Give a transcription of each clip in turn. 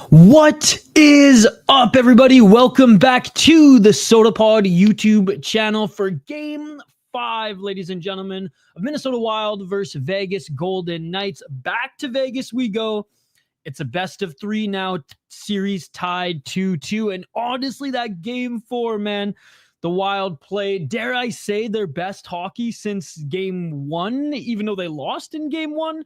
What is up, everybody? Welcome back to the Sota Pod YouTube channel for Game 5, ladies and gentlemen, of Minnesota Wild versus Vegas Golden Knights. Back to Vegas we go. It's a best of 3 now, series tied 2-2, and honestly, that Game 4, man, the Wild played, dare I say, their best hockey since Game 1, even though they lost in Game 1.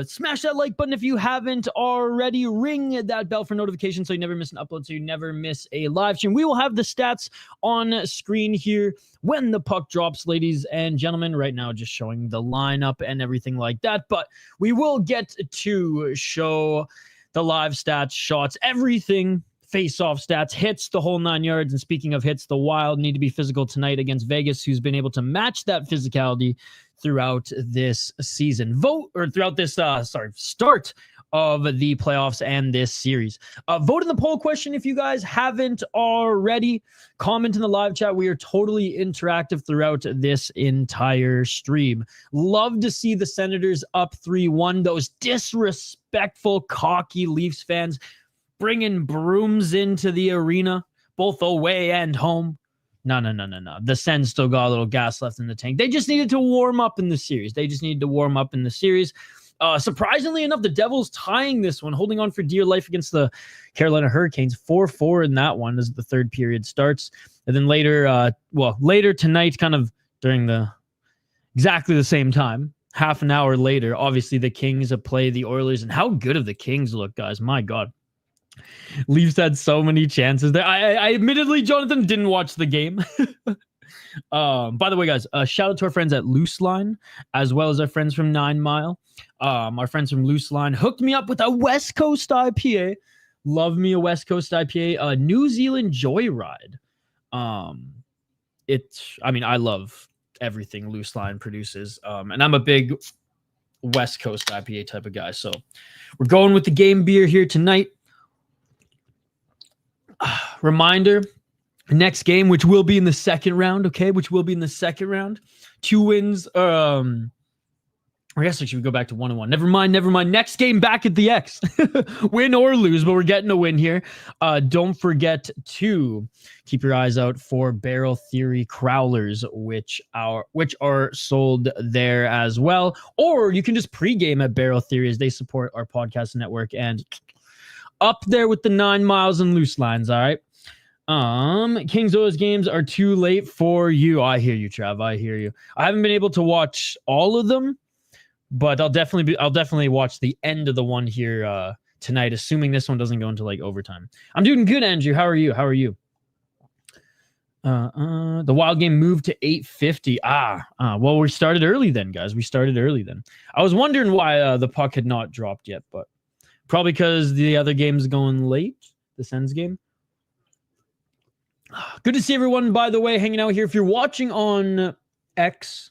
Smash that like button if you haven't already. Ring that bell for notifications so you never miss an upload, so you never miss a live stream. We will have the stats on screen here when the puck drops, ladies and gentlemen. Right now, just showing the lineup and everything like that, but we will get to show the live stats, shots, everything. Face-off stats, hits, the whole 9 yards. And speaking of hits, the Wild need to be physical tonight against Vegas, who's been able to match that physicality throughout this season. Throughout this start of the playoffs and this series. Vote in the poll question if you guys haven't already. Comment in the live chat. We are totally interactive throughout this entire stream. Love to see the Senators up 3-1. Those disrespectful, cocky Leafs fans bringing brooms into the arena, both away and home. No. The Sens still got a little gas left in the tank. They just needed to warm up in the series. Surprisingly enough, the Devils tying this one, holding on for dear life against the Carolina Hurricanes. 4-4 in that one as the third period starts. And then later tonight, kind of during exactly the same time, half an hour later, obviously the Kings play the Oilers. And how good have the Kings look, guys? My God. Leafs had so many chances there. I admittedly, Jonathan, didn't watch the game. By the way, guys, shout out to our friends at Loose Line, as well as our friends from 9 Mile. Our friends from Loose Line hooked me up with a West Coast IPA. Love me a West Coast IPA. New Zealand Joyride. I love everything Loose Line produces. And I'm a big West Coast IPA type of guy. So we're going with the game beer here tonight. Reminder, next game, which will be in the second round, okay? 2 wins. I guess I should go back to 1-1. Never mind. Next game back at the X. Win or lose, but we're getting a win here. Don't forget to keep your eyes out for Barrel Theory Crowlers, which are sold there as well. Or you can just pregame at Barrel Theory as they support our podcast network and up there with the 9 Miles and Loose Lines, all right? Kings Oilers games are too late for you. I hear you, Trav. I hear you. I haven't been able to watch all of them, but I'll definitely watch the end of the one here tonight, assuming this one doesn't go into like overtime. I'm doing good, Andrew. How are you? The Wild game moved to 8:50. Well, we started early then, guys. I was wondering why the puck had not dropped yet, but probably because the other game's going late, the Sens game. Good to see everyone, by the way, hanging out here. If you're watching on X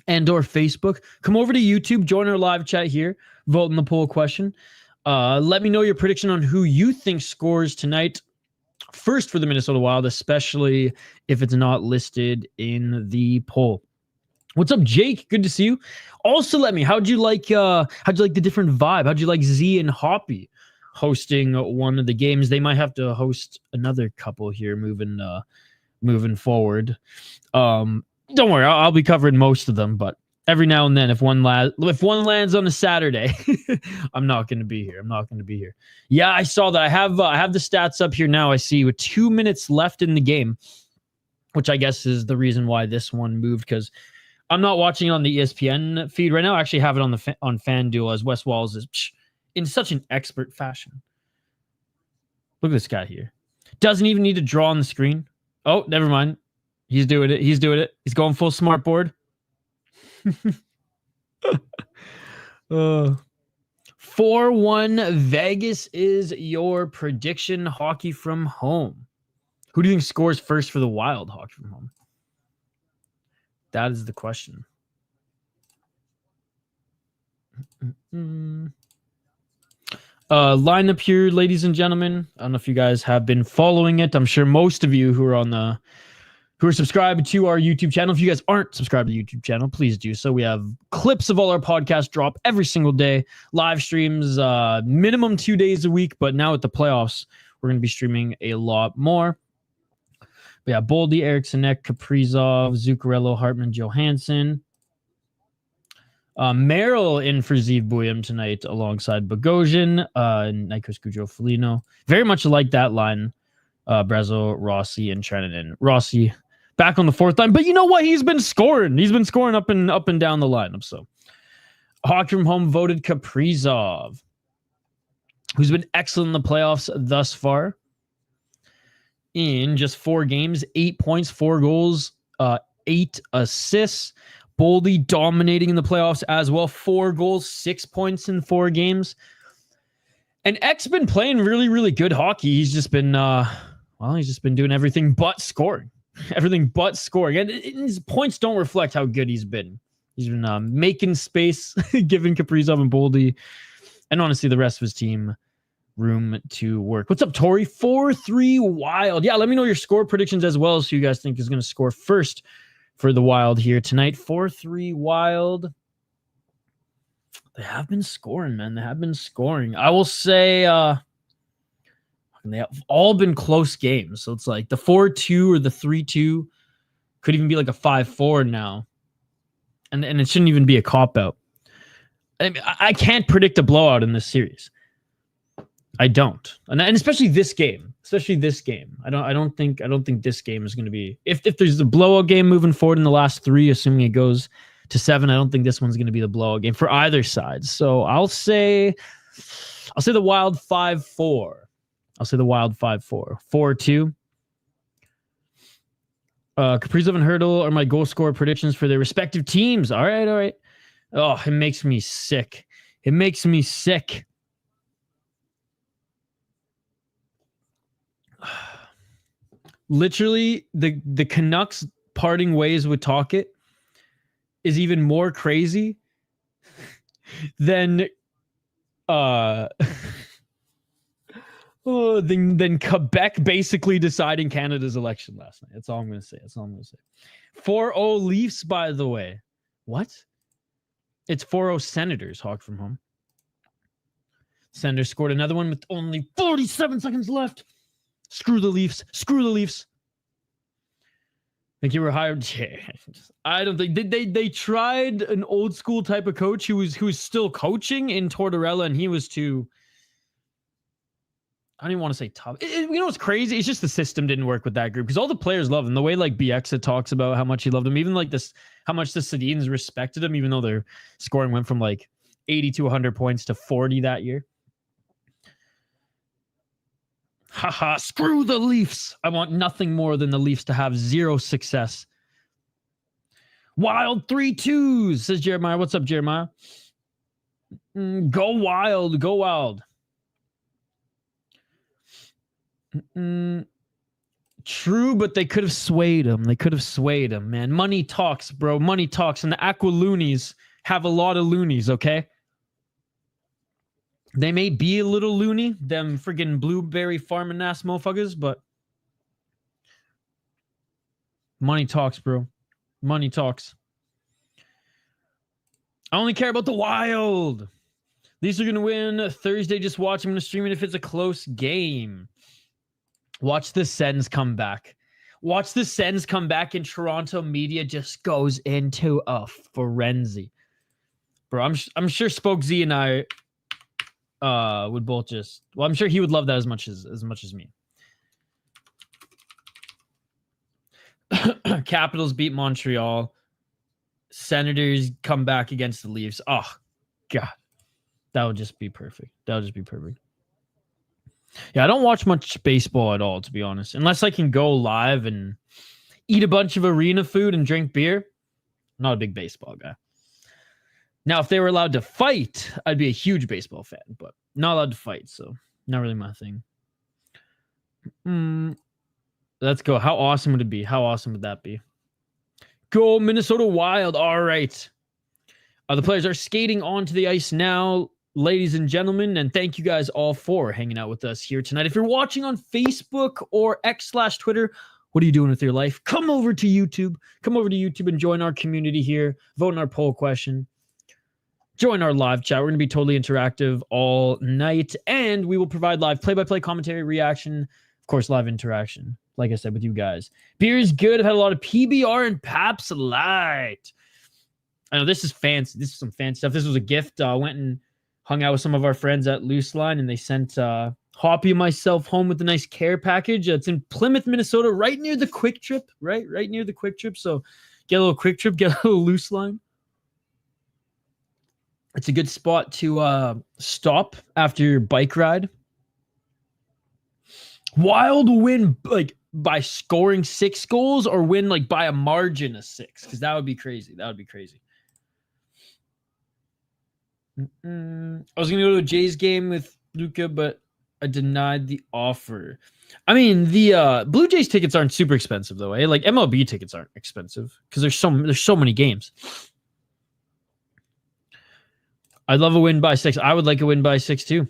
and or Facebook, come over to YouTube, join our live chat here, vote in the poll question. Let me know your prediction on who you think scores tonight first for the Minnesota Wild, especially if it's not listed in the poll. What's up, Jake? Good to see you. Also, let me, how'd you like the different vibe? How'd you like Z and Hoppy hosting one of the games? They might have to host another couple here moving forward. Don't worry, I'll be covering most of them, but every now and then, if one lands on a Saturday, I'm not going to be here. Yeah, I saw that. I have the stats up here now. I see with 2 minutes left in the game, which I guess is the reason why this one moved, because I'm not watching it on the ESPN feed right now. I actually have it on FanDuel, as Wes Walls is in such an expert fashion. Look at this guy here. Doesn't even need to draw on the screen. Oh, never mind. He's doing it. He's going full smart board. 4-1 Vegas is your prediction. Hockey from home. Who do you think scores first for the Wild? Hockey from home. That is the question. Lineup here, ladies and gentlemen. I don't know if you guys have been following it. I'm sure most of you who are on the who are subscribed to our YouTube channel. If you guys aren't subscribed to the YouTube channel, please do so. We have clips of all our podcasts drop every single day, live streams, minimum 2 days a week. But now with the playoffs, we're going to be streaming a lot more. But yeah, Boldy, Eriksson, Kaprizov, Zuccarello, Hartman, Johansson. Merrill in for Zeev Buium tonight alongside Bogosian, Nikos Kujo-Foligno. Very much like that line. Brazo, Rossi, and Trennan. Rossi back on the fourth line. But you know what? He's been scoring. He's been scoring up and down the lineup. So Hockey from Home voted Kaprizov, who's been excellent in the playoffs thus far. In just 4 games, 8 points, 4 goals, 8 assists. Boldy dominating in the playoffs as well. 4 goals, 6 points in 4 games. And X been playing really, really good hockey. He's just been, he's just been doing everything but scoring. Everything but scoring. And his points don't reflect how good he's been. He's been making space, giving Kaprizov and Boldy, and honestly the rest of his team room to work. What's up, Tori? 4-3 Wild. Yeah, let me know your score predictions as well, so you guys think is going to score first for the Wild here tonight. 4-3 Wild. They have been scoring, man. They have been scoring. I will say they have all been close games. So it's like the 4-2 or the 3-2 could even be like a 5-4 now. And it shouldn't even be a cop-out. I can't predict a blowout in this series. I don't. And especially this game. I don't think this game is going to be, if there's a blowout game moving forward in the last 3, assuming it goes to 7, I don't think this one's going to be the blowout game for either side. So I'll say the Wild 5-4. I'll say the Wild 5-4. 4-2. Kaprizov and Hurdle are my goal scorer predictions for their respective teams. All right. Oh, it makes me sick. Literally, the Canucks parting ways with Tocchet is even more crazy than than Quebec basically deciding Canada's election last night. That's all I'm going to say. 4-0 Leafs, by the way. What? It's 4-0 Senators, Hawk from Home. Senators scored another one with only 47 seconds left. Screw the Leafs. Think you were hired? Yeah, I don't think they tried an old school type of coach who was still coaching in Tortorella, and he was too. I don't even want to say tough. You know what's crazy? It's just the system didn't work with that group because all the players love him. The way like Bieksa talks about how much he loved him, even like this, how much the Sedins respected him, even though their scoring went from like 80 to 100 points to 40 that year. Haha, screw the Leafs. I want nothing more than the Leafs to have 0 success. Wild 3-2, says Jeremiah. What's up, Jeremiah? Go Wild. True, but they could have swayed him. Man. Money talks, bro. Money talks. And the Aqua Loonies have a lot of loonies, okay? They may be a little loony, them friggin' blueberry farming ass motherfuckers, but money talks, bro. Money talks. I only care about the Wild. These are going to win Thursday. Just watch. I'm going to stream it if it's a close game. Watch the Sens come back. And Toronto media just goes into a frenzy. Bro, I'm sure Spoke Z and I would both just, I'm sure he would love that as much as me. Capitals beat Montreal. Senators come back against the Leafs. Oh God, that would just be perfect. Yeah, I don't watch much baseball at all, to be honest, unless I can go live and eat a bunch of arena food and drink beer. I'm not a big baseball guy. Now, if they were allowed to fight, I'd be a huge baseball fan, but not allowed to fight, so not really my thing. Let's go. How awesome would it be? How awesome would that be? Go Minnesota Wild. All right. The players are skating onto the ice now, ladies and gentlemen, and thank you guys all for hanging out with us here tonight. If you're watching on Facebook or X/Twitter, What are you doing with your life? Come over to YouTube. Come over to YouTube and join our community here. Vote in our poll question. Join our live chat. We're going to be totally interactive all night, and we will provide live play-by-play commentary, reaction, of course, live interaction, like I said, with you guys. Beer is good. I've had a lot of PBR and Pabst Light. I know this is fancy. This is some fancy stuff. This was a gift. I went and hung out with some of our friends at Loose Line, and they sent Hoppy and myself home with a nice care package. It's in Plymouth, Minnesota, right near the Quick Trip, right near the Quick Trip. So get a little Quick Trip, get a little Loose Line. It's a good spot to stop after your bike ride. Wild win like by scoring 6 goals or win like by a margin of 6, because that would be crazy. That would be crazy. I was going to go to a Jays game with Luca, but I denied the offer. I mean, the Blue Jays tickets aren't super expensive though, eh? Like MLB tickets aren't expensive because there's so many games. I'd love a win by 6. I would like a win by 6 too.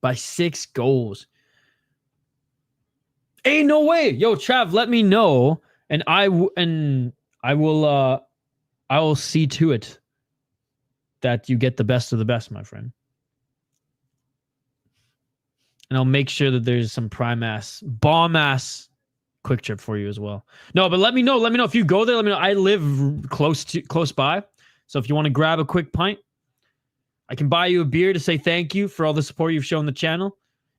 By 6 goals. Hey, no way. Yo, Trav, let me know, and I will see to it that you get the best of the best, my friend. And I'll make sure that there's some bomb ass Quick Trip for you as well. No, but let me know. Let me know if you go there. Let me know. I live close by. So if you want to grab a quick pint, I can buy you a beer to say thank you for all the support you've shown the channel,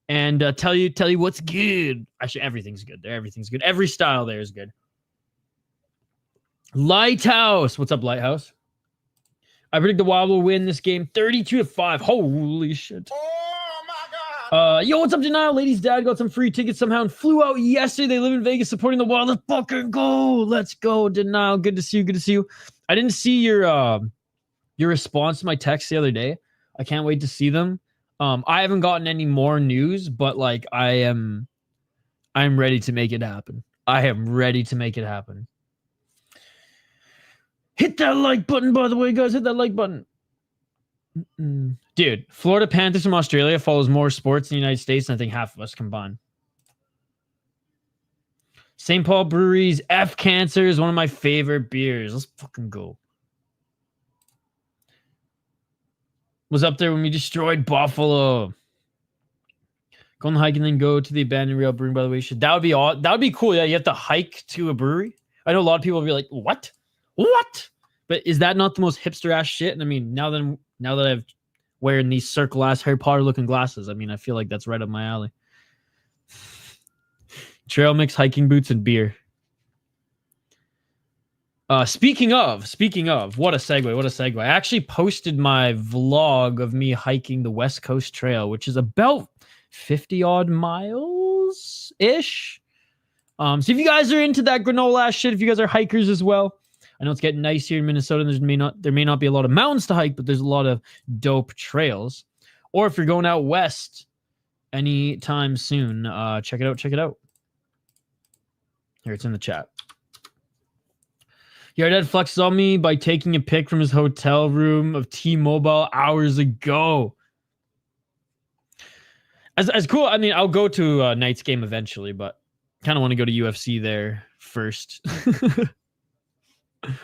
and tell you what's good. Actually, everything's good there. Everything's good. Every style there is good. Lighthouse. What's up, Lighthouse? I predict the Wild will win this game 32-5. Holy shit. Oh my God. Yo, what's up, Denial? Ladies' dad got some free tickets somehow and flew out yesterday. They live in Vegas supporting the Wild. Let's fucking go. Let's go, Denial. Good to see you. Good to see you. I didn't see your response to my text the other day. I can't wait to see them. I haven't gotten any more news, but like I'm ready to make it happen. I am ready to make it happen. Hit that like button, by the way, guys. Hit that like button. Dude, Florida Panthers from Australia follows more sports in the United States than I think half of us combined. St. Paul Brewery's F Cancer is one of my favorite beers. Let's fucking go. Was up there when we destroyed Buffalo. Go on the hike and then go to the abandoned rail brewing, by the way. That would be all. That would be cool. Yeah, you have to hike to a brewery. I know a lot of people will be like, what? What? But is that not the most hipster ass shit? And I mean, now that I've wearing these circle ass Harry Potter looking glasses, I mean, I feel like that's right up my alley. Trail mix, hiking boots, and beer. Speaking of, what a segue. I actually posted my vlog of me hiking the West Coast Trail, which is about 50 odd miles-ish. So if you guys are into that granola ass shit, if you guys are hikers as well, I know it's getting nice here in Minnesota. There may not be a lot of mountains to hike, but there's a lot of dope trails. Or if you're going out west anytime soon, check it out. Here, it's in the chat. Your dad flexes on me by taking a pic from his hotel room of T-Mobile hours ago. As cool, I mean, I'll go to a Knights game eventually, but kind of want to go to UFC there first.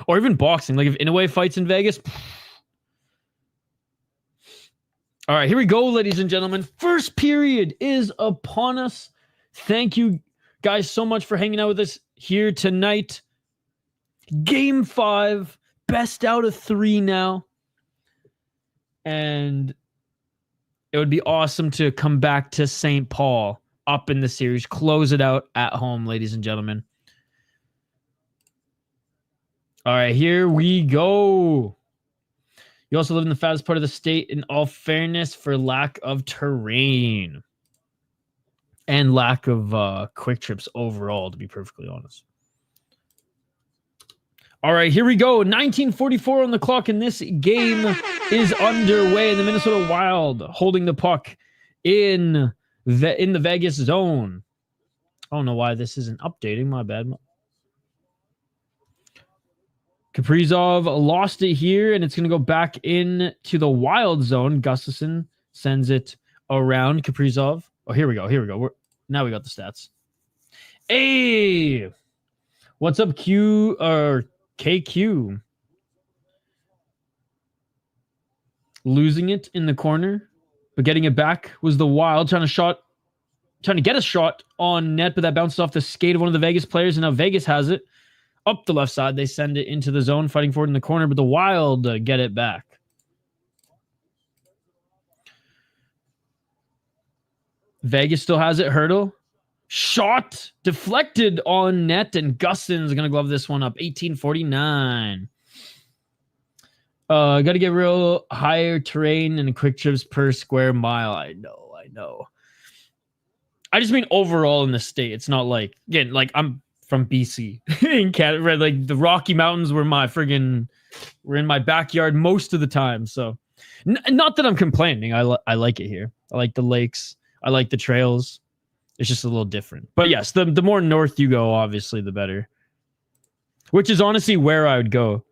Or even boxing. Like if Inoue fights in Vegas. All right, here we go, ladies and gentlemen. First period is upon us. Thank you guys so much for hanging out with us here tonight. Game 5, best out of 3 now. And it would be awesome to come back to St. Paul up in the series. Close it out at home, ladies and gentlemen. All right, here we go. You also live in the fattest part of the state, in all fairness, for lack of terrain. And lack of quick trips overall, to be perfectly honest. All right, here we go. 1944 on the clock, and this game is underway. The Minnesota Wild holding the puck in the Vegas zone. I don't know why this isn't updating. My bad. Kaprizov lost it here, and it's going to go back into the Wild zone. Gustafson sends it around Kaprizov. Oh, here we go. Now we got the stats. Hey, what's up, Q or KQ? Losing it in the corner, but getting it back was the Wild trying to get a shot on net, but that bounced off the skate of one of the Vegas players, and now Vegas has it up the left side. They send it into the zone, fighting for it in the corner, but the Wild get it back. Vegas still has it. Hurdle. Shot. Deflected on net, and Gustin's going to glove this one up. 1849. Got to get real higher terrain and quick trips per square mile. I know. I just mean overall in the state. It's not like, again, like I'm from BC in Canada. Like the Rocky Mountains were in my backyard most of the time. So not that I'm complaining. I like it here. I like the lakes. I like the trails. It's just a little different. But yes, the more north you go, obviously, the better. Which is honestly where I would go.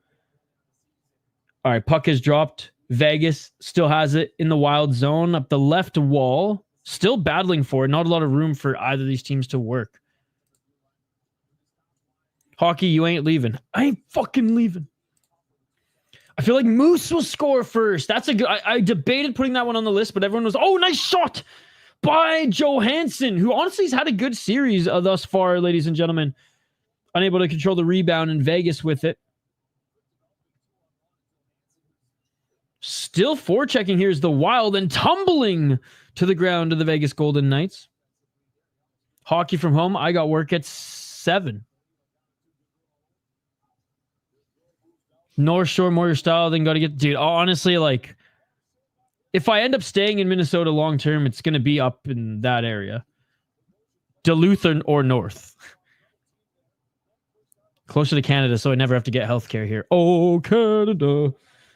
All right, puck has dropped. Vegas still has it in the Wild zone up the left wall. Still battling for it. Not a lot of room for either of these teams to work. Hockey, you ain't leaving. I ain't fucking leaving. I feel like Moose will score first. That's a good... I debated putting that one on the list, but everyone was... Oh, nice shot by Johansson, who honestly has had a good series thus far, ladies and gentlemen. Unable to control the rebound in Vegas with it. Still forechecking here is the Wild and tumbling to the ground of the Vegas Golden Knights. Hockey from home. I got work at 7. North Shore, more your style, then got to get... Dude, honestly, like... If I end up staying in Minnesota long term, it's going to be up in that area. Duluth or north. Closer to Canada, so I never have to get healthcare here. Oh, Canada.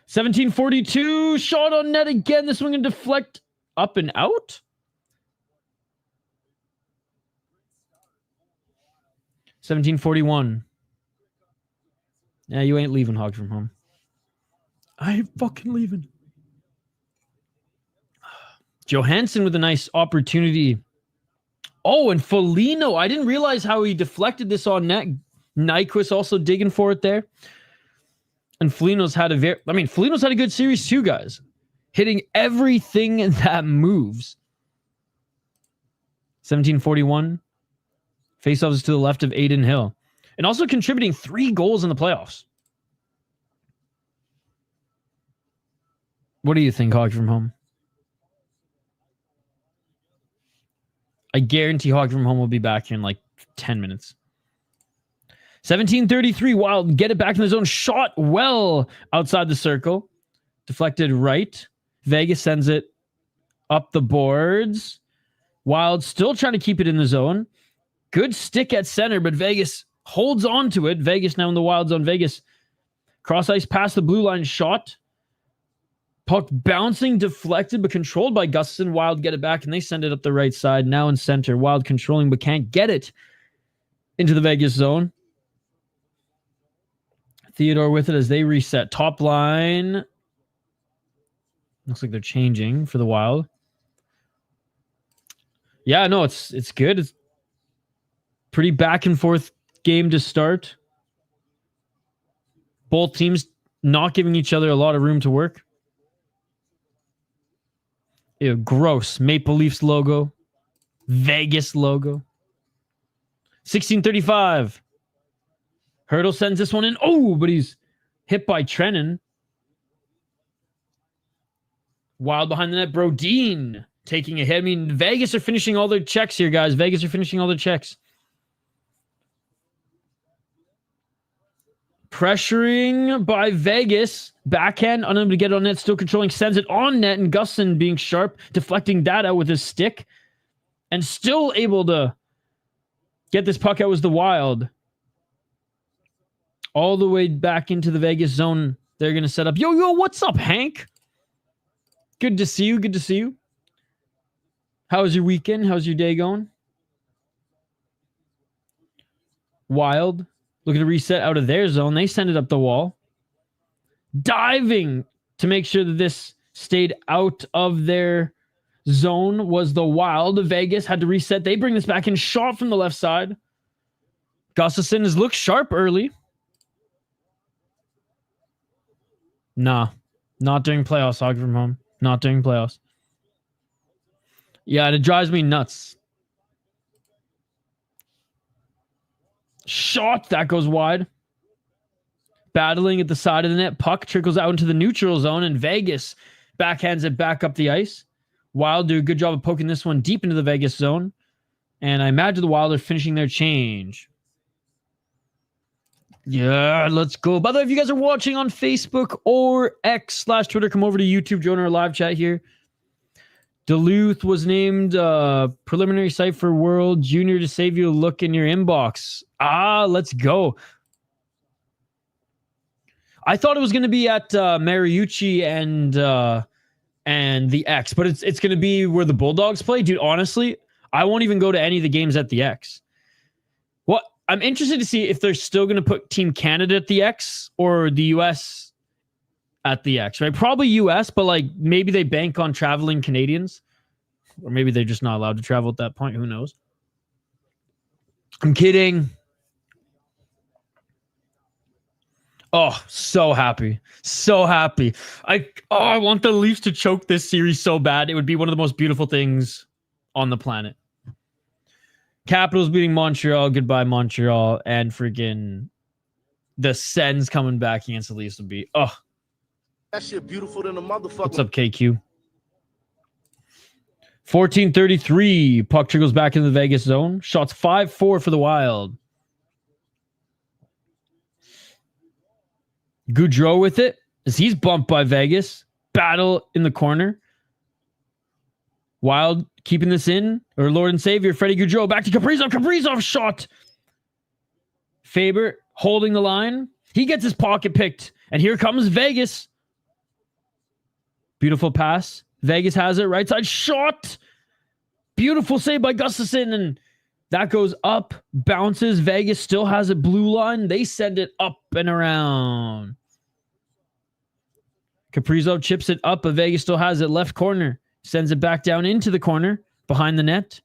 1742, shot on net again. This one going to deflect up and out. 1741. Yeah, you ain't leaving, Hog from home. I ain't fucking leaving. Johansson with a nice opportunity. Oh, and Foligno. I didn't realize how he deflected this on net. Nyquist also digging for it there. And Foligno's had Foligno's had a good series too, guys. Hitting everything that moves. 1741. Faceoffs is to the left of Aiden Hill. And also contributing 3 goals in the playoffs. What do you think, Hog from home? I guarantee Hog from home will be back here in like 10 minutes. 1733, Wild get it back in the zone. Shot well outside the circle. Deflected right. Vegas sends it up the boards. Wild still trying to keep it in the zone. Good stick at center, but Vegas holds on to it. Vegas now in the Wild zone. Vegas cross ice past the blue line shot. Puck bouncing, deflected, but controlled by Gustin. Wild get it back, and they send it up the right side. Now in center. Wild controlling, but can't get it into the Vegas zone. Theodore with it as they reset. Top line. Looks like they're changing for the Wild. Yeah, no, it's good. It's pretty back and forth game to start. Both teams not giving each other a lot of room to work. Ew, gross. Maple Leafs logo. Vegas logo. 1635. Hurdle sends this one in. Oh, but he's hit by Trennan. Wild behind the net. Brodin taking a hit. I mean, Vegas are finishing all their checks here, guys. Vegas are finishing all their checks. Pressuring by Vegas. Backhand, unable to get it on net. Still controlling. Sends it on net. And Gustin being sharp. Deflecting that out with his stick. And still able to get this puck out was the Wild. All the way back into the Vegas zone. They're going to set up. Yo, what's up, Hank? Good to see you. Good to see you. How was your weekend? How's your day going? Wild. Looking to reset out of their zone. They send it up the wall. Diving to make sure that this stayed out of their zone was the Wild. Vegas had to reset. They bring this back in. Shot from the left side. Gustafson has looked sharp early. Nah, not during playoffs. Hockey from home. Not during playoffs. Yeah, and it drives me nuts. Shot. That goes wide. Battling at the side of the net. Puck trickles out into the neutral zone, and Vegas backhands it back up the ice. Wild do a good job of poking this one deep into the Vegas zone. And I imagine the Wild are finishing their change. Yeah, let's go. By the way, if you guys are watching on Facebook or X/Twitter, come over to YouTube, join our live chat here. Duluth was named preliminary site for World Junior to save you a look in your inbox. Let's go. I thought it was going to be at Mariucci and the X, but it's going to be where the Bulldogs play. Dude, honestly, I won't even go to any of the games at the X. What? I'm interested to see if they're still going to put Team Canada at the X or the US at the X, right? Probably US, but like maybe they bank on traveling Canadians, or maybe they're just not allowed to travel at that point. Who knows? I'm kidding. Oh, so happy. So happy. I want the Leafs to choke this series so bad. It would be one of the most beautiful things on the planet. Capitals beating Montreal. Goodbye, Montreal. And freaking the Sens coming back against the Leafs would be, That shit beautiful than a motherfucker. What's up, KQ? 14:33. Puck trickles back into the Vegas zone. Shots 5-4 for the Wild. Goudreau with it as he's bumped by Vegas. Battle in the corner. Wild keeping this in. Or Lord and Savior, Freddie Goudreau. Back to Kaprizov. Kaprizov shot. Faber holding the line. He gets his pocket picked. And here comes Vegas. Beautiful pass. Vegas has it. Right side shot. Beautiful save by Gustafson. And that goes up. Bounces. Vegas still has a blue line. They send it up and around. Kaprizov chips it up, but Vegas still has it. Left corner. Sends it back down into the corner. Behind the net.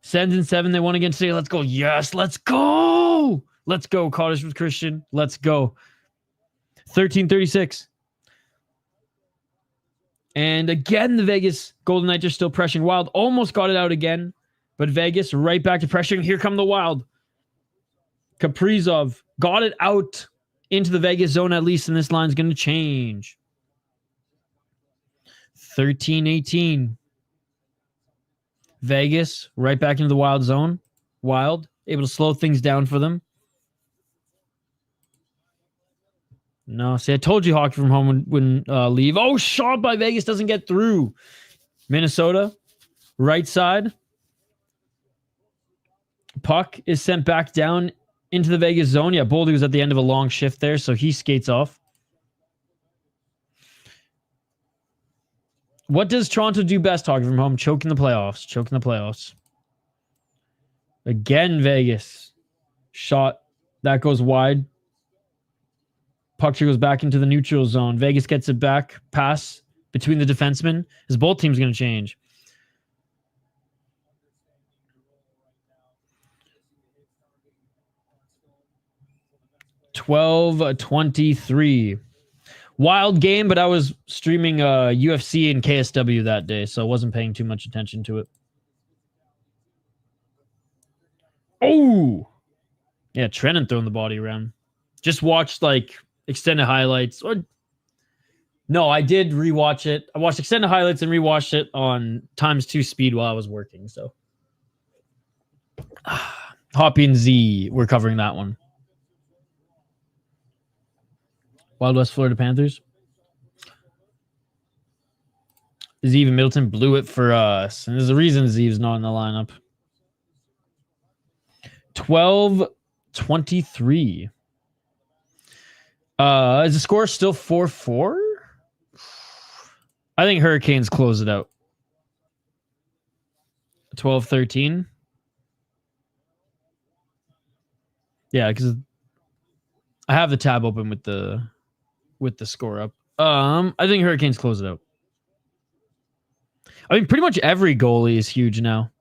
Sends in 7. They won against today. Let's go. Yes, let's go. Let's go. Cottage with Christian. Let's go. 13:36. And again, the Vegas Golden Knights are still pressuring. Wild almost got it out again. But Vegas right back to pressuring. Here come the Wild. Kaprizov got it out into the Vegas zone at least, and this line's going to change. 13:18. Vegas right back into the Wild zone. Wild able to slow things down for them. No, see, I told you hockey from home wouldn't leave. Oh, shot by Vegas doesn't get through. Minnesota, right side. Puck is sent back down into the Vegas zone. Yeah, Boldy was at the end of a long shift there, so he skates off. What does Toronto do best, hockey from home? Choking the playoffs. Choking the playoffs. Again, Vegas. Shot. That goes wide. Puck goes back into the neutral zone. Vegas gets it back. Pass between the defensemen. As both teams going to change. $12:23. Wild game, but I was streaming UFC and KSW that day, so I wasn't paying too much attention to it. Oh! Yeah, Trenton throwing the body around. Just watched like extended highlights. No, I did rewatch it. I watched extended highlights and rewatched it on ×2 speed while I was working. So Hoppy and Z were covering that one. Wild West Florida Panthers. Zeev and Middleton blew it for us. And there's a reason Zeev's not in the lineup. 12:23. Is the score still 4-4? I think Hurricanes close it out. 12-13. Yeah, because I have the tab open with the score up. I think Hurricanes close it out. I mean, pretty much every goalie is huge now.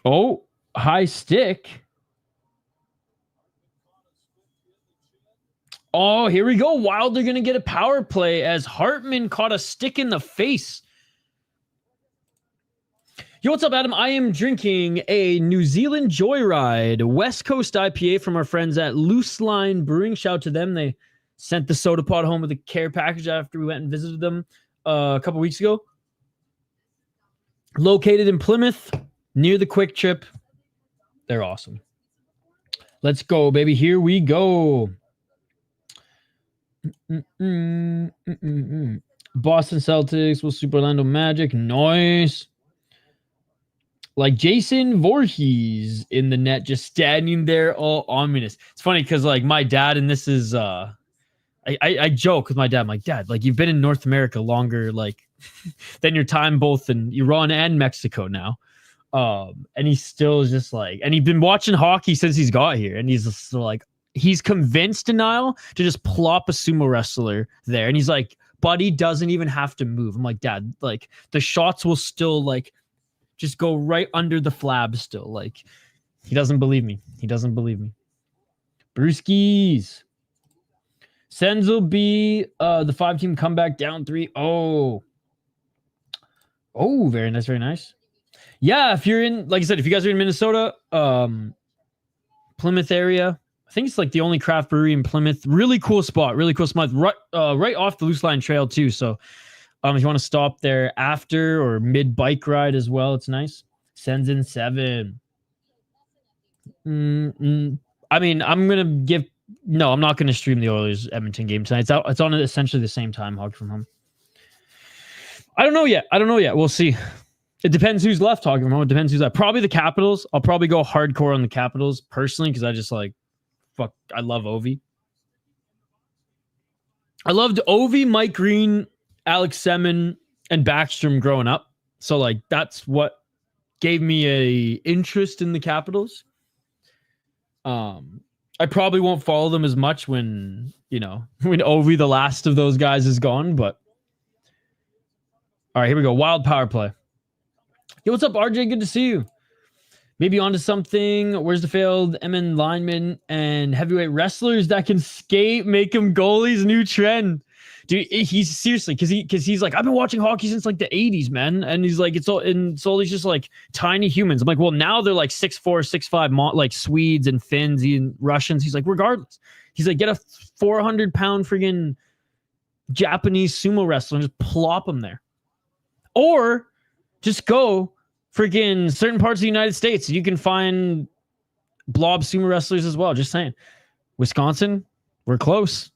Oh, high stick. Oh, here we go. Wild, they're going to get a power play as Hartman caught a stick in the face. Yo, what's up, Adam? I am drinking a New Zealand Joyride West Coast IPA from our friends at Loose Line Brewing. Shout out to them. They sent the soda pod home with a care package after we went and visited them a couple weeks ago. Located in Plymouth, near the Quick Trip. They're awesome. Let's go, baby. Here we go. Boston Celtics will Super Orlando Magic. Nice. Like Jason Voorhees in the net, just standing there all ominous. It's funny because like my dad, and this is I joke with my dad. I'm like, Dad, like you've been in North America longer like than your time both in Iran and Mexico now. And he's still just like, and he's been watching hockey since he's got here, and he's just like, he's convinced Niall to just plop a sumo wrestler there. And he's like, buddy doesn't even have to move. I'm like, Dad, like the shots will still like just go right under the flab still. Like he doesn't believe me. He doesn't believe me. Brewskis. Sens will be the 5-team comeback down 3-0. Oh, very nice, very nice. Yeah, if you're in, like I said, if you guys are in Minnesota, Plymouth area, I think it's like the only craft brewery in Plymouth. Really cool spot. Really cool spot. Right off the Loose Line Trail too. So if you want to stop there after or mid bike ride as well, it's nice. Sends in 7. I mean, I'm going to I'm not going to stream the Oilers Edmonton game tonight. It's on essentially the same time, Hockey from Home. I don't know yet. We'll see. It depends who's left talking about. It depends who's left. Probably the Capitals. I'll probably go hardcore on the Capitals personally because I just like, I love Ovi. I loved Ovi, Mike Green, Alex Semin, and Backstrom growing up. So like that's what gave me a interest in the Capitals. I probably won't follow them as much when Ovi, the last of those guys, is gone. But all right, here we go. Wild power play. Yo, what's up, RJ? Good to see you. Maybe onto something. Where's the failed MN linemen and heavyweight wrestlers that can skate, make them goalies? New trend. Dude, he's seriously, because he's like, I've been watching hockey since like the 80s, man. And he's like, it's all these just like tiny humans. I'm like, well, now they're like 6'4", 6'5", like Swedes and Finns and Russians. He's like, regardless. He's like, get a 400-pound friggin' Japanese sumo wrestler and just plop him there. Or just go friggin' certain parts of the United States. You can find blob sumo wrestlers as well. Just saying. Wisconsin, we're close.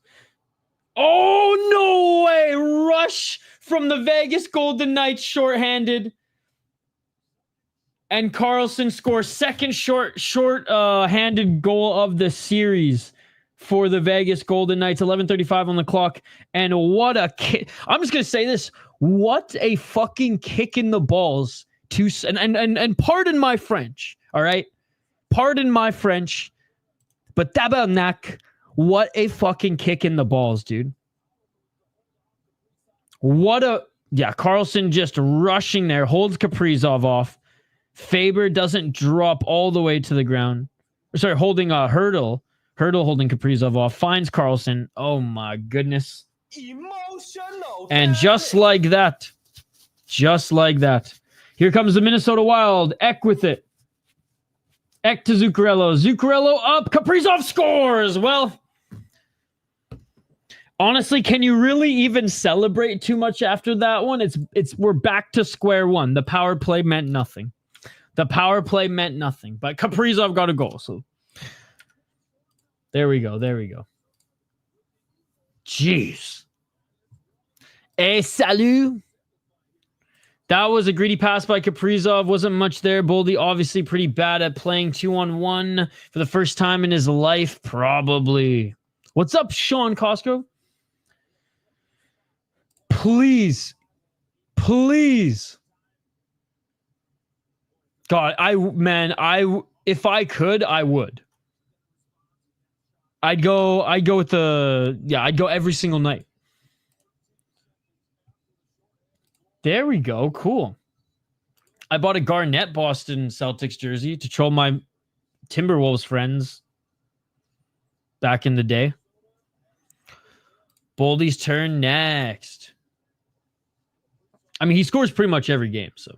Oh, no way. Rush from the Vegas Golden Knights shorthanded. And Carlson scores second short-handed goal of the series for the Vegas Golden Knights. 11:35 on the clock. And what a kick. I'm just going to say this. What a fucking kick in the balls. And pardon my French, all right? Pardon my French. But tabarnak. What a fucking kick in the balls, dude. Carlson just rushing there, holds Kaprizov off. Faber doesn't drop all the way to the ground. Sorry, holding a Hurdle holding Kaprizov off, finds Carlson. Oh my goodness. Emotional. And just like that, here comes the Minnesota Wild. Eck with it. Eck to Zuccarello. Zuccarello up. Kaprizov scores. Well, honestly, can you really even celebrate too much after that one? We're back to square one. The power play meant nothing. But Kaprizov got a goal. So there we go. Jeez. Salut. That was a greedy pass by Kaprizov. Wasn't much there. Boldy obviously pretty bad at playing 2-on-1 for the first time in his life, probably. What's up, Sean Costco? Please. God, if I could, I would. I'd go every single night. There we go. Cool. I bought a Garnett Boston Celtics jersey to troll my Timberwolves friends back in the day. Boldy's turn next. I mean, he scores pretty much every game, so.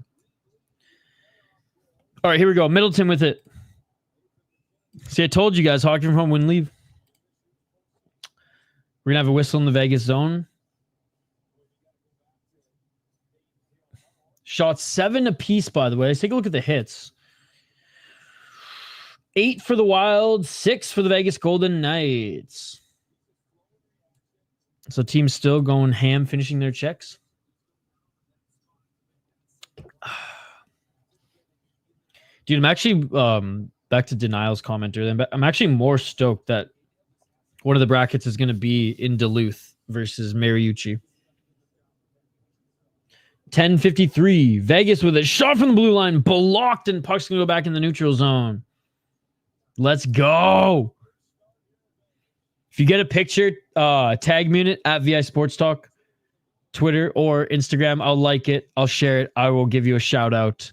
All right, here we go. Middleton with it. See, I told you guys, hockey from home wouldn't leave. We're going to have a whistle in the Vegas zone. Shots 7 apiece, by the way. Let's take a look at the hits. 8 for the Wild, 6 for the Vegas Golden Knights. So team's still going ham, finishing their checks. Dude, I'm actually back to Denial's comment earlier. I'm actually more stoked that one of the brackets is going to be in Duluth versus Mariucci. 10:53. Vegas with a shot from the blue line, blocked, and puck's going to go back in the neutral zone. Let's go. If you get a picture, tag me in it at VI Sports Talk, Twitter or Instagram. I'll like it. I'll share it. I will give you a shout out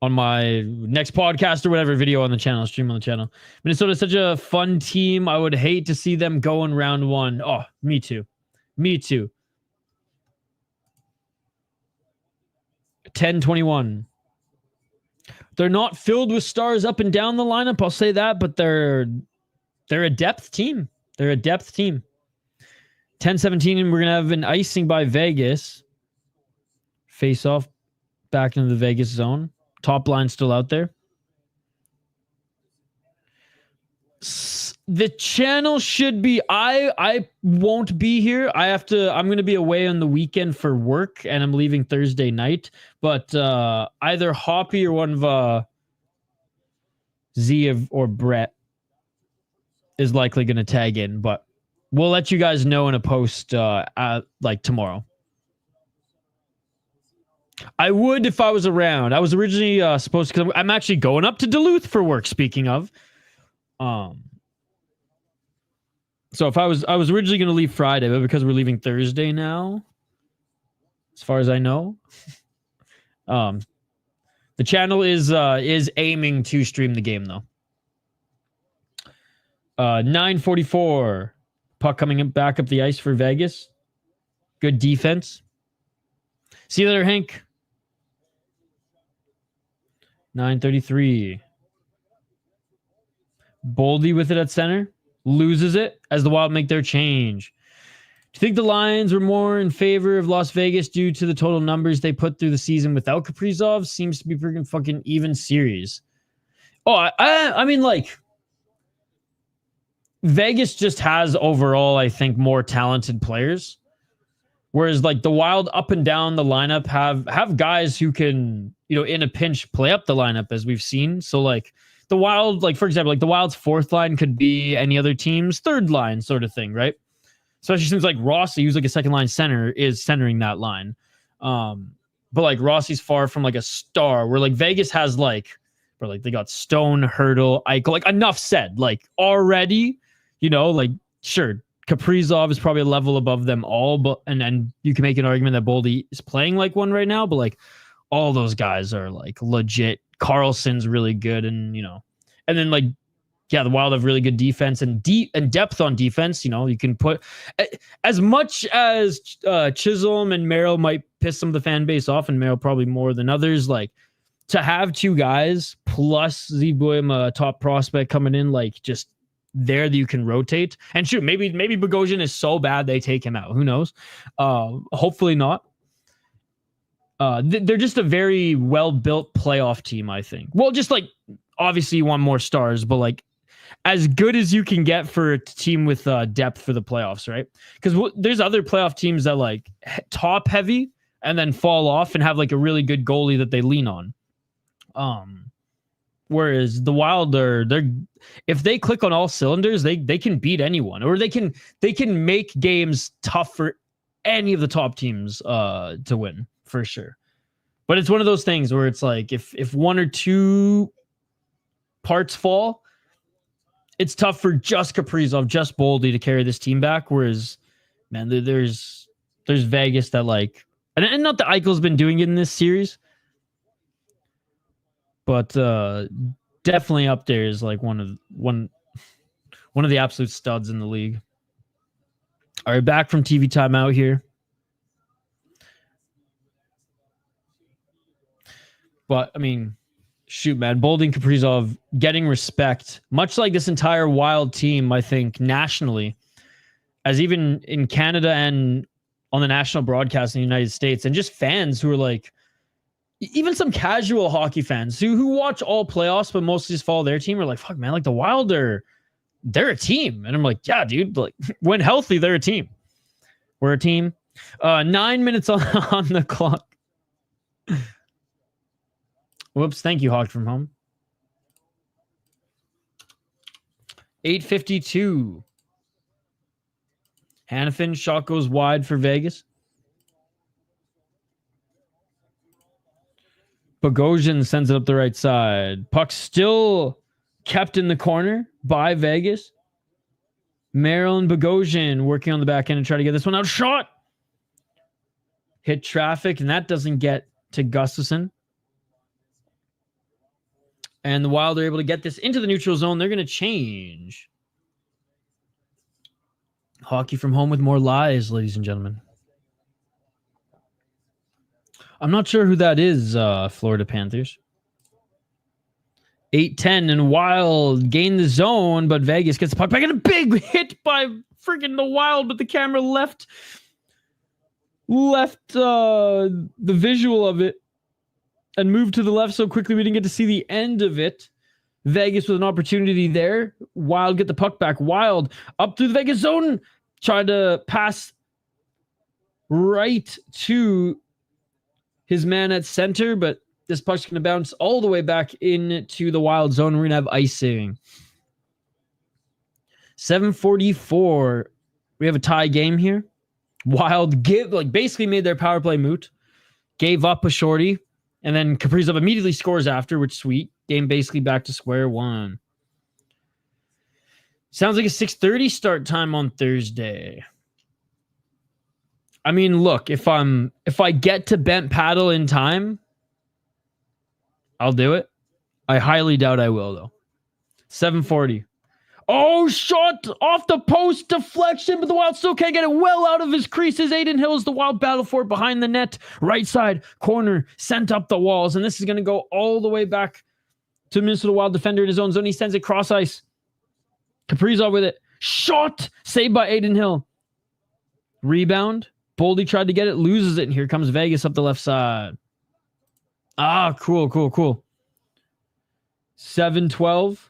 on my next podcast or whatever video on the channel, stream on the channel. Minnesota's such a fun team. I would hate to see them go in round one. Oh, me too. Me too. 10:21. They're not filled with stars up and down the lineup, I'll say that, but they're a depth team. They're a depth team. 10:17, and we're going to have an icing by Vegas. Face off back into the Vegas zone. Top line still out there. The channel should be, I won't be here. I'm going to be away on the weekend for work, and I'm leaving Thursday night. But either Hoppy or one of Z or Brett is likely going to tag in. But we'll let you guys know in a post like tomorrow. I would if I was around. I was originally supposed to, because I'm actually going up to Duluth for work, speaking of. So if I was originally going to leave Friday, but because we're leaving Thursday now, as far as I know, the channel is aiming to stream the game though. 9:44, puck coming back up the ice for Vegas. Good defense. See you later, Hank. 9:33. Boldy with it at center. Loses it as the Wild make their change. Do you think the Lions were more in favor of Las Vegas due to the total numbers they put through the season without Kaprizov? Seems to be freaking fucking even series. Oh, I mean, like, Vegas just has overall, I think, more talented players. Whereas, like, the Wild up and down the lineup have guys who can, in a pinch play up the lineup, as we've seen. So, like, the Wild, like, for example, like the Wild's fourth line could be any other team's third line sort of thing, right? Especially since like Rossi, who's like a second line center, is centering that line. But like Rossi's far from like a star, where like Vegas has like they got Stone, Hurdle, Eichel, like enough said, like already, like sure, Kaprizov is probably a level above them all, but and you can make an argument that Boldy is playing like one right now, but like all those guys are like legit. Carlson's really good, and and then like, yeah, the Wild have really good defense and depth on defense. You can put as much as Chisholm and Merrill might piss some of the fan base off, and Merrill probably more than others. Like to have two guys plus Zeboim, a top prospect coming in, like just there that you can rotate. And shoot, maybe Bogosian is so bad they take him out. Who knows? Hopefully not. They're just a very well-built playoff team, I think. Well, just like, obviously you want more stars, but like as good as you can get for a team with depth for the playoffs, right? Because there's other playoff teams that like top heavy and then fall off and have like a really good goalie that they lean on. Whereas the Wild they're if they click on all cylinders, they can beat anyone, or they can make games tough for any of the top teams to win. For sure. But it's one of those things where it's like if one or two parts fall, it's tough for just Kaprizov, just Boldy to carry this team back. Whereas, man, there's Vegas that like And not that Eichel's been doing it in this series, but definitely up there is like one of the absolute studs in the league. All right, back from TV timeout here. But I mean, shoot, man, Bolding Kaprizov getting respect, much like this entire Wild team, I think, nationally, as even in Canada and on the national broadcast in the United States, and just fans who are like, even some casual hockey fans who watch all playoffs, but mostly just follow their team, are like, fuck, man, like the Wild they're a team. And I'm like, yeah, dude, like when healthy, they're a team. We're a team. 9 minutes on the clock. Whoops, thank you, Hawk from home. 8:52. Hanifin, shot goes wide for Vegas. Bogosian sends it up the right side. Puck still kept in the corner by Vegas. Marilyn Bogosian working on the back end and try to get this one out. Shot! Hit traffic, and that doesn't get to Gustafson. And the Wild are able to get this into the neutral zone. They're going to change. Hockey from home with more lies, ladies and gentlemen. I'm not sure who that is, Florida Panthers. 8-10 and Wild gain the zone, but Vegas gets the puck back and a big hit by freaking the Wild, but the camera left the visual of it and moved to the left so quickly we didn't get to see the end of it. Vegas with an opportunity there. Wild get the puck back. Wild up through the Vegas zone. Tried to pass right to his man at center, but this puck's going to bounce all the way back into the Wild zone. We're going to have icing. 7:44. We have a tie game here. Wild basically made their power play moot. Gave up a shorty. And then Kaprizov immediately scores after, which is sweet. Game basically back to square one. Sounds like a 6:30 start time on Thursday. I mean, look, if I get to bent paddle in time, I'll do it. I highly doubt I will, though. 7:40. Oh, shot off the post, deflection, but the Wild still can't get it well out of his creases. Aiden Hills, the Wild battle for it behind the net. Right side, corner, sent up the walls, and this is going to go all the way back to Minnesota Wild defender in his own zone. He sends it cross ice. Kaprizov with it. Shot! Saved by Aiden Hill. Rebound. Boldy tried to get it, loses it, and here comes Vegas up the left side. Ah, cool. 7:12.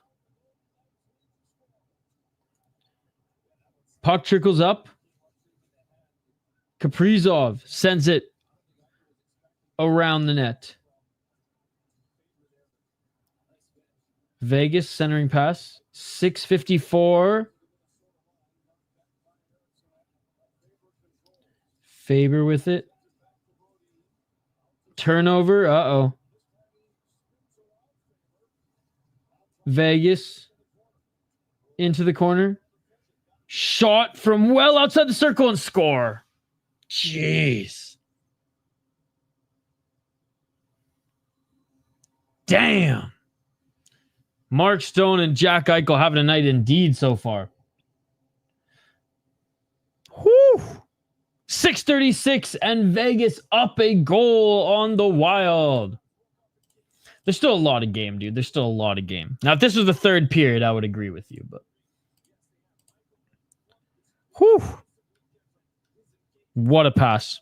Puck trickles up. Kaprizov sends it around the net. Vegas centering pass. 6:54. Faber with it. Turnover. Uh-oh. Vegas into the corner. Shot from well outside the circle and score. Jeez. Damn. Mark Stone and Jack Eichel having a night indeed so far. Whew. 6:36 and Vegas up a goal on the Wild. There's still a lot of game, dude. There's still a lot of game. Now, if this was the third period, I would agree with you, but whew. What a pass.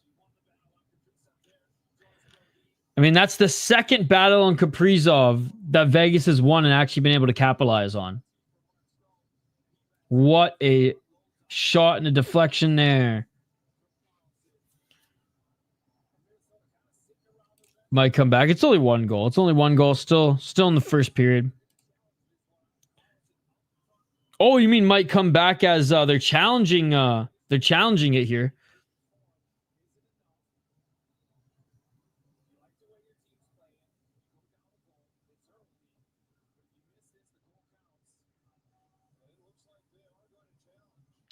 I mean, that's the second battle on Kaprizov that Vegas has won and actually been able to capitalize on. What a shot and a deflection there. Might come back. It's only one goal. Still in the first period. Oh, you mean might come back as they're challenging it here.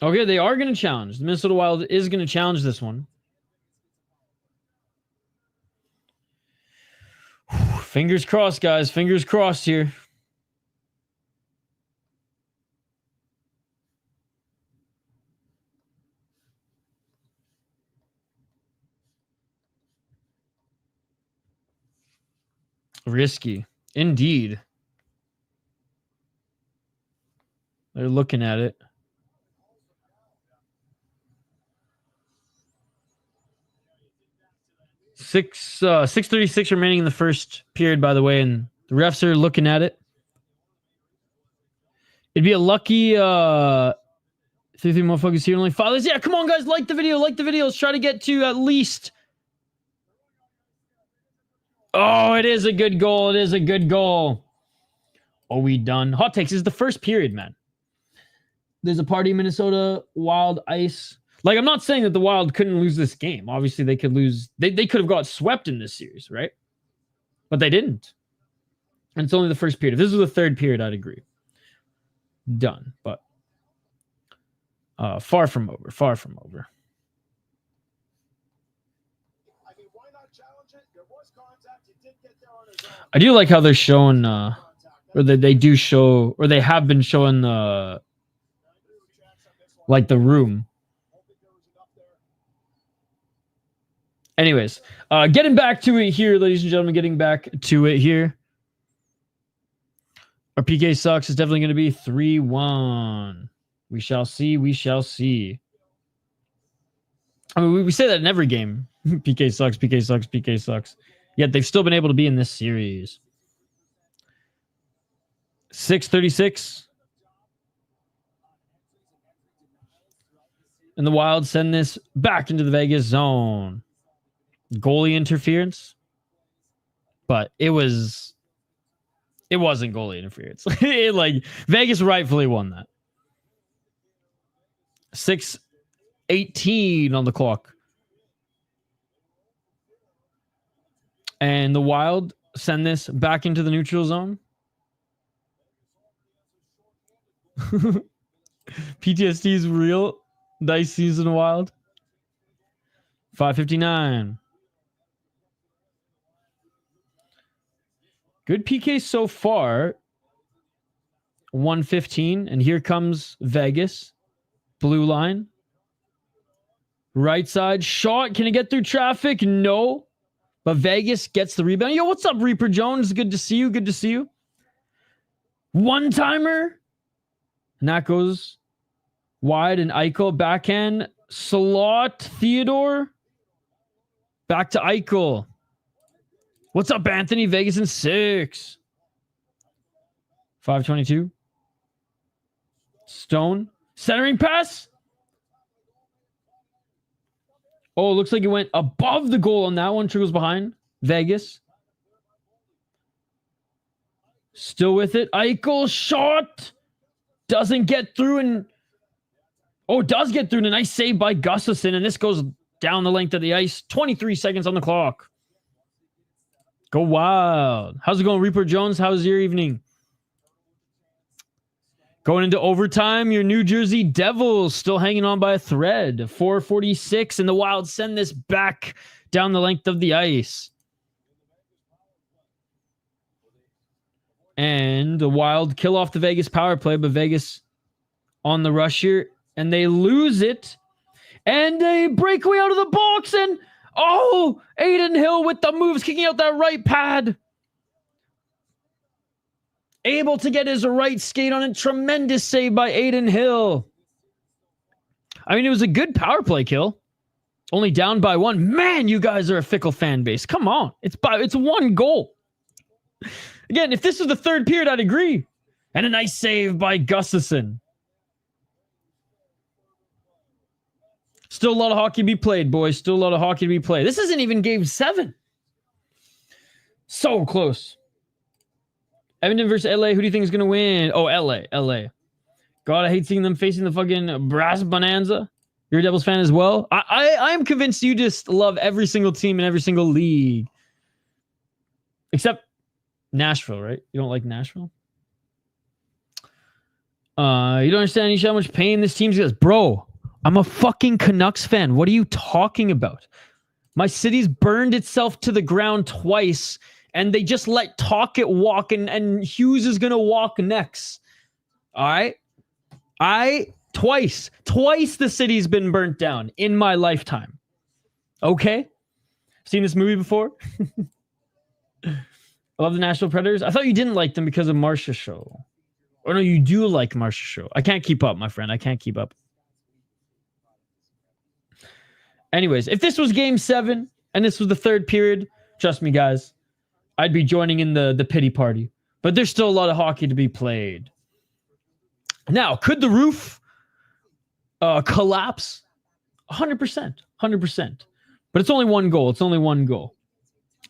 Okay, they are going to challenge. The Minnesota Wild is going to challenge this one. Fingers crossed, guys. Fingers crossed here. Risky. Indeed. They're looking at it. Six 6:36 remaining in the first period, by the way, and the refs are looking at it. It'd be a lucky 3 motherfuckers here, only fathers. Yeah, come on, guys, like the video, like the video. Let's try to get to at least. Oh, it is a good goal. It is a good goal. Are we done? Hot takes. This is the first period, man. There's a party in Minnesota, Wild ice. Like, I'm not saying that the Wild couldn't lose this game. Obviously, they could lose. They could have got swept in this series, right? But they didn't. And it's only the first period. If this was the third period, I'd agree. Done. But far from over. Far from over. I do like how they're showing, or they do show, or they have been showing like the room. Anyways, getting back to it here, ladies and gentlemen, getting back to it here. Our PK sucks is definitely going to be 3-1. We shall see. We shall see. I mean, we say that in every game. PK sucks, PK sucks, PK sucks. Yet they've still been able to be in this series. 6:36. And the Wild send this back into the Vegas zone. Goalie interference. But it wasn't goalie interference. Like, Vegas rightfully won that. 6:18 on the clock. And the Wild send this back into the neutral zone. PTSD is real. Nice season, Wild. 5:59. Good PK so far. 1:15. And here comes Vegas. Blue line. Right side. Shot. Can it get through traffic? No. But Vegas gets the rebound. Yo, what's up, Reaper Jones? Good to see you. Good to see you. One-timer. And that goes wide, and Eichel backhand. Slot. Theodore. Back to Eichel. What's up, Anthony? Vegas in 6. 5:22. Stone. Centering pass. Oh, looks like it went above the goal on that one. Trickles behind. Vegas. Still with it. Eichel shot. Doesn't get through, and does get through, and a nice save by Gustafson, and this goes down the length of the ice. 23 seconds on the clock. Go Wild. How's it going, Reaper Jones? How's your evening? Going into overtime, your New Jersey Devils still hanging on by a thread. 4:46, and the Wild send this back down the length of the ice. And the Wild kill off the Vegas power play, but Vegas on the rush here, and they lose it. And a breakaway out of the box, and Aiden Hill with the moves, kicking out that right pad. Able to get his right skate on it. Tremendous save by Aiden Hill. I mean, it was a good power play kill. Only down by 1. Man, you guys are a fickle fan base. Come on. It's 1 goal. Again, if this was the third period, I'd agree. And a nice save by Gustafson. Still a lot of hockey to be played, boys. Still a lot of hockey to be played. This isn't even game 7. So close. Edmonton versus LA. Who do you think is going to win? Oh, LA. God, I hate seeing them facing the fucking brass bonanza. You're a Devils fan as well? I am convinced you just love every single team in every single league. Except Nashville, right? You don't like Nashville? You don't understand how much pain this team's got. Bro, I'm a fucking Canucks fan. What are you talking about? My city's burned itself to the ground twice, and they just let Tocchet walk, and Hughes is going to walk next. All right? Twice the city's been burnt down in my lifetime. Okay? Seen this movie before? I love the National Predators. I thought you didn't like them because of MSHSL. Or no, you do like MSHSL. I can't keep up, my friend. I can't keep up. Anyways, if this was game 7 and this was the third period, trust me, guys, I'd be joining in the pity party. But there's still a lot of hockey to be played. Now, could the roof collapse? 100%. 100%. But it's only one goal. It's only one goal.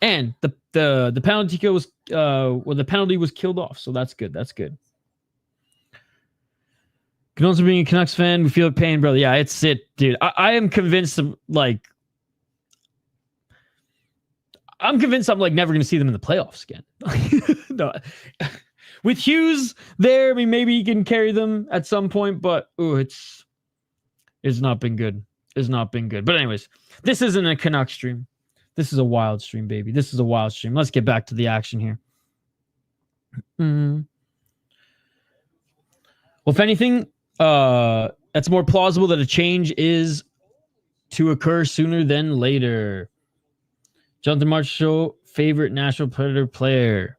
And the penalty kill was the penalty was killed off. So that's good. That's good. Condolences for being a Canucks fan. We feel pain, brother. Yeah, it's it, dude. I am convinced of, like, I'm convinced I'm like never going to see them in the playoffs again. No. With Hughes there, I mean, maybe he can carry them at some point, but it's not been good. It's not been good. But anyways, this isn't a Canucks stream. This is a Wild stream, baby. This is a Wild stream. Let's get back to the action here. Well, if anything, that's more plausible that a change is to occur sooner than later. Jonathan Marchessault, favorite National Predator player.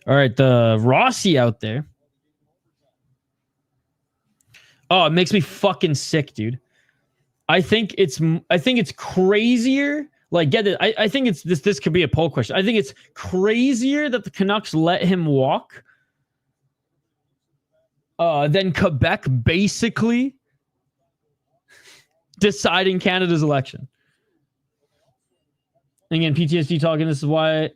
All right, the Rossi out there. Oh, it makes me fucking sick, dude. I think it's crazier. Like, get it. I think it's this could be a poll question. I think it's crazier that the Canucks let him walk than Quebec basically deciding Canada's election. Again, PTSD talking. This is why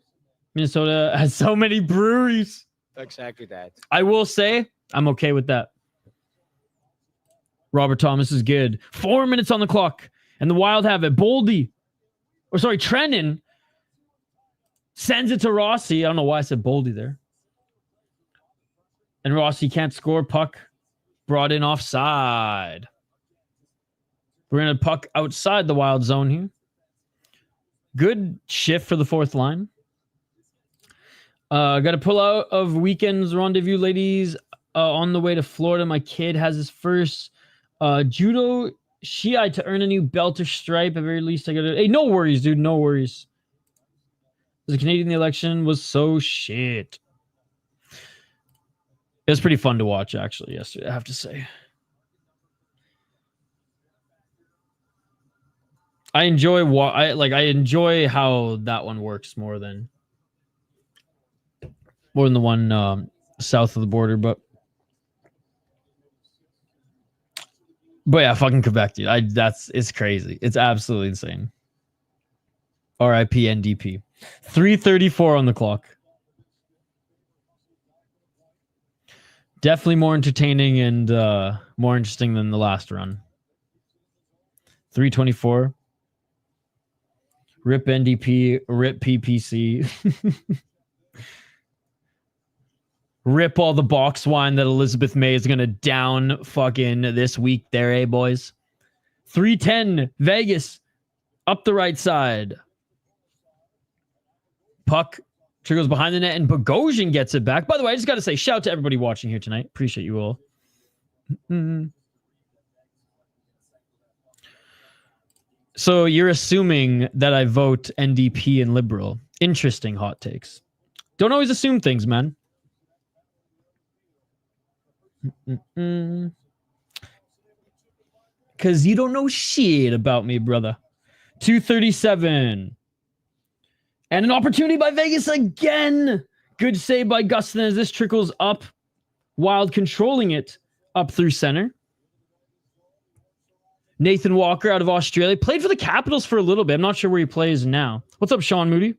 Minnesota has so many breweries. Exactly that. I will say I'm okay with that. Robert Thomas is good. 4 minutes on the clock. And the Wild have it. Trennan sends it to Rossi. I don't know why I said Boldy there. And Rossi can't score. Puck brought in offside. We're going to puck outside the Wild zone here. Good shift for the fourth line. Got to pull out of weekend's rendezvous, ladies. On the way to Florida, my kid has his first judo shiai to earn a new belt or stripe. At very least, I got to. Hey, no worries, dude. No worries. The Canadian election was so shit. It was pretty fun to watch, actually, yesterday, I have to say. I enjoy I enjoy how that one works more than the one south of the border, but yeah, fucking Quebec, dude. It's crazy. It's absolutely insane. RIP NDP. 3:34 on the clock. Definitely more entertaining and more interesting than the last run. 3:24. RIP NDP, RIP PPC. RIP all the box wine that Elizabeth May is going to down fucking this week there, eh, boys? 3:10, Vegas, up the right side. Puck trickles behind the net, and Bogosian gets it back. By the way, I just got to say, shout out to everybody watching here tonight. Appreciate you all. So you're assuming that I vote NDP and Liberal. Interesting hot takes. Don't always assume things, man. Because you don't know shit about me, brother. 2:37. And an opportunity by Vegas again. Good save by Gustin as this trickles up. Wild controlling it up through center. Nathan Walker out of Australia. Played for the Capitals for a little bit. I'm not sure where he plays now. What's up, Sean Moody?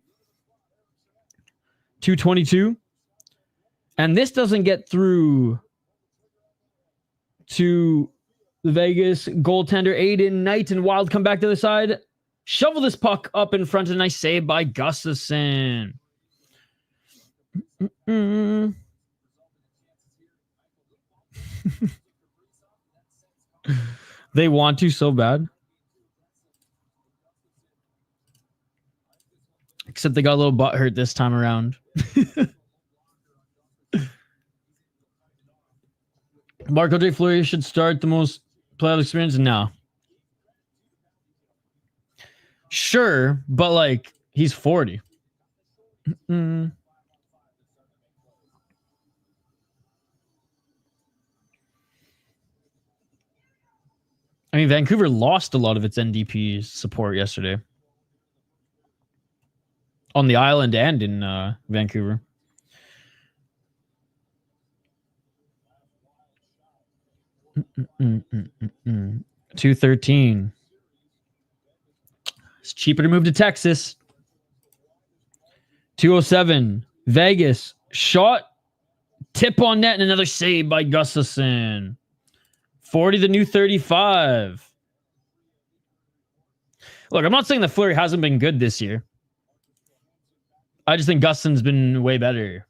2:22. And this doesn't get through to the Vegas goaltender Aiden Knight, and Wild come back to the side. Shovel this puck up in front, and nice save by Gustafson. They want to so bad. Except they got a little butt hurt this time around. Marc-Andre Fleury should start the most playoff experience? No. Sure, but like, he's 40. I mean, Vancouver lost a lot of its NDP support yesterday. On the island and in Vancouver. $213. It's cheaper to move to Texas. 207. Vegas. Shot. Tip on net and another save by Gustafsson. 40 the new 35. Look, I'm not saying that Fleury hasn't been good this year. I just think Gustafsson's been way better.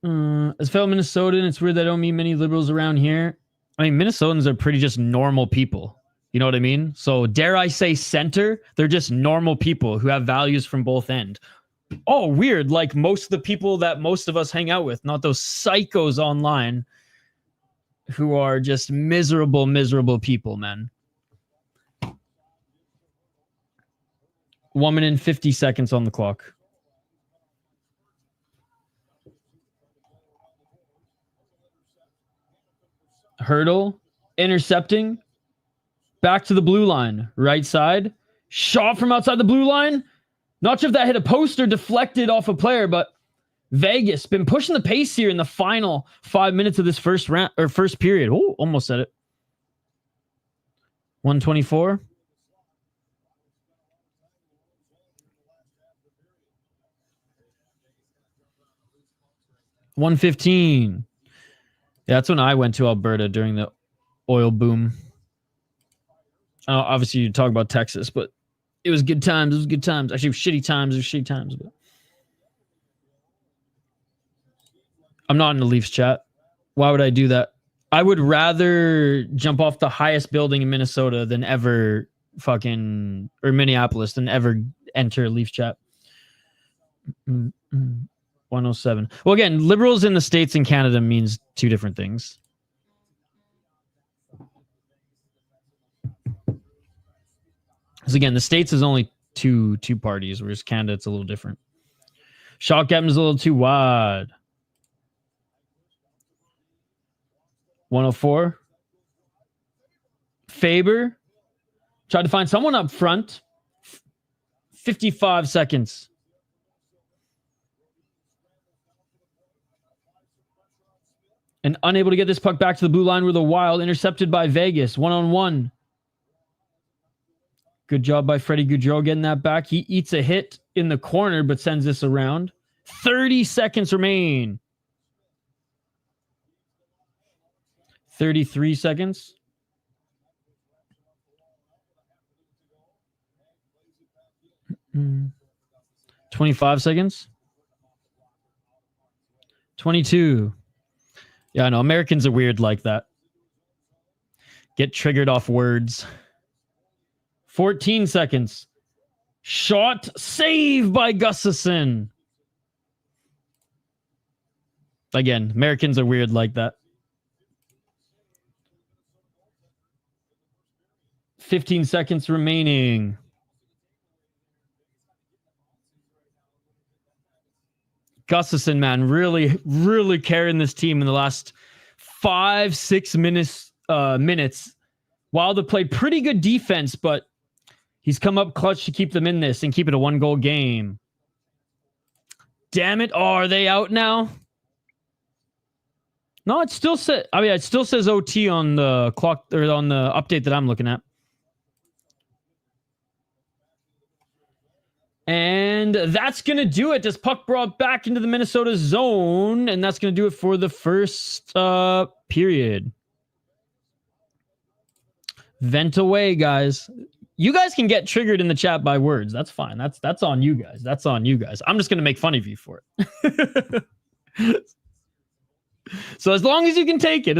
As a fellow Minnesotan, it's weird that I don't meet many liberals around here. I mean, Minnesotans are pretty just normal people. You know what I mean? So dare I say center? They're just normal people who have values from both ends. Oh, weird. Like most of the people that most of us hang out with, not those psychos online who are just miserable, miserable people, man. 1 minute and 50 seconds on the clock. Hurdle, intercepting, back to the blue line, right side, shot from outside the blue line. Not sure if that hit a post or deflected off a player, but Vegas been pushing the pace here in the final 5 minutes of this first round or first period. Oh, almost said it. 124. $115. Yeah, that's when I went to Alberta during the oil boom. Obviously, you talk about Texas, but it was good times. It was good times. Actually, it was shitty times. It was shitty times. But I'm not in the Leafs chat. Why would I do that? I would rather jump off the highest building in Minnesota than ever fucking, or Minneapolis, than ever enter Leafs chat. 107. Well, again, liberals in the States and Canada means two different things. Because again, the States is only two parties, whereas Canada, it's a little different. Shot captain is a little too wide. 104. Faber tried to find someone up front. 55 seconds. And unable to get this puck back to the blue line with a Wild, intercepted by Vegas. 1-on-1. Good job by Freddie Gaudreau getting that back. He eats a hit in the corner, but sends this around. 30 seconds remain. 33 seconds. 25 seconds. 22. Yeah, I know. Americans are weird like that. Get triggered off words. 14 seconds. Shot. Save by Gustafsson. Again, Americans are weird like that. 15 seconds remaining. Gustafsson, man, really carrying this team in the last 5-6 minutes. Wild have played pretty good defense, but he's come up clutch to keep them in this and keep it a 1-goal game. Damn it. Oh, are they out now? No, it still says, it still says OT on the clock or on the update that I'm looking at. And that's going to do it. This puck brought back into the Minnesota zone. And that's going to do it for the first period. Vent away, guys. You guys can get triggered in the chat by words. That's fine. That's on you guys. That's on you guys. I'm just going to make fun of you for it. So as long as you can take it.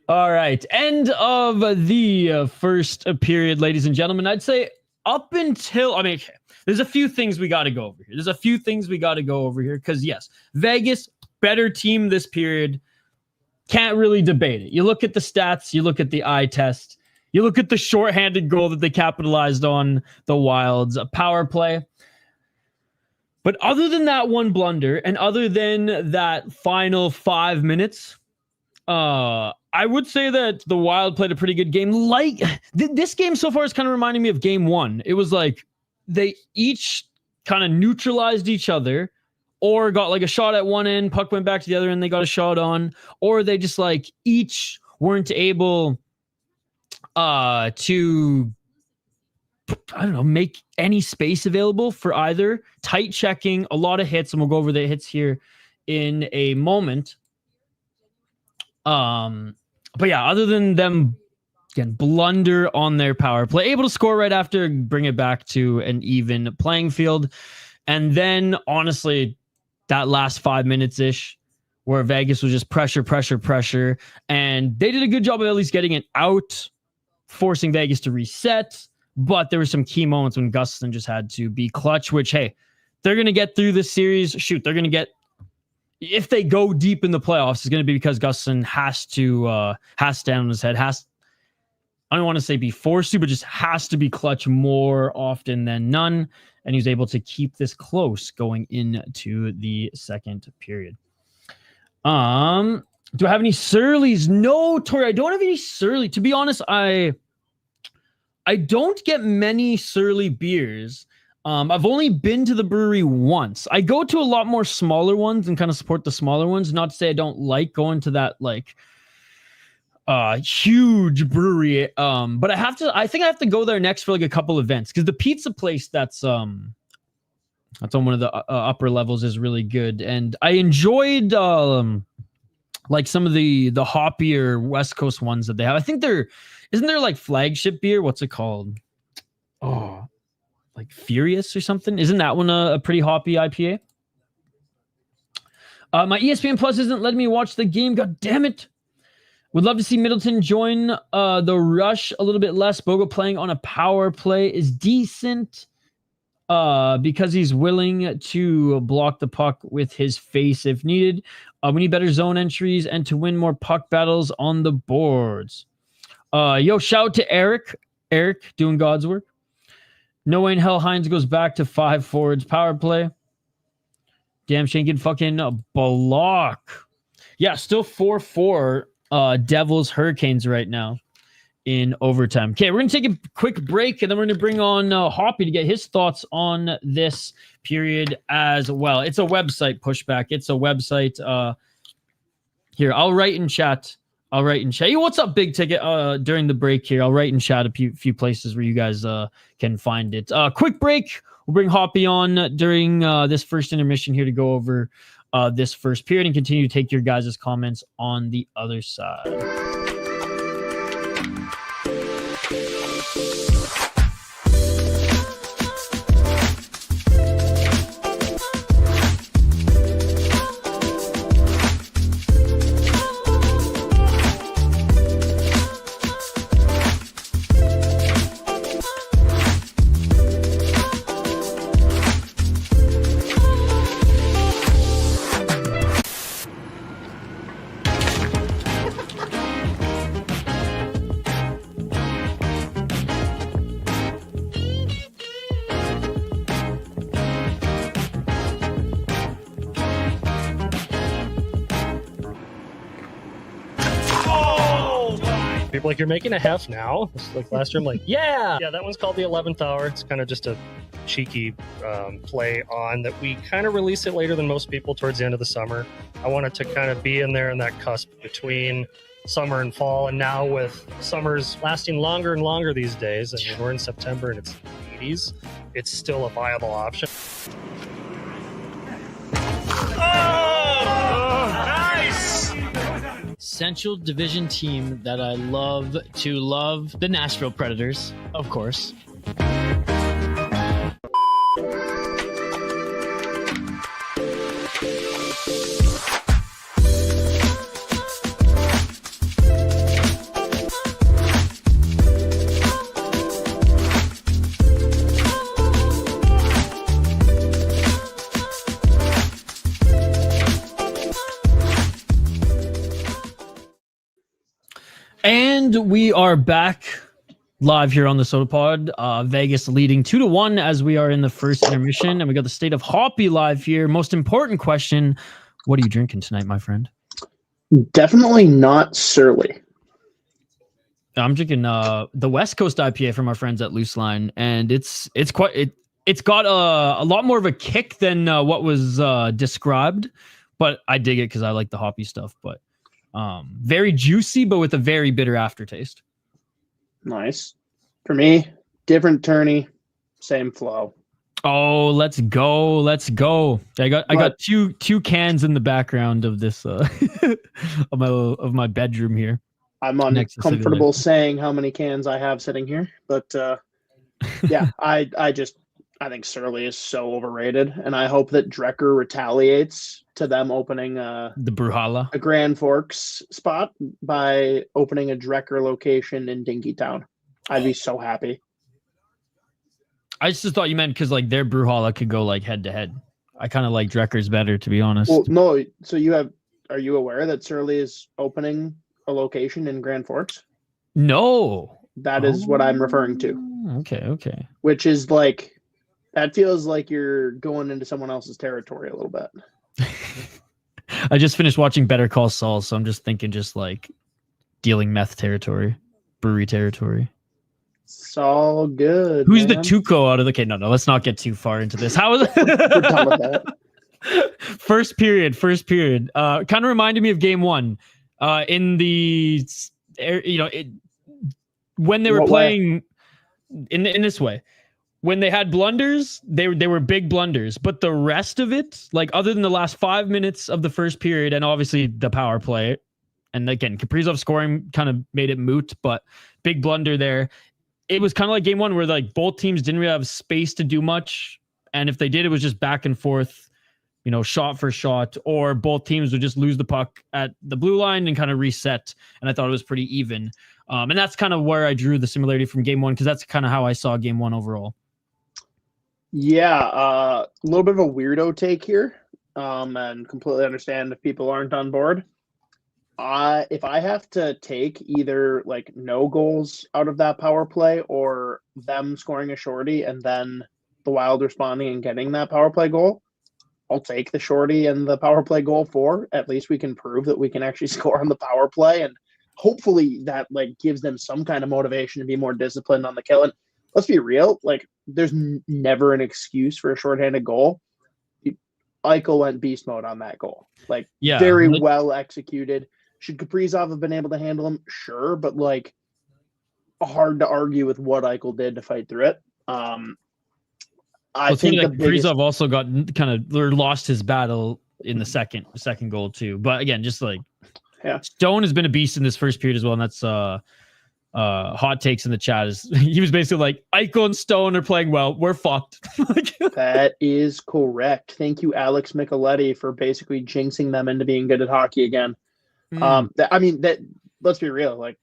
All right. End of the first period, ladies and gentlemen. I'd say up until, there's a few things we got to go over here. Because, yes, Vegas, better team this period. Can't really debate it. You look at the stats, you look at the eye test, you look at the shorthanded goal that they capitalized on the Wild's power play. But other than that one blunder, and other than that final 5 minutes, I would say that the Wild played a pretty good game. Like this game so far is kind of reminding me of game one. It was like they each kind of neutralized each other, or got like a shot at one end, puck went back to the other end, they got a shot on, or they just like each weren't able to, I don't know, make any space available for either. Tight checking, a lot of hits, and we'll go over the hits here in a moment. But yeah, other than them again blunder on their power play, able to score right after, bring it back to an even playing field. And then honestly, that last 5 minutes ish where Vegas was just pressure, and they did a good job of at least getting it out, forcing Vegas to reset. But there were some key moments when Gustafsson just had to be clutch, which, hey, they're going to get through this series. Shoot, they're going to get, if they go deep in the playoffs, it's going to be because Gustafsson has to stand on his head, I don't want to say be forced to, but just has to be clutch more often than none. And he was able to keep this close going into the second period. Do I have any Surleys? No, Tori, I don't have any Surly. To be honest, I don't get many Surly beers. I've only been to the brewery once. I go to a lot more smaller ones and kind of support the smaller ones. Not to say I don't like going to that like huge brewery. But I think I have to go there next for like a couple events, because the pizza place that's on one of the upper levels is really good. And I enjoyed like some of the hoppier West Coast ones that they have. I think isn't there like flagship beer? What's it called? Oh, like Furious or something. Isn't that one a pretty hoppy IPA? My ESPN Plus isn't letting me watch the game. God damn it. Would love to see Middleton join the rush a little bit less. Bogo playing on a power play is decent because he's willing to block the puck with his face if needed. We need better zone entries and to win more puck battles on the boards. Yo, shout out to Eric. Eric doing God's work. No way in hell Hines goes back to 5 forwards power play. Damn, Shane can fucking block. Yeah, still 4-4 Devils Hurricanes right now in overtime. Okay, we're going to take a quick break, and then we're going to bring on Hoppy to get his thoughts on this period as well. It's a website pushback. It's a website. Here, I'll write in chat. Hey, what's up, Big Ticket? During the break here, I'll write in chat a few places where you guys can find it. Quick break. We'll bring Hoppy on during this first intermission here to go over this first period and continue to take your guys' comments on the other side. People like, you're making a hef now? It's like last year, I'm like, yeah, that one's called the 11th hour. It's kind of just a cheeky play on that. We kind of release it later than most people towards the end of the summer. I wanted to kind of be in there in that cusp between summer and fall. And now with summers lasting longer and longer these days, and we're in September and it's 80s, it's still a viable option. Central Division team that I love to love, the Nashville Predators, of course. And we are back live here on the Sota Pod. Vegas leading 2-1 as we are in the first intermission. And we got the state of Hoppy live here. Most important question, what are you drinking tonight, my friend? Definitely not Surly. I'm drinking the West Coast IPA from our friends at Loose Line. And it's got a lot more of a kick than what was described. But I dig it because I like the hoppy stuff. But very juicy, but with a very bitter aftertaste. Nice. For me, different tourney, same flow. Oh, let's go. Let's go. I got two cans in the background of this of my bedroom here. I'm uncomfortable saying how many cans I have sitting here, but yeah, I think Surly is so overrated, and I hope that Drecker retaliates to them opening the Bruhala, a Grand Forks spot by opening a Drecker location in Dinkytown. I'd be so happy. I just thought you meant because like their Bruhala could go like head to head. I kind of like Drecker's better, to be honest. Well, no. So are you aware that Surly is opening a location in Grand Forks? No. That is what I'm referring to. Okay. Which is like, that feels like you're going into someone else's territory a little bit. I just finished watching Better Call Saul, so I'm just thinking just like dealing meth territory, brewery territory. It's all good. Who's man. the Tuco out of the... Okay, no, let's not get too far into this. How is We're done with that. First period. Kind of reminded me of game one. In the... when they were playing... In this way. When they had blunders, they were big blunders. But the rest of it, like other than the last 5 minutes of the first period, and obviously the power play, and again, Kaprizov scoring kind of made it moot, but big blunder there. It was kind of like game one where like both teams didn't really have space to do much. And if they did, it was just back and forth, shot for shot, or both teams would just lose the puck at the blue line and kind of reset. And I thought it was pretty even. And that's kind of where I drew the similarity from game one, because that's kind of how I saw game one overall. Yeah, a little bit of a weirdo take here, and completely understand if people aren't on board. If I have to take either like no goals out of that power play or them scoring a shorty and then the Wild responding and getting that power play goal, I'll take the shorty and the power play goal for. At least we can prove that we can actually score on the power play, and hopefully that like gives them some kind of motivation to be more disciplined on the kill. And let's be real, like there's never an excuse for a shorthanded goal. Eichel went beast mode on that goal. Like very well executed. Should Kaprizov have been able to handle him? Sure, but like hard to argue with what Eichel did to fight through it. I think that Kaprizov also got kind of lost his battle in the second goal too. But again, just like Stone has been a beast in this first period as well, and that's hot takes in the chat. Is he was basically like Eichel and Stone are playing well, we're fucked. That is correct. Thank you, Alex Micheletti, for basically jinxing them into being good at hockey again. Let's be real. Like,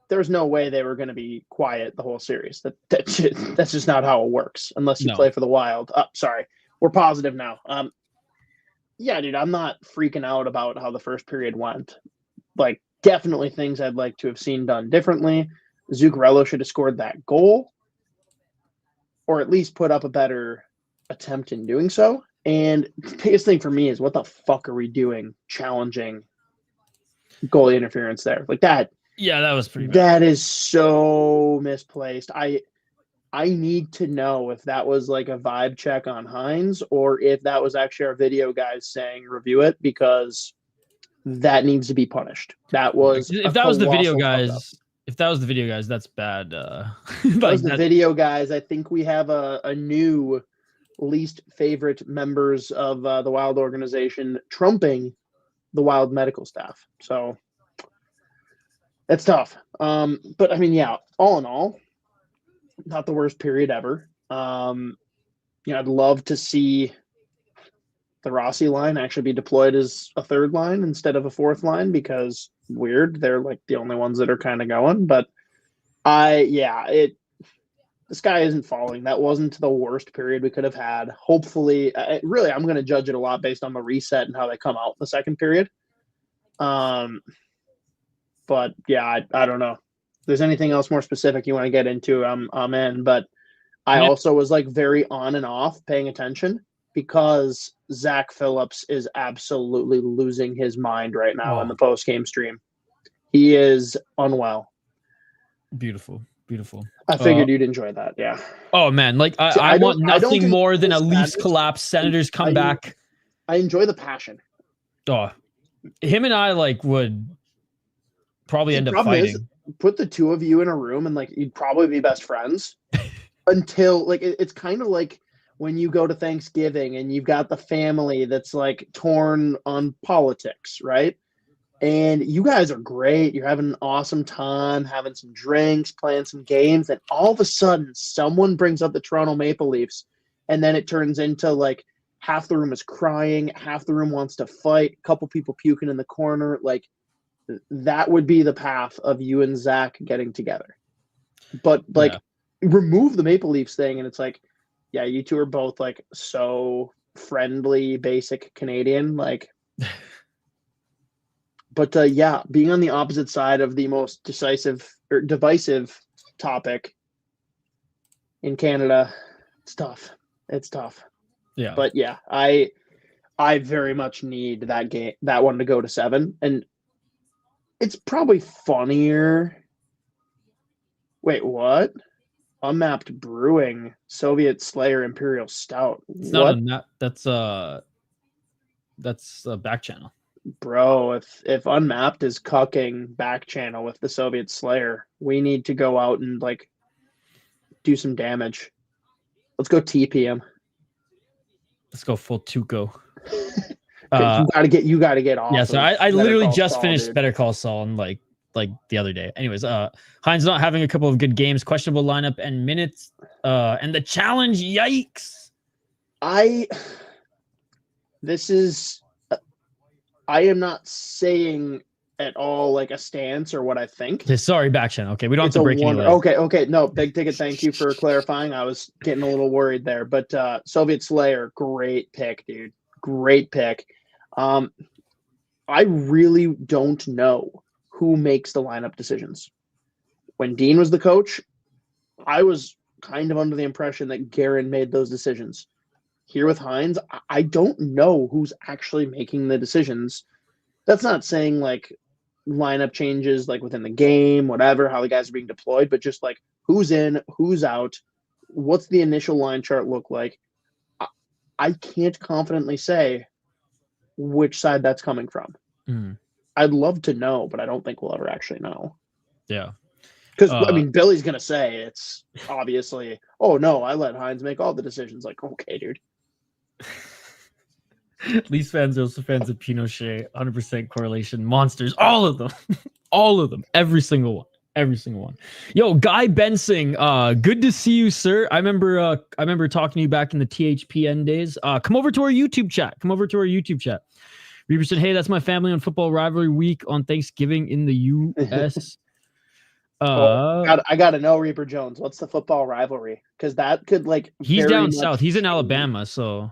there's no way they were going to be quiet the whole series. That's just not how it works unless you play for the Wild. Sorry, we're positive now. Yeah, dude, I'm not freaking out about how the first period went. Like, definitely things I'd like to have seen done differently. Zuccarello should have scored that goal, or at least put up a better attempt in doing so. And the biggest thing for me is, what the fuck are we doing challenging goalie interference there? Like that. Yeah, that was pretty bad. That is so misplaced. I need to know if that was like a vibe check on Hines or if that was actually our video guys saying review it, because that needs to be punished. That was if that was the video guys. If that was the video guys, that's bad. If that was the video guys, I think we have a new least favorite members of the Wild organization trumping the Wild medical staff. So it's tough. But I mean, yeah, all in all, not the worst period ever. I'd love to see the Rossi line actually be deployed as a third line instead of a fourth line, because weird, they're like the only ones that are kind of going. But the sky isn't falling. That wasn't the worst period we could have had. Hopefully, really, I'm going to judge it a lot based on the reset and how they come out in the second period. But yeah, I don't know. If there's anything else more specific you want to get into, I'm in. But I also was like very on and off paying attention because Zach Phillips is absolutely losing his mind right now in the post game stream. He is unwell. Beautiful. I figured you'd enjoy that. Yeah. Oh man, like I want nothing more than a Leafs collapse. Senators come back. I enjoy the passion. Oh, him and I like would probably end up fighting. Put the two of you in a room and like you'd probably be best friends until like it's kind of like when you go to Thanksgiving and you've got the family that's like torn on politics, right? And you guys are great. You're having an awesome time, having some drinks, playing some games. And all of a sudden, someone brings up the Toronto Maple Leafs. And then it turns into like half the room is crying. Half the room wants to fight. A couple people puking in the corner. Like that would be the path of you and Zach getting together. But like remove the Maple Leafs thing. And it's like, yeah, you two are both like so friendly, basic Canadian. Like, but yeah, being on the opposite side of the most divisive topic in Canada, it's tough. It's tough. Yeah. But yeah, I very much need that one to go to 7. And it's probably funnier. Wait, what? Unmapped Brewing, Soviet Slayer, Imperial Stout. It's not that's a back channel. Bro, if Unmapped is cucking back channel with the Soviet Slayer, we need to go out and like do some damage. Let's go TP him. Let's go full Tuco. You gotta get off. Yeah, so I literally just finished Better Call Saul and like the other day. Anyways, Hines not having a couple of good games, questionable lineup and minutes, and the challenge. Yikes! I am not saying at all like a stance or what I think. Sorry, back channel. Okay, we don't have to break any leg. Okay. No, Big Ticket, thank you for clarifying. I was getting a little worried there. But Soviet Slayer, great pick, dude. Great pick. I really don't know who makes the lineup decisions. When Dean was the coach, I was kind of under the impression that Guerin made those decisions. Here with Hines, I don't know who's actually making the decisions. That's not saying like lineup changes like within the game, whatever, how the guys are being deployed, but just like who's in, who's out, what's the initial line chart look like. I can't confidently say which side that's coming from. I'd love to know, but I don't think we'll ever actually know. Yeah. Because, I mean, Billy's going to say it's obviously, oh, no, I let Hines make all the decisions. Like, okay, dude. Leafs fans are also fans of Pinochet, 100% correlation, monsters, all of them. All of them. Every single one. Every single one. Yo, Guy Bensing, good to see you, sir. I remember talking to you back in the THPN days. Come over to our YouTube chat. Reaper said, hey, that's my family on football rivalry week on Thanksgiving in the U.S. I got to know, Reaper Jones, what's the football rivalry? Because that could like he's down south. He's in Alabama, so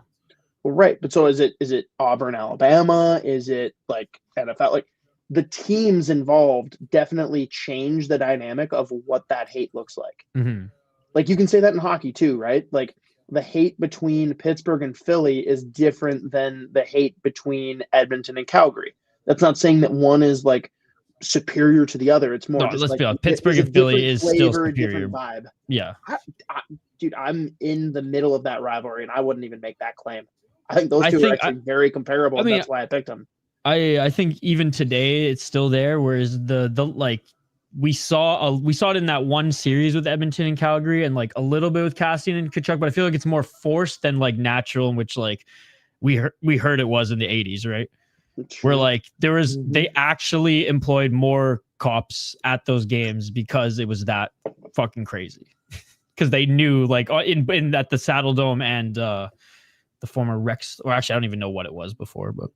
well, right. But so is it Auburn, Alabama? Is it like NFL? Like the teams involved definitely change the dynamic of what that hate looks like. Mm-hmm. Like you can say that in hockey too, right? Like the hate between Pittsburgh and Philly is different than the hate between Edmonton and Calgary. That's not saying that one is like superior to the other. It's more just let's like be honest. Pittsburgh and Philly is flavor, still superior. Vibe. Yeah. Dude, I'm in the middle of that rivalry, and I wouldn't even make that claim. I think those two are actually very comparable. That's why I picked them. I think even today it's still there. Whereas the like we saw it in that one series with Edmonton and Calgary, and like a little bit with Cassian and Kachuk, but I feel like it's more forced than like natural, in which like we heard it was in the 80s, right? Where like they actually employed more cops at those games because it was that fucking crazy. Because they knew like in at the Saddle Dome and the former Rex, or actually I don't even know what it was before, but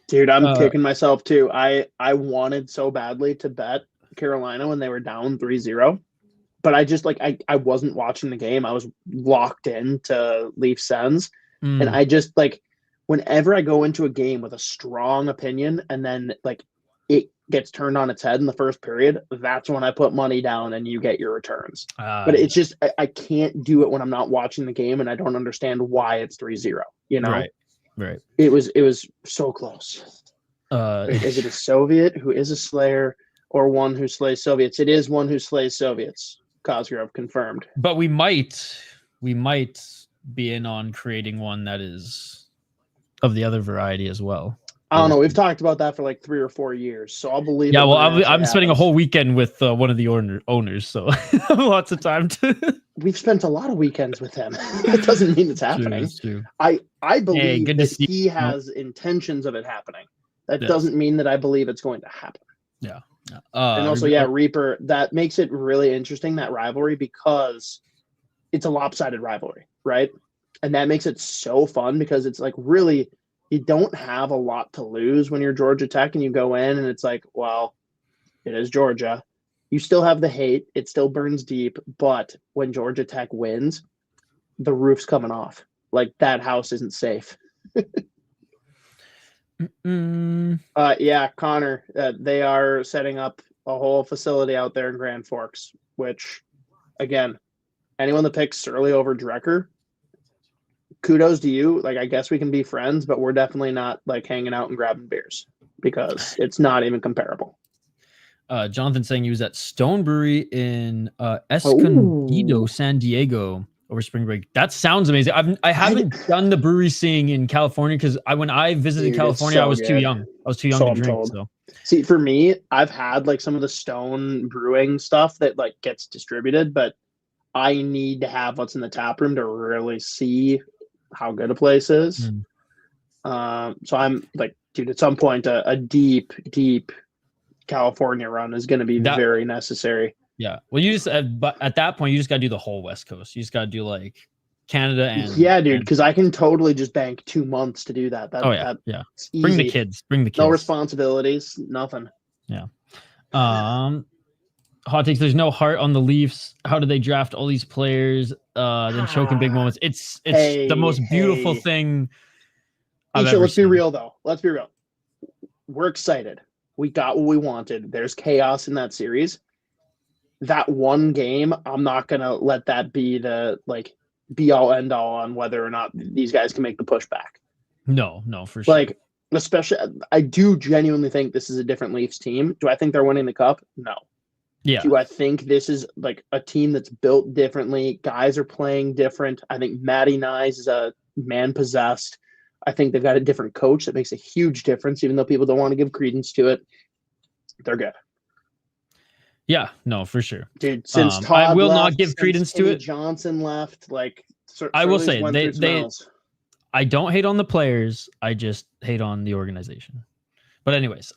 dude, I'm kicking myself too. I wanted so badly to bet Carolina when they were down 3-0, but I just like I wasn't watching the game. I was locked into Leafs Sens, and I just like whenever I go into a game with a strong opinion and then like it gets turned on its head in the first period, that's when I put money down and you get your returns. But it's just I can't do it when I'm not watching the game and I don't understand why it's 3-0. You know, right. It was so close. Is it a Soviet who is a slayer or one who slays Soviets? It is one who slays Soviets. Cosgrove confirmed. But we might be in on creating one that is of the other variety as well. I don't know. We've talked about that for like 3 or 4 years, so I'll believe. Yeah, well, I'm spending a whole weekend with one of the owners, so lots of time to. We've spent a lot of weekends with him. It doesn't mean it's happening. True. I believe that see he has intentions of it happening. That doesn't mean that I believe it's going to happen. Yeah. And also, Reaper. That makes it really interesting, that rivalry, because it's a lopsided rivalry, right? And that makes it so fun because it's like really. You don't have a lot to lose when you're Georgia Tech and you go in and it's like, well, it is Georgia. You still have the hate. It still burns deep. But when Georgia Tech wins, the roof's coming off. Like, that house isn't safe. Yeah, Connor, they are setting up a whole facility out there in Grand Forks, which, again, anyone that picks Surly over Drecker, kudos to you. Like, I guess we can be friends, but we're definitely not like hanging out and grabbing beers because it's not even comparable. Jonathan saying he was at Stone Brewery in Escondido, San Diego over spring break. That sounds amazing. I haven't done the brewery scene in California because when I visited California, I was too young. I was too young to drink. So see, for me, I've had like some of the Stone brewing stuff that like gets distributed, but I need to have what's in the tap room to really see how good a place is. So I'm like, dude, at some point a deep California run is going to be very necessary. Yeah. Well, you just but at that point you just got to do the whole West Coast. You just got to do like Canada and dude, because I can totally just bank 2 months to do that. That's easy. Bring the kids. No responsibilities, nothing. Yeah. Hot takes. There's no heart on the Leafs. How do they draft all these players? Then choke in big moments. It's the most beautiful thing. Let's be real though. Let's be real. We're excited. We got what we wanted. There's chaos in that series. That one game, I'm not gonna let that be the like be all end all on whether or not these guys can make the pushback. No, for sure. Like, especially, I do genuinely think this is a different Leafs team. Do I think they're winning the cup? No. Yeah. Do I think this is like a team that's built differently? Guys are playing different. I think Matty Nyes is a man possessed. I think they've got a different coach that makes a huge difference, even though people don't want to give credence to it. They're good. Yeah, no, for sure. Dude, since Todd I will left, not give credence to it. Johnson left. Like, I will say they I don't hate on the players. I just hate on the organization. But anyways,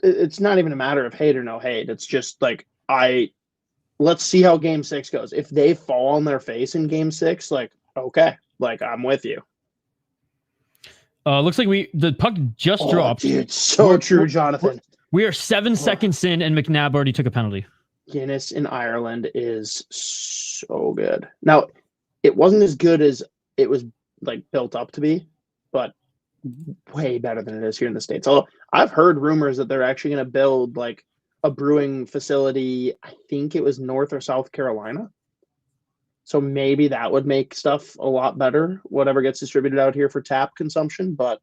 it's not even a matter of hate or no hate. It's just like let's see how game 6 goes. If they fall on their face in game 6, like, okay, like I'm with you. Looks like the puck just dropped. Dude, so true, Jonathan. We are 7 seconds in, and McNabb already took a penalty. Guinness in Ireland is so good. Now, it wasn't as good as it was like built up to be, but way better than it is here in the States. Although I've heard rumors that they're actually going to build like a brewing facility. I think it was North or South Carolina. So maybe that would make stuff a lot better, whatever gets distributed out here for tap consumption, but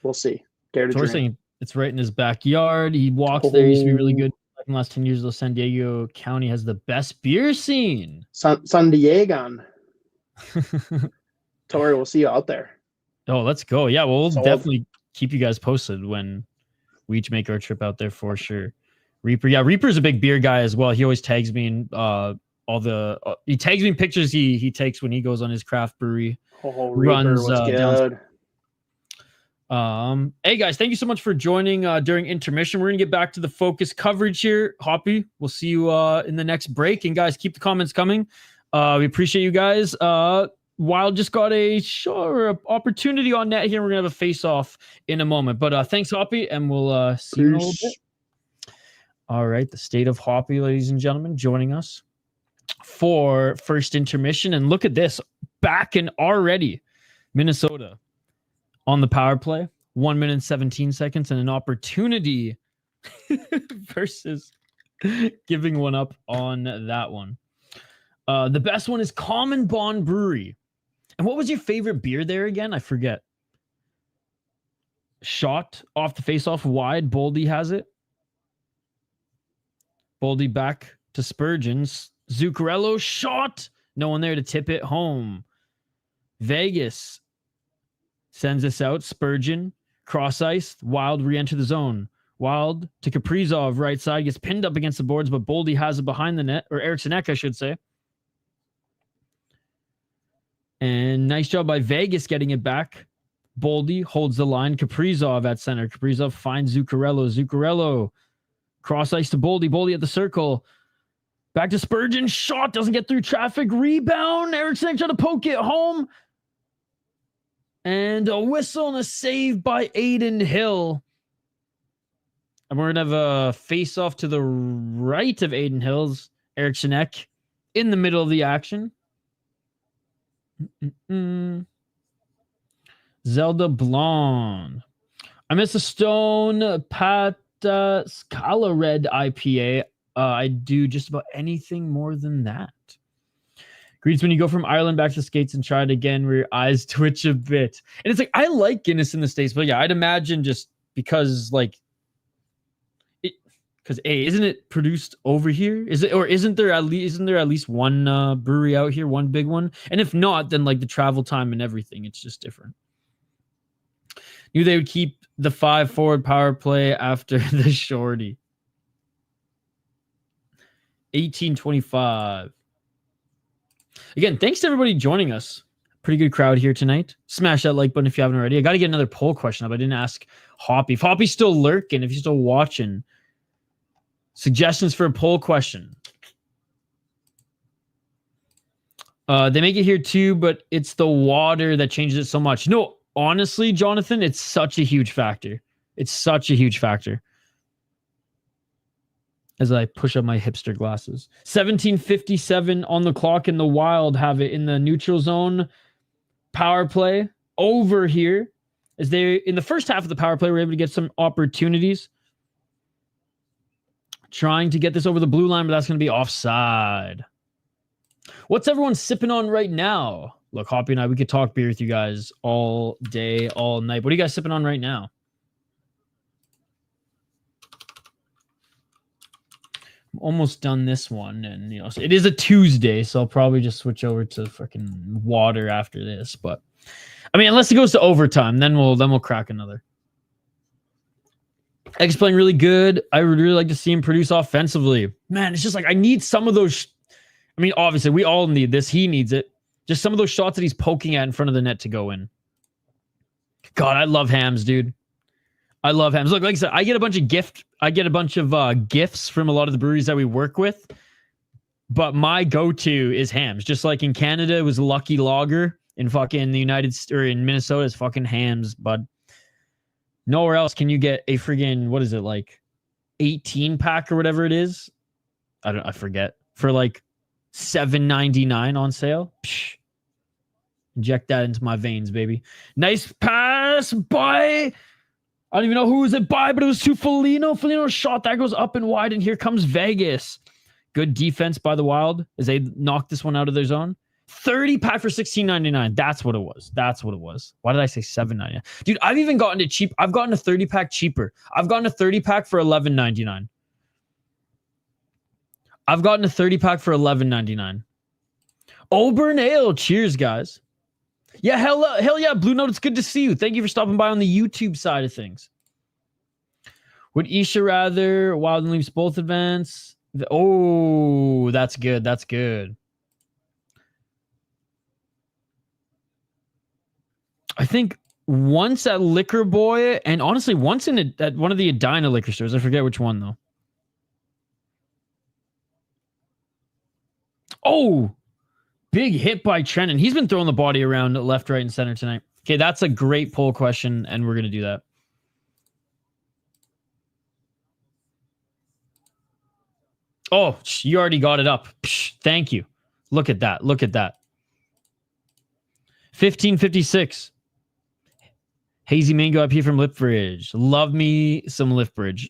we'll see. Dare to dream. It's right in his backyard. He walks there. He used to be really good. In the last 10 years, though, San Diego County has the best beer scene. San Diego. Tori, we'll see you out there. Oh, let's go. Yeah, well, we'll definitely keep you guys posted when we each make our trip out there for sure. Reaper. Yeah, Reaper's a big beer guy as well. He always tags me in he tags me in pictures he takes when he goes on his craft brewery. Runs good. Hey guys, thank you so much for joining during intermission. We're gonna get back to the focus coverage here. Hoppy, we'll see you in the next break. And guys, keep the comments coming. We appreciate you guys. Wild just got a opportunity on net here. We're gonna have a face off in a moment. But thanks, Hoppy, and we'll see you in a little bit. All right, the state of Hoppy, ladies and gentlemen, joining us for first intermission. And look at this, back and already Minnesota on the power play 1 minute and 17 seconds, and an opportunity versus giving one up on that one. The best one is Common Bond Brewery. And what was your favorite beer there again? I forget. Shot off the face-off wide. Boldy has it. Boldy back to Spurgeon's. Zuccarello shot. No one there to tip it home. Vegas sends us out. Spurgeon. Cross ice. Wild re-enter the zone. Wild to Kaprizov. Right side. Gets pinned up against the boards, but Boldy has it behind the net. Or Eriksson Ek, I should say. And nice job by Vegas getting it back. Boldy holds the line. Kaprizov at center. Kaprizov finds Zuccarello. Zuccarello. Cross ice to Boldy. Boldy at the circle. Back to Spurgeon. Shot. Doesn't get through traffic. Rebound. Eriksson trying to poke it home. And a whistle and a save by Aiden Hill. And we're going to have a face-off to the right of Aiden Hill's. Eriksson Ek in the middle of the action. Zelda Blonde. I miss a Stone Pat Scala Red IPA. I do just about anything more than that. Greets when you go from Ireland back to the States and try it again where your eyes twitch a bit. And it's like, I like Guinness in the States, but yeah, I'd imagine just because because isn't it produced over here? Is it, or isn't there at least one brewery out here, one big one? And if not, then like the travel time and everything, it's just different. Knew they would keep the 5 forward power play after the shorty. 1825. Again, thanks to everybody joining us. Pretty good crowd here tonight. Smash that like button if you haven't already. I got to get another poll question up. I didn't ask Hoppy. If Hoppy's still lurking, if you're still watching, suggestions for a poll question. They make it here too, but it's the water that changes it so much. No, honestly, Jonathan, it's such a huge factor. It's such a huge factor. As I push up my hipster glasses. 17:57 on the clock, and the Wild have it in the neutral zone. Power play over here. As they, in the first half of the power play, were able to get some opportunities. Trying to get this over the blue line, but that's going to be offside. What's everyone sipping on right now? Look, Hoppy and I, we could talk beer with you guys all day, all night. What are you guys sipping on right now? I'm almost done this one, and you know, so it is a Tuesday, so I'll probably just switch over to freaking water after this. But I mean, unless it goes to overtime, then we'll crack another. X playing really good. I would really like to see him produce offensively. Man, it's just like I need some of those. I mean, obviously, we all need this. He needs it. Just some of those shots that he's poking at in front of the net to go in. God, I love Hams, dude. I love Hams. Look, like I said, I get a bunch of gifts from a lot of the breweries that we work with. But my go-to is Hams. Just like in Canada, it was Lucky Lager. In fucking the in Minnesota, it's fucking Hams, bud. Nowhere else can you get a friggin', what is it, like 18 pack or whatever it is? I forget. For like $7.99 on sale. Psh. Inject that into my veins, baby. Nice pass by, I don't even know who was it by, but it was to Foligno. Foligno shot that goes up and wide, and here comes Vegas. Good defense by the Wild as they knock this one out of their zone. 30 pack for $16.99. That's what it was. That's what it was. Why did I say $7.99? Dude, I've even gotten it cheap. I've gotten a 30 pack cheaper. I've gotten a 30 pack for $11.99. I've gotten a 30 pack for $11.99. Auburn Ale. Cheers, guys. Yeah, hell yeah, Blue Note. It's good to see you. Thank you for stopping by on the YouTube side of things. Would Isha rather Wild and Leafs both advance? Oh, that's good. That's good. I think once at Liquor Boy, and honestly, once at one of the Edina liquor stores. I forget which one, though. Oh, big hit by Trenton. He's been throwing the body around left, right, and center tonight. Okay, that's a great poll question, and we're going to do that. Oh, you already got it up. Psh, thank you. Look at that. Look at that. 1556. Hazy Mango IP from Lipbridge. Love me some Lipbridge.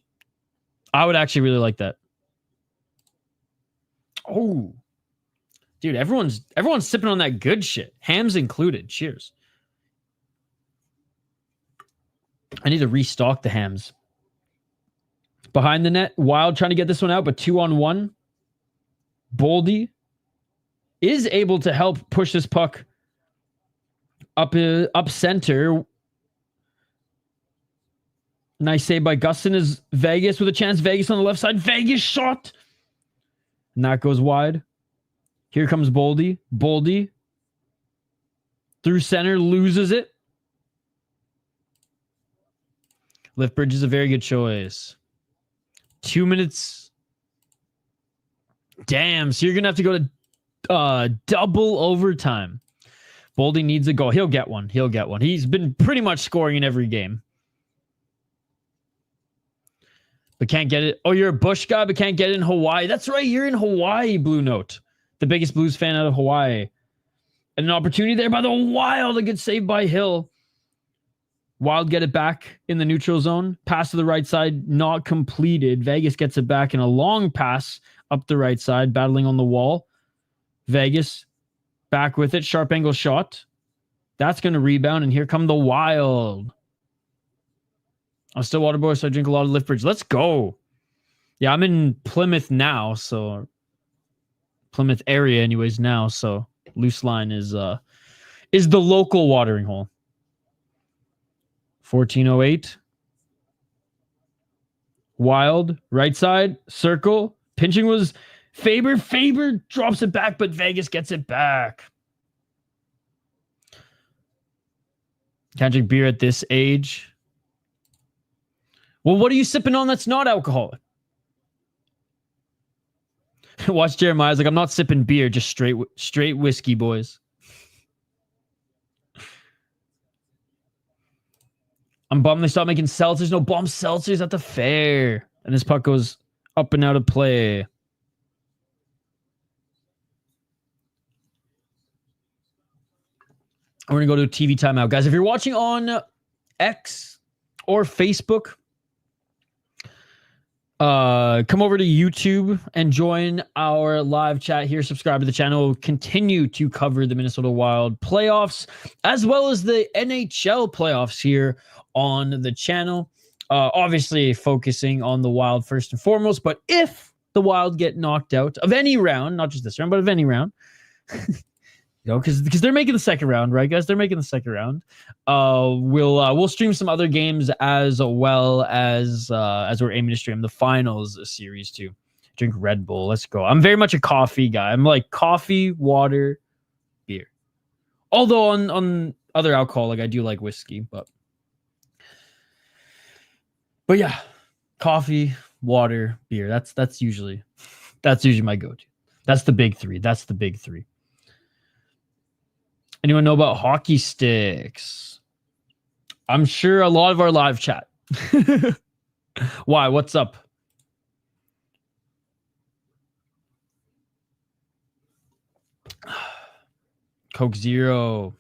I would actually really like that. Oh, dude, everyone's sipping on that good shit. Hams included. Cheers. I need to restock the hams. Behind the net, Wild trying to get this one out, but 2-on-1. Boldy is able to help push this puck up center. Nice save by Gustin as Vegas with a chance. Vegas on the left side. Vegas shot. And that goes wide. Here comes Boldy. Boldy through center, loses it. Lithbridge is a very good choice. 2 minutes. Damn, so you're going to have to go to double overtime. Boldy needs a goal. He'll get one. He'll get one. He's been pretty much scoring in every game. But can't get it. Oh, you're a Bush guy, but can't get it in Hawaii. That's right. You're in Hawaii, Blue Note. The biggest Blues fan out of Hawaii. And an opportunity there by the Wild. A good save by Hill. Wild get it back in the neutral zone. Pass to the right side, not completed. Vegas gets it back in a long pass up the right side, battling on the wall. Vegas back with it. Sharp angle shot. That's going to rebound, and here come the Wild. I'm still water boy, so I drink a lot of Lithbridge. Let's go. Yeah, I'm in Plymouth now, so Plymouth area anyways now, so Loose Line is the local watering hole. 14:08. Wild, right side, circle. Pinching was Faber. Faber drops it back, but Vegas gets it back. Can't drink beer at this age. Well, what are you sipping on that's not alcoholic? Watch Jeremiah's like, I'm not sipping beer, just straight whiskey, boys. I'm bummed they stopped making seltzers. No bomb seltzers at the fair. And this puck goes up and out of play. We're going to go to a TV timeout. Guys, if you're watching on X or Facebook, come over to YouTube and join our live chat here. Subscribe to the channel. We'll continue to cover the Minnesota Wild playoffs as well as the NHL playoffs here on the channel. Obviously focusing on the Wild first and foremost, but if the Wild get knocked out of any round, not just this round, but of any round, you know, because they're making the second round, right, guys? They're making the second round. We'll stream some other games as well as we're aiming to stream the finals series too. Drink Red Bull. Let's go. I'm very much a coffee guy. I'm like coffee, water, beer. Although on other alcohol, like I do like whiskey, but yeah, coffee, water, beer. That's usually my go-to. That's the big three. Anyone know about hockey sticks? I'm sure a lot of our live chat. Why? What's up? Coke Zero.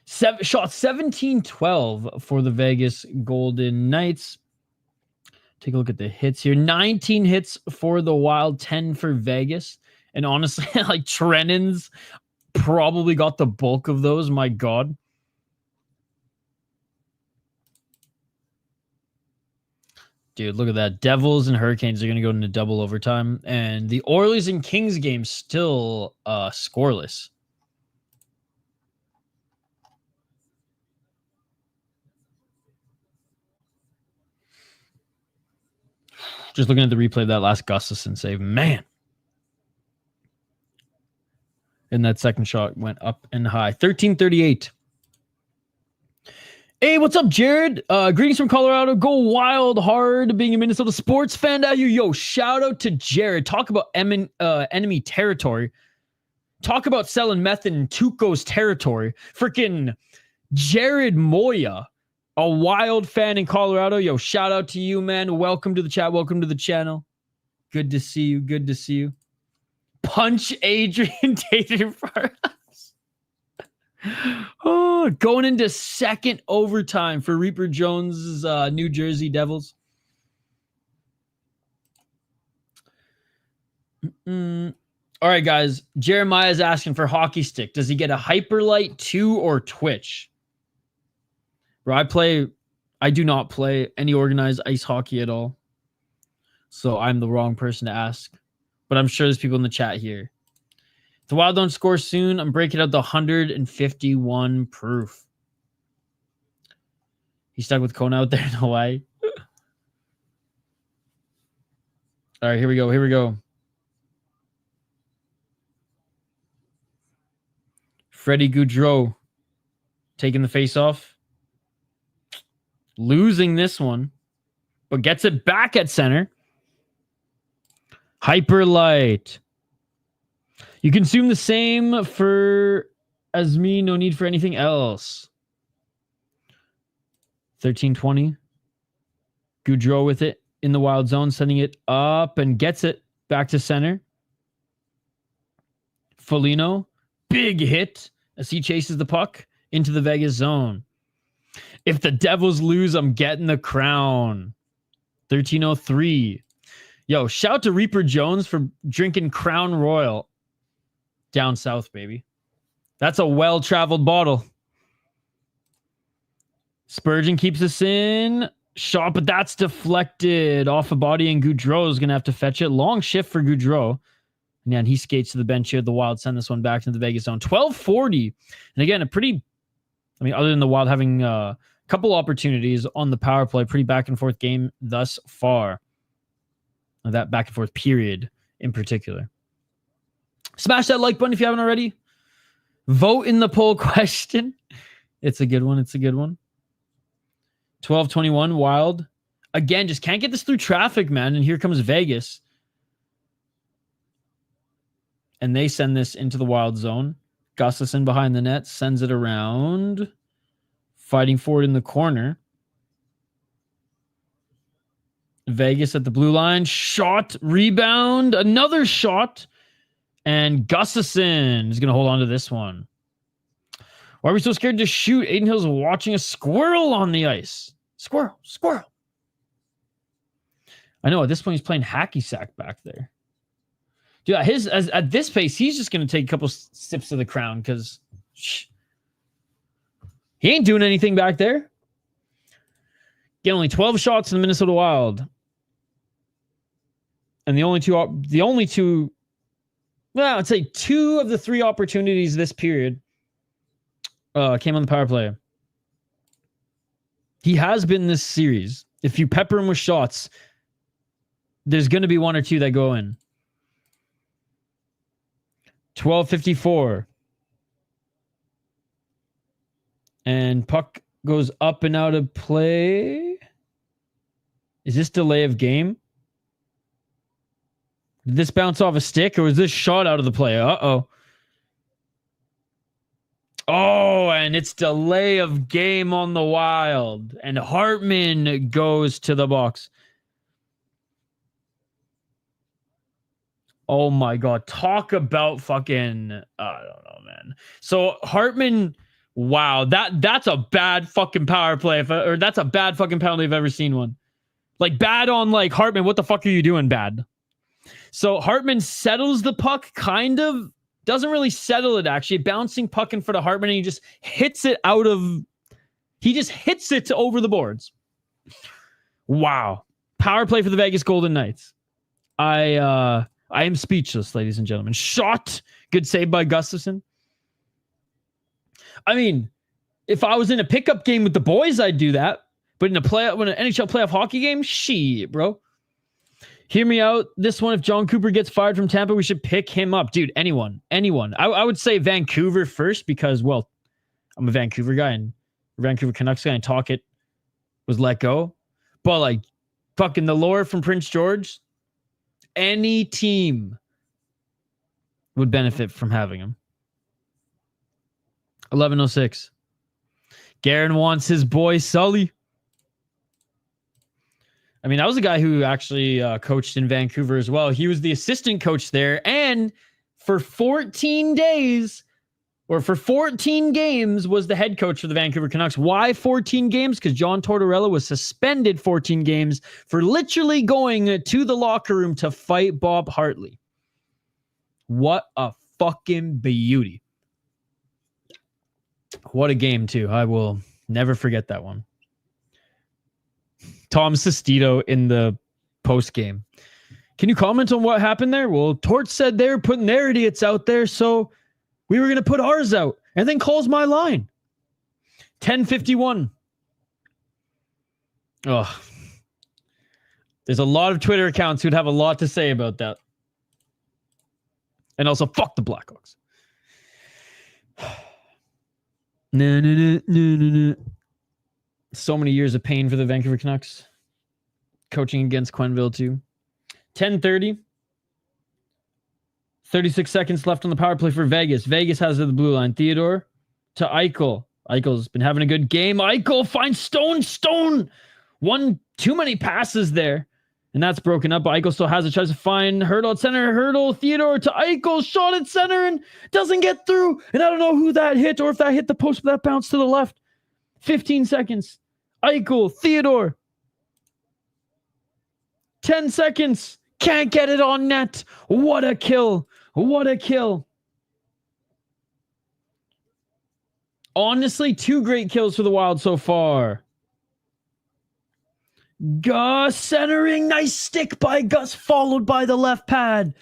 Shot 17-12 for the Vegas Golden Knights. Take a look at the hits here. 19 hits for the Wild, 10 for Vegas. And honestly, like Trennan's probably got the bulk of those. My God. Dude, look at that. Devils and Hurricanes are going to go into double overtime. And the Oilers and Kings game still scoreless. Just looking at the replay of that last Gustafsson save. Man. And that second shot went up and high. 13:38. Hey, what's up, Jared? Greetings from Colorado. Go Wild hard. Being a Minnesota sports fan. Yo, shout out to Jared. Talk about enemy territory. Talk about selling meth in Tuco's territory. Freaking Jared Moya, a Wild fan in Colorado. Yo, shout out to you, man. Welcome to the chat. Welcome to the channel. Good to see you. Punch Adrian Tater for us. Oh, going into second overtime for Reaper Jones' New Jersey Devils. All right, guys. Jeremiah's asking for hockey stick. Does he get a Hyperlight 2 or Twitch? Bro, I do not play any organized ice hockey at all. So I'm the wrong person to ask. But I'm sure there's people in the chat here. If the Wild don't score soon, I'm breaking out the 151 proof. He's stuck with Kona out there in Hawaii. All right, here we go. Freddie Gaudreau taking the face off. Losing this one, but gets it back at center. Hyperlight. You consume the same for as me. No need for anything else. 1320. Gaudreau with it in the Wild zone, sending it up and gets it back to center. Foligno. Big hit as he chases the puck into the Vegas zone. If the Devils lose, I'm getting the crown. 1303. Yo, shout to Reaper Jones for drinking Crown Royal down south, baby. That's a well-traveled bottle. Spurgeon keeps us in. Shot, but that's deflected off a body, and Gaudreau is going to have to fetch it. Long shift for Gaudreau. And then he skates to the bench here. The Wild send this one back to the Vegas zone. 12:40. And again, other than the Wild having a couple opportunities on the power play, pretty back and forth game thus far. That back and forth period in particular. Smash that like button if you haven't already. Vote in the poll question. It's a good one. 12:21 Wild. Again, just can't get this through traffic, man. And here comes Vegas. And they send this into the Wild zone. Gustafsson behind the net sends it around. Fighting for it in the corner. Vegas at the blue line. Shot. Rebound. Another shot. And Gustafsson is going to hold on to this one. Why are we so scared to shoot? Aiden Hill's watching a squirrel on the ice. Squirrel. I know, at this point he's playing hacky sack back there. Dude, at this pace, he's just going to take a couple sips of the crown because he ain't doing anything back there. Get only 12 shots in the Minnesota Wild. And the only two, well, I'd say 2 of the 3 opportunities this period came on the power play. He has been this series. If you pepper him with shots, there's going to be 1 or 2 that go in. 12:54. And puck goes up and out of play. Is this delay of game? Did this bounce off a stick or was this shot out of the play? Uh-oh. Oh, and it's delay of game on the Wild. And Hartman goes to the box. Oh my God. Talk about fucking, I don't know, man. So Hartman, wow, that's a bad fucking power play. Or that's a bad fucking penalty I've ever seen one. Like bad on like Hartman. What the fuck are you doing bad? So Hartman settles the puck, kind of. Doesn't really settle it, actually. Bouncing puck in front of Hartman, and he just hits it over the boards. Wow. Power play for the Vegas Golden Knights. I am speechless, ladies and gentlemen. Shot. Good save by Gustafsson. I mean, if I was in a pickup game with the boys, I'd do that. But in an NHL playoff hockey game, shit, bro. Hear me out. This one, if John Cooper gets fired from Tampa, we should pick him up. Dude, anyone. I would say Vancouver first because, well, I'm a Vancouver guy and Vancouver Canucks guy, and Talkett was let go. But, like, fucking the lore from Prince George, any team would benefit from having him. 11:06. Guerin wants his boy Sully. I mean, that was a guy who actually coached in Vancouver as well. He was the assistant coach there. And for 14 days, or for 14 games, was the head coach for the Vancouver Canucks. Why 14 games? Because John Tortorella was suspended 14 games for literally going to the locker room to fight Bob Hartley. What a fucking beauty. What a game, too. I will never forget that one. Tom Sestito in the post game. Can you comment on what happened there? Well, Tort said they're putting their idiots out there, so we were going to put ours out. And then calls my line. 10:51. Oh. There's a lot of Twitter accounts who'd have a lot to say about that. And also, fuck the Blackhawks. No. So many years of pain for the Vancouver Canucks. Coaching against Quenneville, too. 10:30. 36 seconds left on the power play for Vegas. Vegas has the blue line. Theodore to Eichel. Eichel's been having a good game. Eichel finds Stone. One too many passes there. And that's broken up. Eichel still has a chance to find Hurdle at center. Hurdle, Theodore to Eichel. Shot at center and doesn't get through. And I don't know who that hit or if that hit the post, but that bounced to the left. 15 seconds. Eichel, Theodore. 10 seconds. Can't get it on net. What a kill. What a kill. Honestly, 2 great kills for the Wild so far. Gus centering. Nice stick by Gus, followed by the left pad.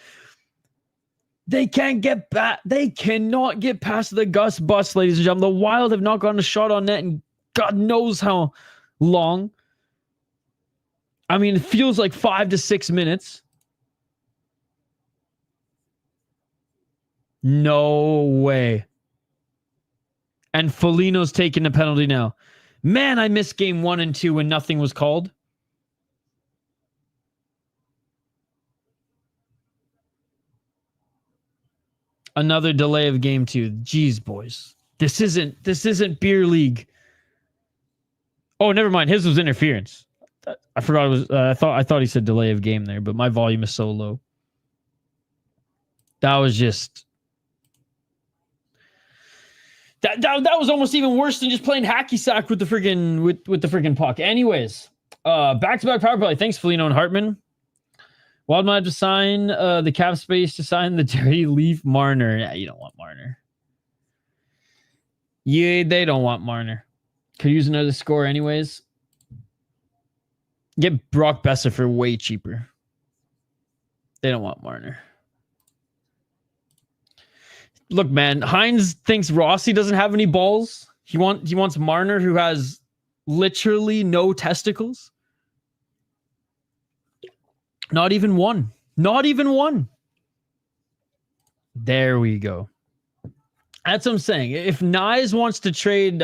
They can't get back. They cannot get past the Gus bus, ladies and gentlemen. The Wild have not gotten a shot on net in God knows how long. I mean, it feels like 5 to 6 minutes. No way. And Foligno's taking the penalty now. Man, I missed game 1 and 2 when nothing was called. Another delay of game 2. Jeez, boys. This isn't beer league. Oh, never mind. His was interference. I forgot it was. I thought he said delay of game there, but my volume is so low. That was just. That was almost even worse than just playing hacky sack with the friggin' with the friggin' puck. Anyways, back-to-back power play. Thanks, Foligno and Hartman. Wild might have to sign the cap space to sign the Dirty Leaf Marner. Yeah, you don't want Marner. Yeah, they don't want Marner. Could use another score anyways. Get Brock Besser for way cheaper. They don't want Marner. Look, man, Hines thinks Rossi doesn't have any balls. He wants Marner, who has literally no testicles. Not even one. Not even one. There we go. That's what I'm saying. If Nyes wants to trade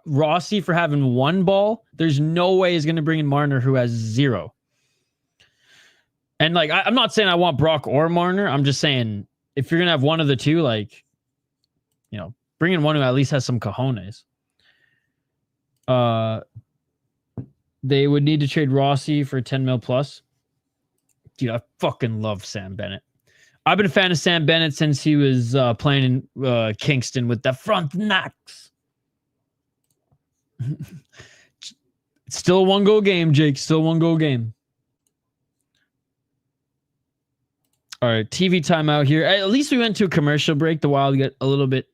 Rossi for having 1 ball, there's no way he's going to bring in Marner, who has 0. And like, I'm not saying I want Brock or Marner. I'm just saying if you're going to have one of the two, like, you know, bring in one who at least has some cojones. They would need to trade Rossi for 10 mil plus. Dude, I fucking love Sam Bennett. I've been a fan of Sam Bennett since he was playing in Kingston with the Frontenacs. It's still a 1-goal game, Jake. Still a 1-goal game. All right, TV timeout here. At least we went to a commercial break. The Wild get a little bit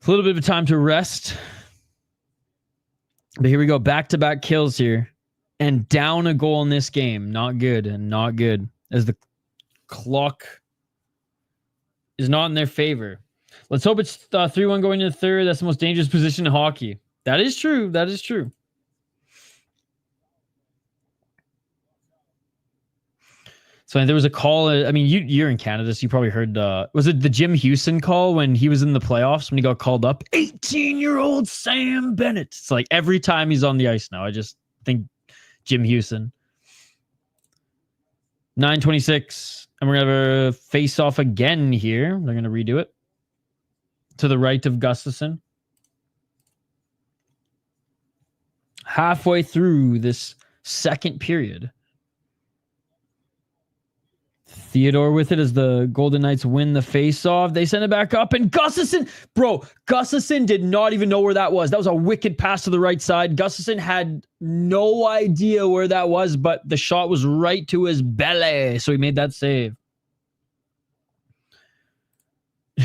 of time to rest. But here we go. Back-to-back kills here. And down a goal in this game. Not good and not good. As the clock is not in their favor. Let's hope it's 3-1 going into the third. That's the most dangerous position in hockey. That is true. That is true. So there was a call. I mean, you're in Canada, so you probably heard. Was it the Jim Houston call when he was in the playoffs when he got called up? 18-year-old Sam Bennett. It's like every time he's on the ice now, I just think Jim Houston. 9:26, and we're gonna have a face-off again here. They're gonna redo it to the right of Gustafson. Halfway through this second period. Theodore with it as the Golden Knights win the face-off. They send it back up, and Gustafsson did not even know where that was. That was a wicked pass to the right side. Gustafsson had no idea where that was, but the shot was right to his belly, so he made that save.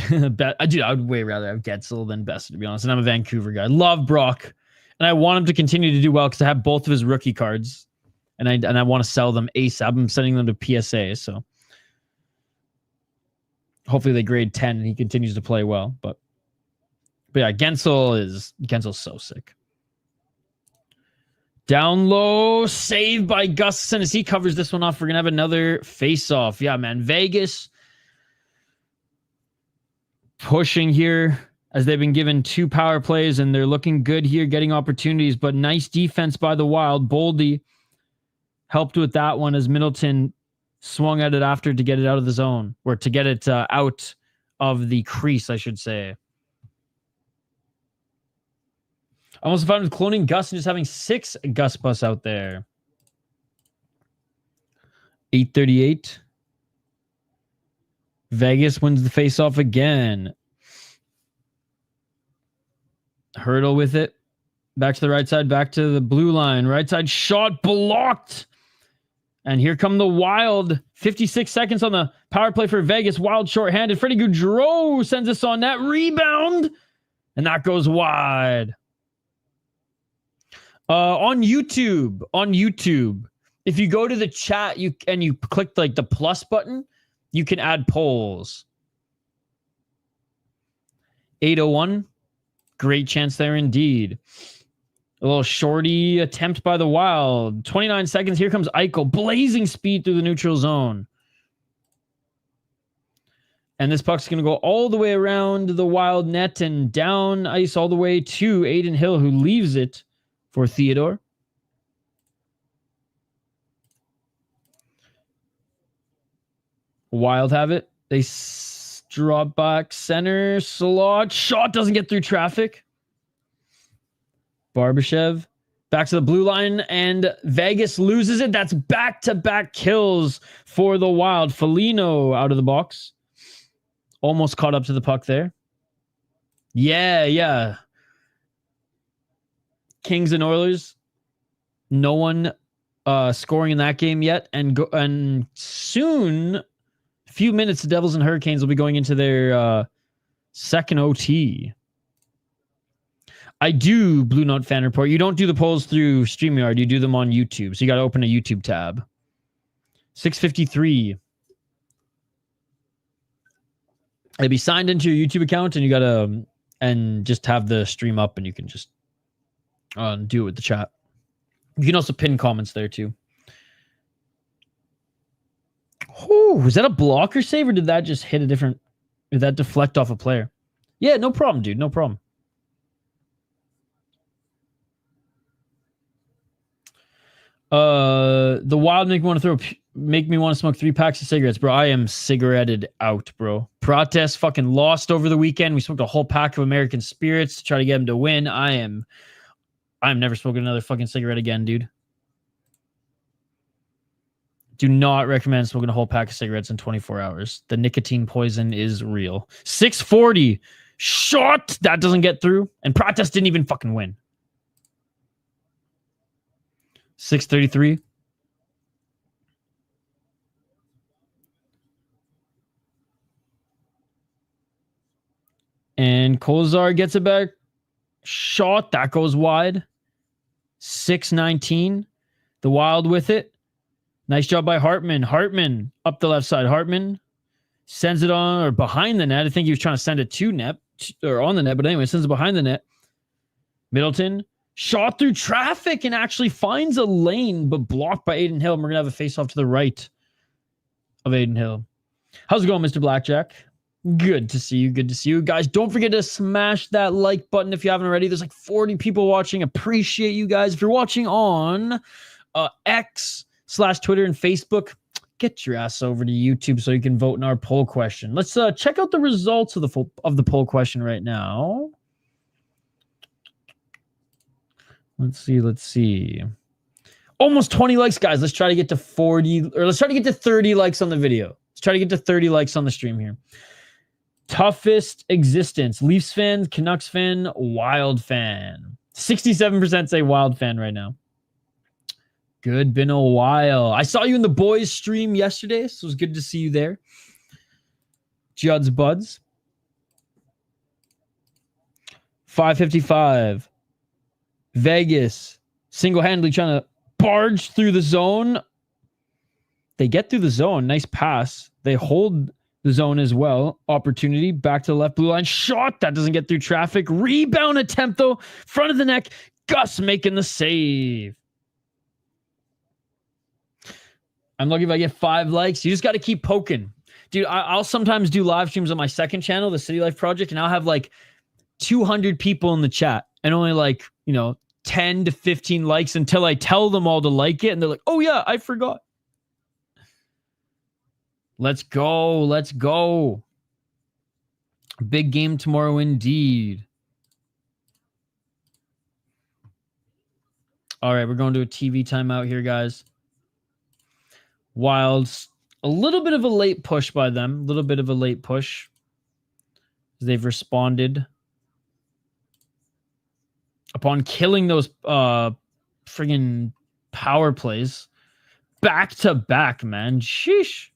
Dude, I would way rather have Getzel than Bessa, to be honest, and I'm a Vancouver guy. Love Brock, and I want him to continue to do well because I have both of his rookie cards, and I want to sell them ASAP. I'm sending them to PSA, so hopefully they grade 10 and he continues to play well. But yeah, Gensel's so sick. Down low, saved by Gustafsson as he covers this one off. We're gonna have another face-off. Yeah, man. Vegas pushing here as they've been given 2 power plays and they're looking good here, getting opportunities, but nice defense by the Wild. Boldy helped with that one as Middleton swung at it after to get it out of the zone, or to get it out of the crease, I should say. Almost found with cloning Gus and just having 6 Gus Bus out there. 8:38. Vegas wins the faceoff again. Hurdle with it. Back to the right side, back to the blue line. Right side shot blocked. And here come the Wild. 56 seconds on the power play for Vegas. Wild shorthanded. Freddie Gaudreau sends us on that rebound. And that goes wide. On YouTube, if you go to the chat you click like the plus button, you can add polls. 8:01. Great chance there indeed. A little shorty attempt by the Wild. 29 seconds. Here comes Eichel. Blazing speed through the neutral zone. And this puck's going to go all the way around the Wild net and down ice all the way to Aiden Hill, who leaves it for Theodore. Wild have it. They drop back center. Slot. Shot doesn't get through traffic. Barbashev back to the blue line, and Vegas loses it. That's back-to-back kills for the Wild. Foligno out of the box. Almost caught up to the puck there. Yeah. Kings and Oilers. No one scoring in that game yet. And soon, a few minutes, the Devils and Hurricanes will be going into their second OT. I do Blue Note Fan Report. You don't do the polls through StreamYard. You do them on YouTube. So you got to open a YouTube tab. 6:53. It'll be signed into your YouTube account, and you got to and just have the stream up, and you can just do it with the chat. You can also pin comments there too. Oh, was that a blocker save, or did that just hit a different? Did that deflect off a player? Yeah, no problem, dude. No problem. The Wild make me want to smoke 3 packs of cigarettes, bro. I am cigaretted out, bro. Protest fucking lost over the weekend. We smoked a whole pack of American Spirits to try to get them to win. I'm never smoking another fucking cigarette again, dude. Do not recommend smoking a whole pack of cigarettes in 24 hours. The nicotine poison is real. 6:40 shot that doesn't get through, and Protest didn't even fucking win. 6:33. And Kozar gets it back. Shot. That goes wide. 6:19. The Wild with it. Nice job by Hartman. Hartman up the left side. Hartman sends it on or behind the net. I think he was trying to send it to net or on the net, but anyway, sends it behind the net. Middleton. Shot through traffic and actually finds a lane, but blocked by Aiden Hill. And we're going to have a face-off to the right of Aiden Hill. How's it going, Mr. Blackjack? Good to see you. Good to see you. Guys, don't forget to smash that like button if you haven't already. There's like 40 people watching. Appreciate you guys. If you're watching on X/Twitter and Facebook, get your ass over to YouTube so you can vote in our poll question. Let's check out the results of the poll question right now. Let's see. Almost 20 likes, guys. Let's try to get to 40, or let's try to get to 30 likes on the video. Let's try to get to 30 likes on the stream here. Toughest existence. Leafs fan, Canucks fan, Wild fan. 67% say Wild fan right now. Good, been a while. I saw you in the boys stream yesterday, so it was good to see you there. Judd's Buds. 555. Vegas. Single-handedly trying to barge through the zone. They get through the zone. Nice pass. They hold the zone as well. Opportunity. Back to the left blue line. Shot. That doesn't get through traffic. Rebound attempt, though. Front of the neck. Gus making the save. I'm lucky if I get 5 likes. You just got to keep poking. Dude, I'll sometimes do live streams on my second channel, the City Life Project, and I'll have like 200 people in the chat and only like, 10 to 15 likes until I tell them all to like it. And they're like, oh yeah, I forgot. Let's go. Let's go. Big game tomorrow indeed. All right, we're going to a TV timeout here, guys. Wilds, a little bit of a late push by them. A little bit of a late push. They've responded upon killing those friggin' power plays. Back to back, man. Sheesh.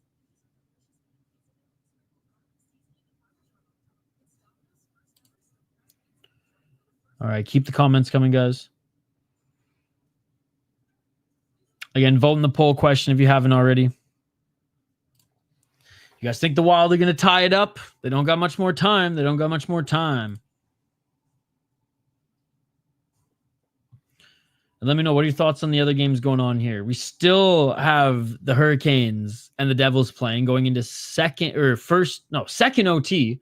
All right, keep the comments coming, guys. Again, vote in the poll question if you haven't already. You guys think the Wild are going to tie it up? They don't got much more time. They don't got much more time. And let me know, what are your thoughts on the other games going on here? We still have the Hurricanes and the Devils playing, going into second OT.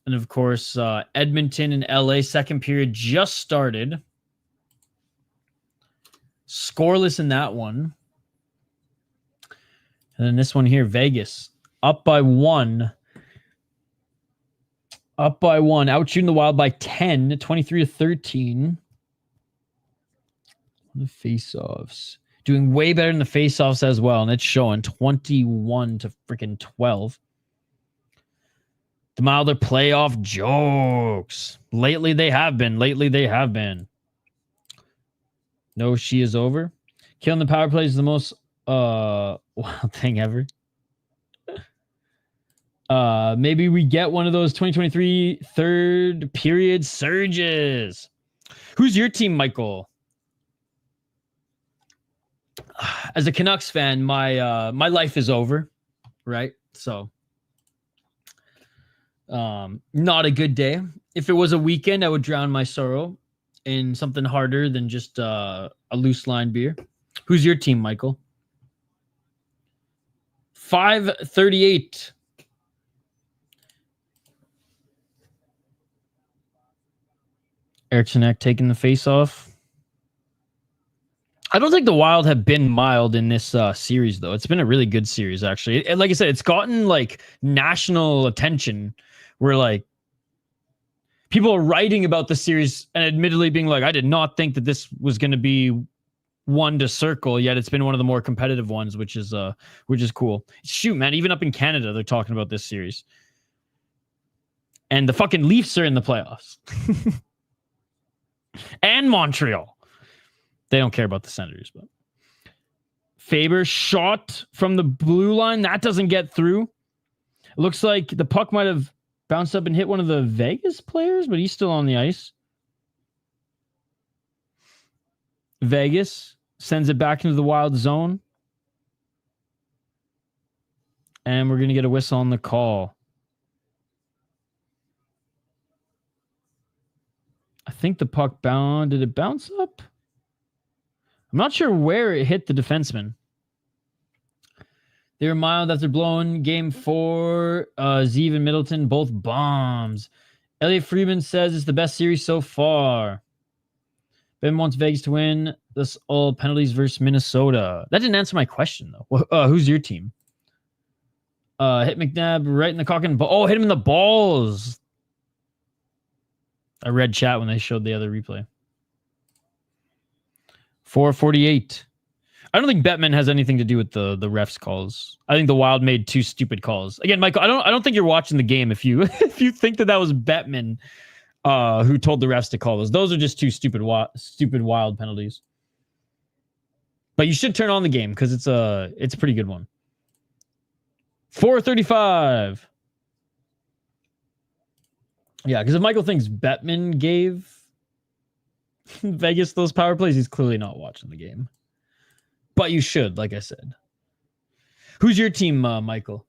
And of course, Edmonton and LA, second period just started. Scoreless in that one. And then this one here, Vegas, up by 1. Up by 1. Out shooting the Wild by 10, 23-13. The faceoffs. Doing way better in the faceoffs as well. And it's showing 21-12. The Milder playoff jokes. Lately they have been. No, she is over. Killing the power play is the most wild thing ever. Maybe we get one of those 2023 third period surges. Who's your team, Michael? As a Canucks fan, my life is over, right? So, not a good day. If it was a weekend, I would drown my sorrow in something harder than just a loose line beer. Who's your team, Michael? 538. Eriksson taking the face off. I don't think the Wild have been mild in this series, though. It's been a really good series, actually. Like I said, it's gotten like national attention where like people are writing about the series and admittedly being like, I did not think that this was going to be one to circle, yet it's been one of the more competitive ones, which is cool. Shoot, man, even up in Canada, they're talking about this series. And the fucking Leafs are in the playoffs. And Montreal. They don't care about the Senators, but Faber shot from the blue line. That doesn't get through. It looks like the puck might have bounced up and hit one of the Vegas players, but he's still on the ice. Vegas sends it back into the Wild zone. And we're going to get a whistle on the call. I think the puck did it bounce up? I'm not sure where it hit the defenseman. They were mild after blowing game 4. Zeev and Middleton, both bombs. Elliot Friedman says it's the best series so far. Ben wants Vegas to win. This all penalties versus Minnesota. That didn't answer my question, though. Who's your team? Hit McNabb right in the cock and ball. Oh, hit him in the balls. I read chat when they showed the other replay. 4:48. I don't think Bettman has anything to do with the refs calls. I think the Wild made 2 stupid calls. Again, Michael, I don't think you're watching the game if you if you think that was Bettman who told the refs to call those. Those are just 2 stupid Wild penalties. But you should turn on the game because it's a pretty good one. 4:35. Yeah, because if Michael thinks Bettman gave Vegas those power plays, he's clearly not watching the game. But you should, like I said. Who's your team, Michael?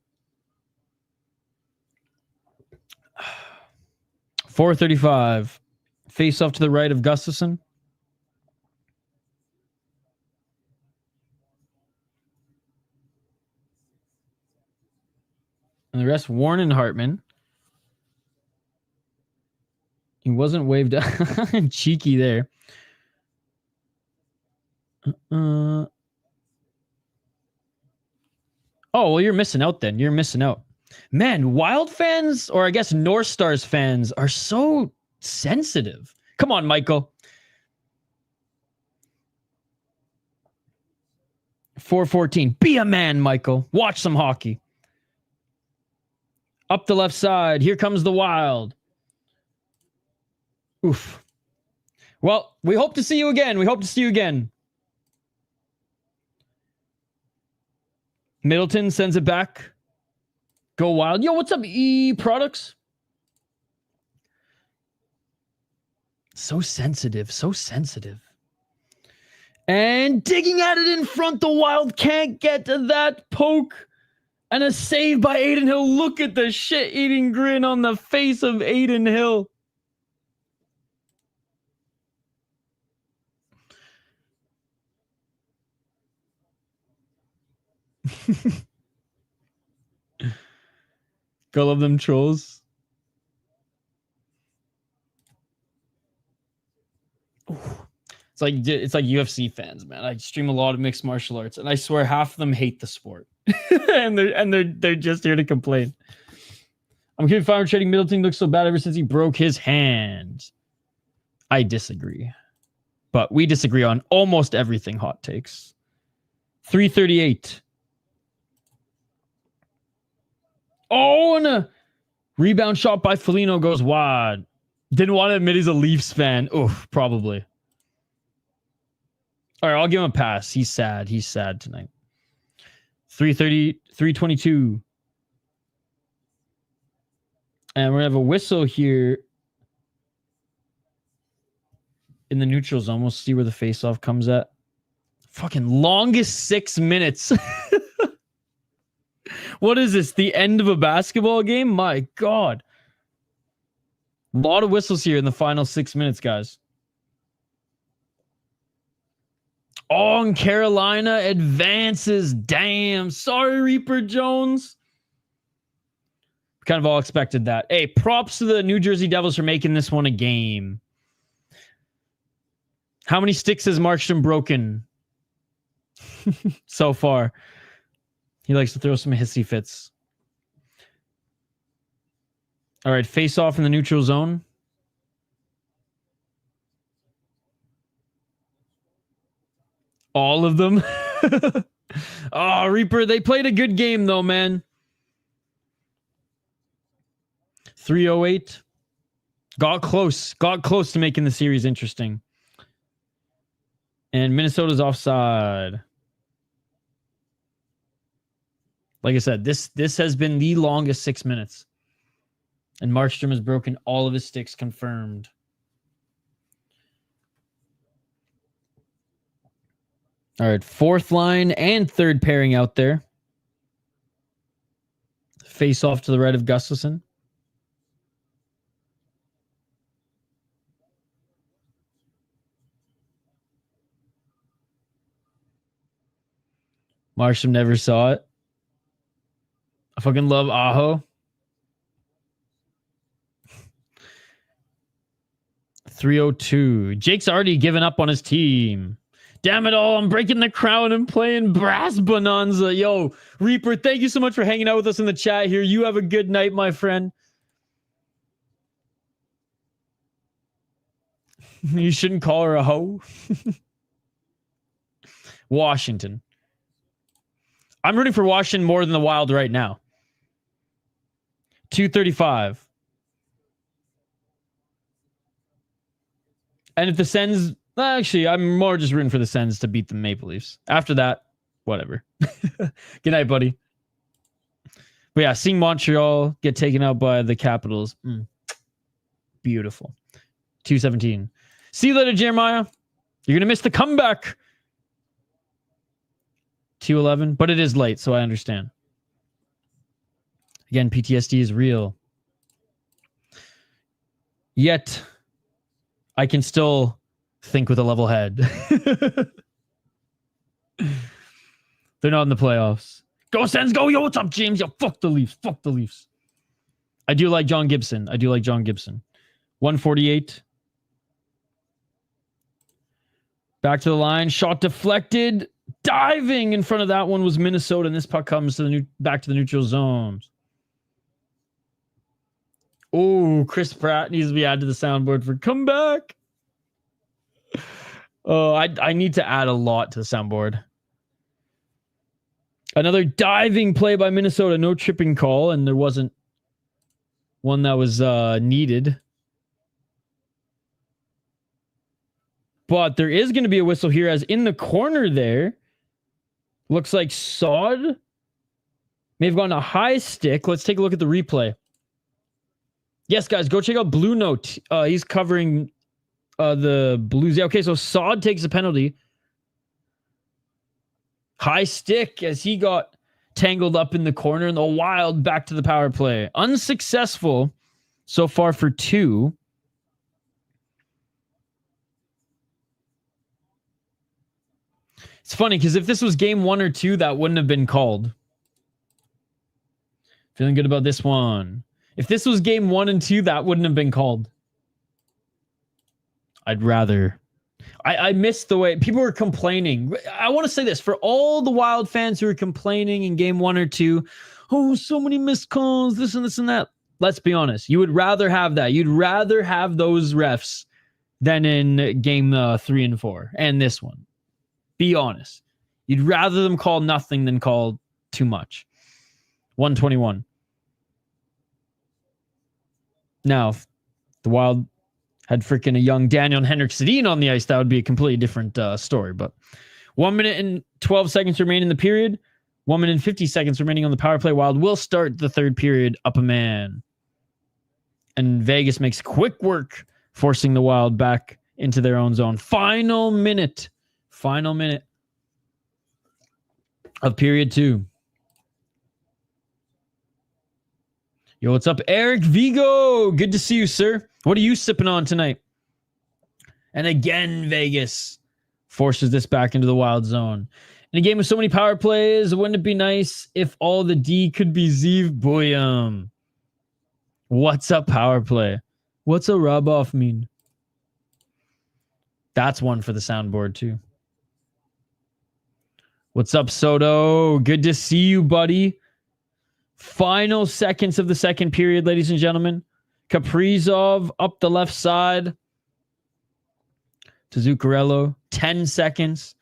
4:35. Face off to the right of Gustafson. And the rest, Warren and Hartman. He wasn't waved out. Cheeky there. Oh, well, you're missing out then. You're missing out. Man, Wild fans, or I guess North Stars fans, are so sensitive. Come on, Michael. 4:14. Be a man, Michael. Watch some hockey. Up the left side. Here comes the Wild. Oof. Well, we hope to see you again. We hope to see you again. Middleton sends it back. Go Wild. Yo, what's up, E Products? So sensitive. So sensitive. And digging at it in front. The Wild can't get to that poke. And a save by Aiden Hill. Look at the shit-eating grin on the face of Aiden Hill. Go love them trolls. It's like UFC fans, man. I stream a lot of mixed martial arts, and I swear half of them hate the sport, and they're just here to complain. I'm kidding. Fire trading Middleton looks so bad ever since he broke his hand. I disagree, but we disagree on almost everything. Hot takes. 3:38. Oh, and a rebound shot by Foligno goes wide. Didn't want to admit he's a Leafs fan. Oof, probably. All right, I'll give him a pass. He's sad. He's sad tonight. 3:30, 3:22. And we're going to have a whistle here in the neutral zone. We'll see where the faceoff comes at. Fucking longest 6 minutes. What is this? The end of a basketball game? My God. A lot of whistles here in the final 6 minutes, guys. Oh, and Carolina advances. Damn. Sorry, Reaper Jones. Kind of all expected that. Hey, props to the New Jersey Devils for making this one a game. How many sticks has Markstrom broken so far? He likes to throw some hissy fits. All right, face off in the neutral zone. All of them. Oh, Reaper, they played a good game though, man. 3:08. Got close to making the series interesting. And Minnesota's offside. Like I said, this has been the longest 6 minutes. And Markstrom has broken all of his sticks, confirmed. All right, fourth line and third pairing out there. Face off to the right of Gustafson. Markstrom never saw it. I fucking love Aho. 3:02. Jake's already given up on his team. Damn it all, I'm breaking the crown and playing Brass Bonanza. Yo, Reaper, thank you so much for hanging out with us in the chat here. You have a good night, my friend. You shouldn't call her a hoe. Washington. I'm rooting for Washington more than the Wild right now. 235. And if the Sens... Actually, I'm more just rooting for the Sens to beat the Maple Leafs. After that, whatever. Good night, buddy. But yeah, seeing Montreal get taken out by the Capitals. Beautiful. 217. See you later, Jeremiah. You're going to miss the comeback. 211. But it is late, so I understand. Again, PTSD is real. Yet, I can still think with a level head. They're not in the playoffs. Go Sens, go. Yo, what's up, James? Yo, fuck the Leafs. Fuck the Leafs. I do like John Gibson. 148. Back to the line. Shot deflected. Diving in front of that one was Minnesota, and this puck comes to back to the neutral zones. Oh, Chris Pratt needs to be added to the soundboard for comeback. Oh, I need to add a lot to the soundboard. Another diving play by Minnesota. No tripping call, and there wasn't one that was needed. But there is going to be a whistle here, as in the corner there, looks like Sod may have gone a high stick. Let's take a look at the replay. Yes, guys, go check out Blue Note. He's covering the Blues. Yeah, okay, so Sod takes a penalty. High stick as he got tangled up in the corner, and the Wild back to the power play. Unsuccessful so far for 2. It's funny because if this was game 1 or 2, that wouldn't have been called. Feeling good about this one. If this was game 1 and 2, that wouldn't have been called. I'd rather... I miss the way people were complaining. I want to say this for all the Wild fans who are complaining in game 1 or 2. Oh, so many missed calls, this and this and that. Let's be honest. You would rather have that. You'd rather have those refs than in game 3 and 4 and this one. Be honest. You'd rather them call nothing than call too much. 121. Now, if the Wild had freaking a young Daniel and Henrik Sedin on the ice, that would be a completely different story. But 1 minute and 12 seconds remaining in the period. 1 minute and 50 seconds remaining on the power play. Wild will start the third period up a man. And Vegas makes quick work, forcing the Wild back into their own zone. Final minute of period 2. Yo, what's up, Eric Vigo? Good to see you, sir. What are you sipping on tonight? And again, Vegas forces this back into the Wild zone. In a game with so many power plays, wouldn't it be nice if all the D could be Zeev? Boyum. What's a power play? What's a rub-off mean? That's one for the soundboard, too. What's up, Soto? Good to see you, buddy. Final seconds of the second period, ladies and gentlemen. Kaprizov up the left side to Zuccarello. 10 seconds.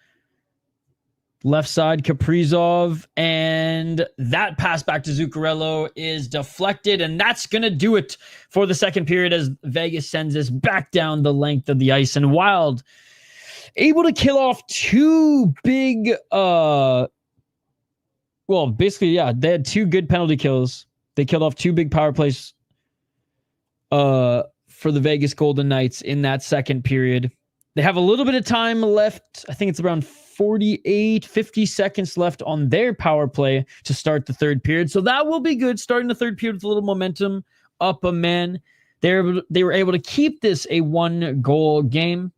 Left side, Kaprizov. And that pass back to Zuccarello is deflected. And that's going to do it for the second period as Vegas sends this back down the length of the ice. And Wild able to kill off 2 big... Well, basically, yeah, they had 2 good penalty kills. They killed off 2 big power plays for the Vegas Golden Knights in that second period. They have a little bit of time left. I think it's around 50 seconds left on their power play to start the third period. So that will be good, starting the third period with a little momentum up a man. They were able to keep this a 1-goal game,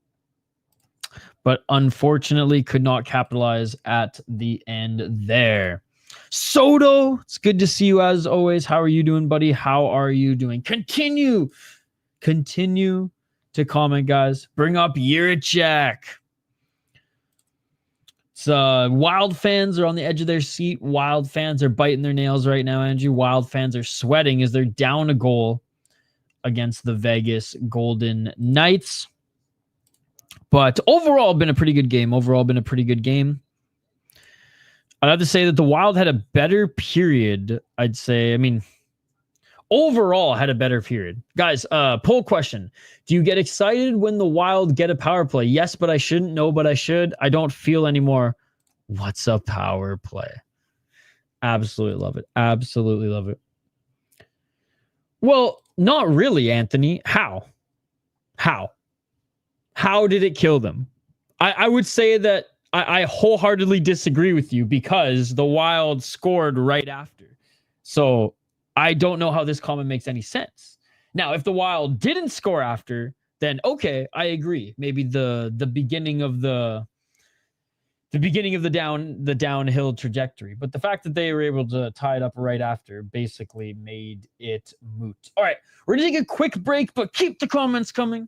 but unfortunately could not capitalize at the end there. Soto, it's good to see you as always. How are you doing, buddy? How are you doing? Continue to comment, guys. Bring up Yurichek. It's Wild fans are on the edge of their seat. Wild fans are biting their nails right now, Andrew. Wild fans are sweating as they're down a goal against the Vegas Golden Knights. But overall, been a pretty good game. I'd have to say that the Wild had a better period. I'd say, I mean, overall had a better period. Guys, poll question. Do you get excited when the Wild get a power play? Yes, but I shouldn't. No, but I should. I don't feel anymore. What's a power play? Absolutely love it. Absolutely love it. Well, not really, Anthony. How? How did it kill them? I would say that I wholeheartedly disagree with you because the Wild scored right after. So I don't know how this comment makes any sense. Now, if the Wild didn't score after, then okay, I agree. Maybe the beginning of the downhill trajectory. But the fact that they were able to tie it up right after basically made it moot. All right, we're gonna take a quick break, but keep the comments coming.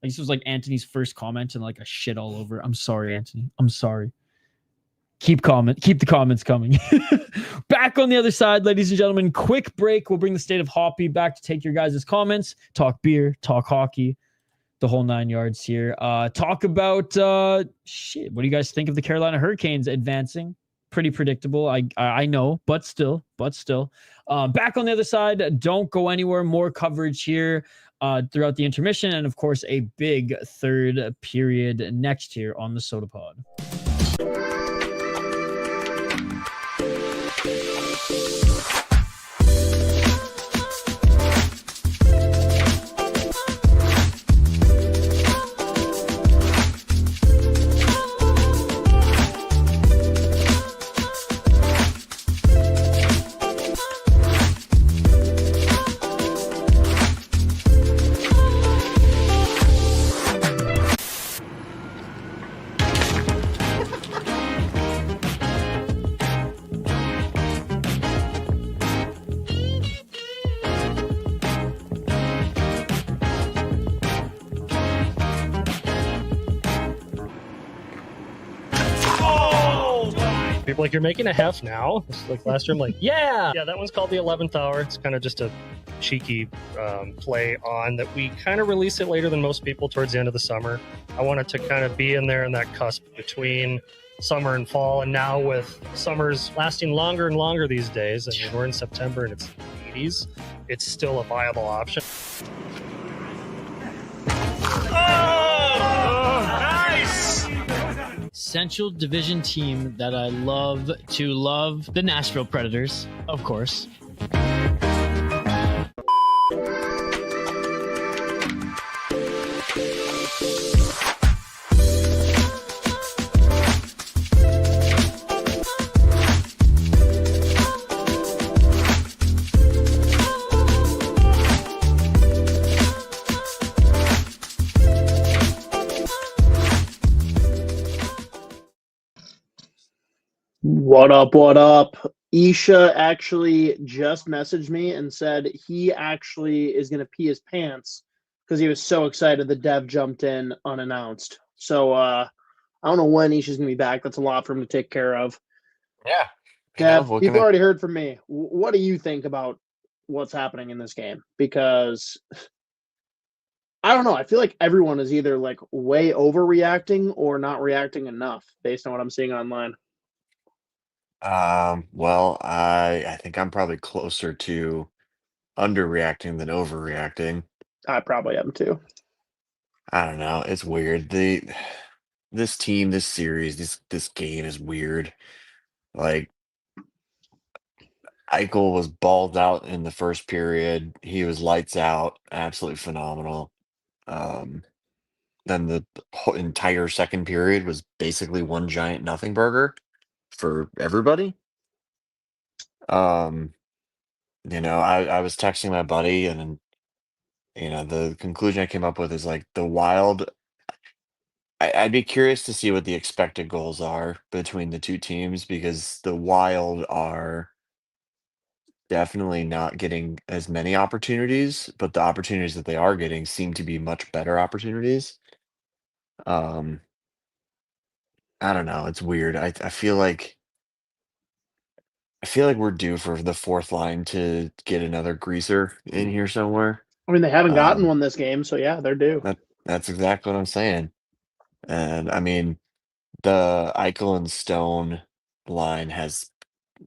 This was like Anthony's first comment and like a shit all over. I'm sorry, Anthony. I'm sorry. Keep the comments coming. Back on the other side, ladies and gentlemen. Quick break. We'll bring the state of hockey back to take your guys' comments. Talk beer, talk hockey, the whole 9 yards here. Talk about shit. What do you guys think of the Carolina Hurricanes advancing? Pretty predictable. I know, but still. Back on the other side. Don't go anywhere. More coverage here throughout the intermission, and of course, a big third period next here on the Sota Pod. People like, you're making a hef now? It's like last year, I'm like, yeah, that one's called the 11th hour. It's kind of just a cheeky play on that. We kind of release it later than most people towards the end of the summer. I wanted to kind of be in there in that cusp between summer and fall, and now with summers lasting longer and longer these days, I mean, we're in September and it's 80s, it's still a viable option. Central Division team that I love to love, the Nashville Predators, of course. What up? Isha actually just messaged me and said he actually is going to pee his pants because he was so excited the dev jumped in unannounced. So I don't know when Isha's going to be back. That's a lot for him to take care of. Yeah. Dev, you've already heard from me. What do you think about what's happening in this game? Because I don't know. I feel like everyone is either like way overreacting or not reacting enough based on what I'm seeing online. Well, I think I'm probably closer to underreacting than overreacting. I probably am too. I don't know. It's weird. This team, this series, this game is weird. Like Eichel was balled out in the first period. He was lights out, absolutely phenomenal. Then the whole entire second period was basically one giant nothing burger for everybody. I was texting my buddy, and the conclusion I came up with is like the Wild. I'd be curious to see what the expected goals are between the two teams because the Wild are definitely not getting as many opportunities, but the opportunities that they are getting seem to be much better opportunities. I don't know. It's weird. I feel like we're due for the fourth line to get another greaser in here somewhere. I mean, they haven't gotten one this game, so yeah, they're due. That's exactly what I'm saying. And I mean, the Eichel and Stone line has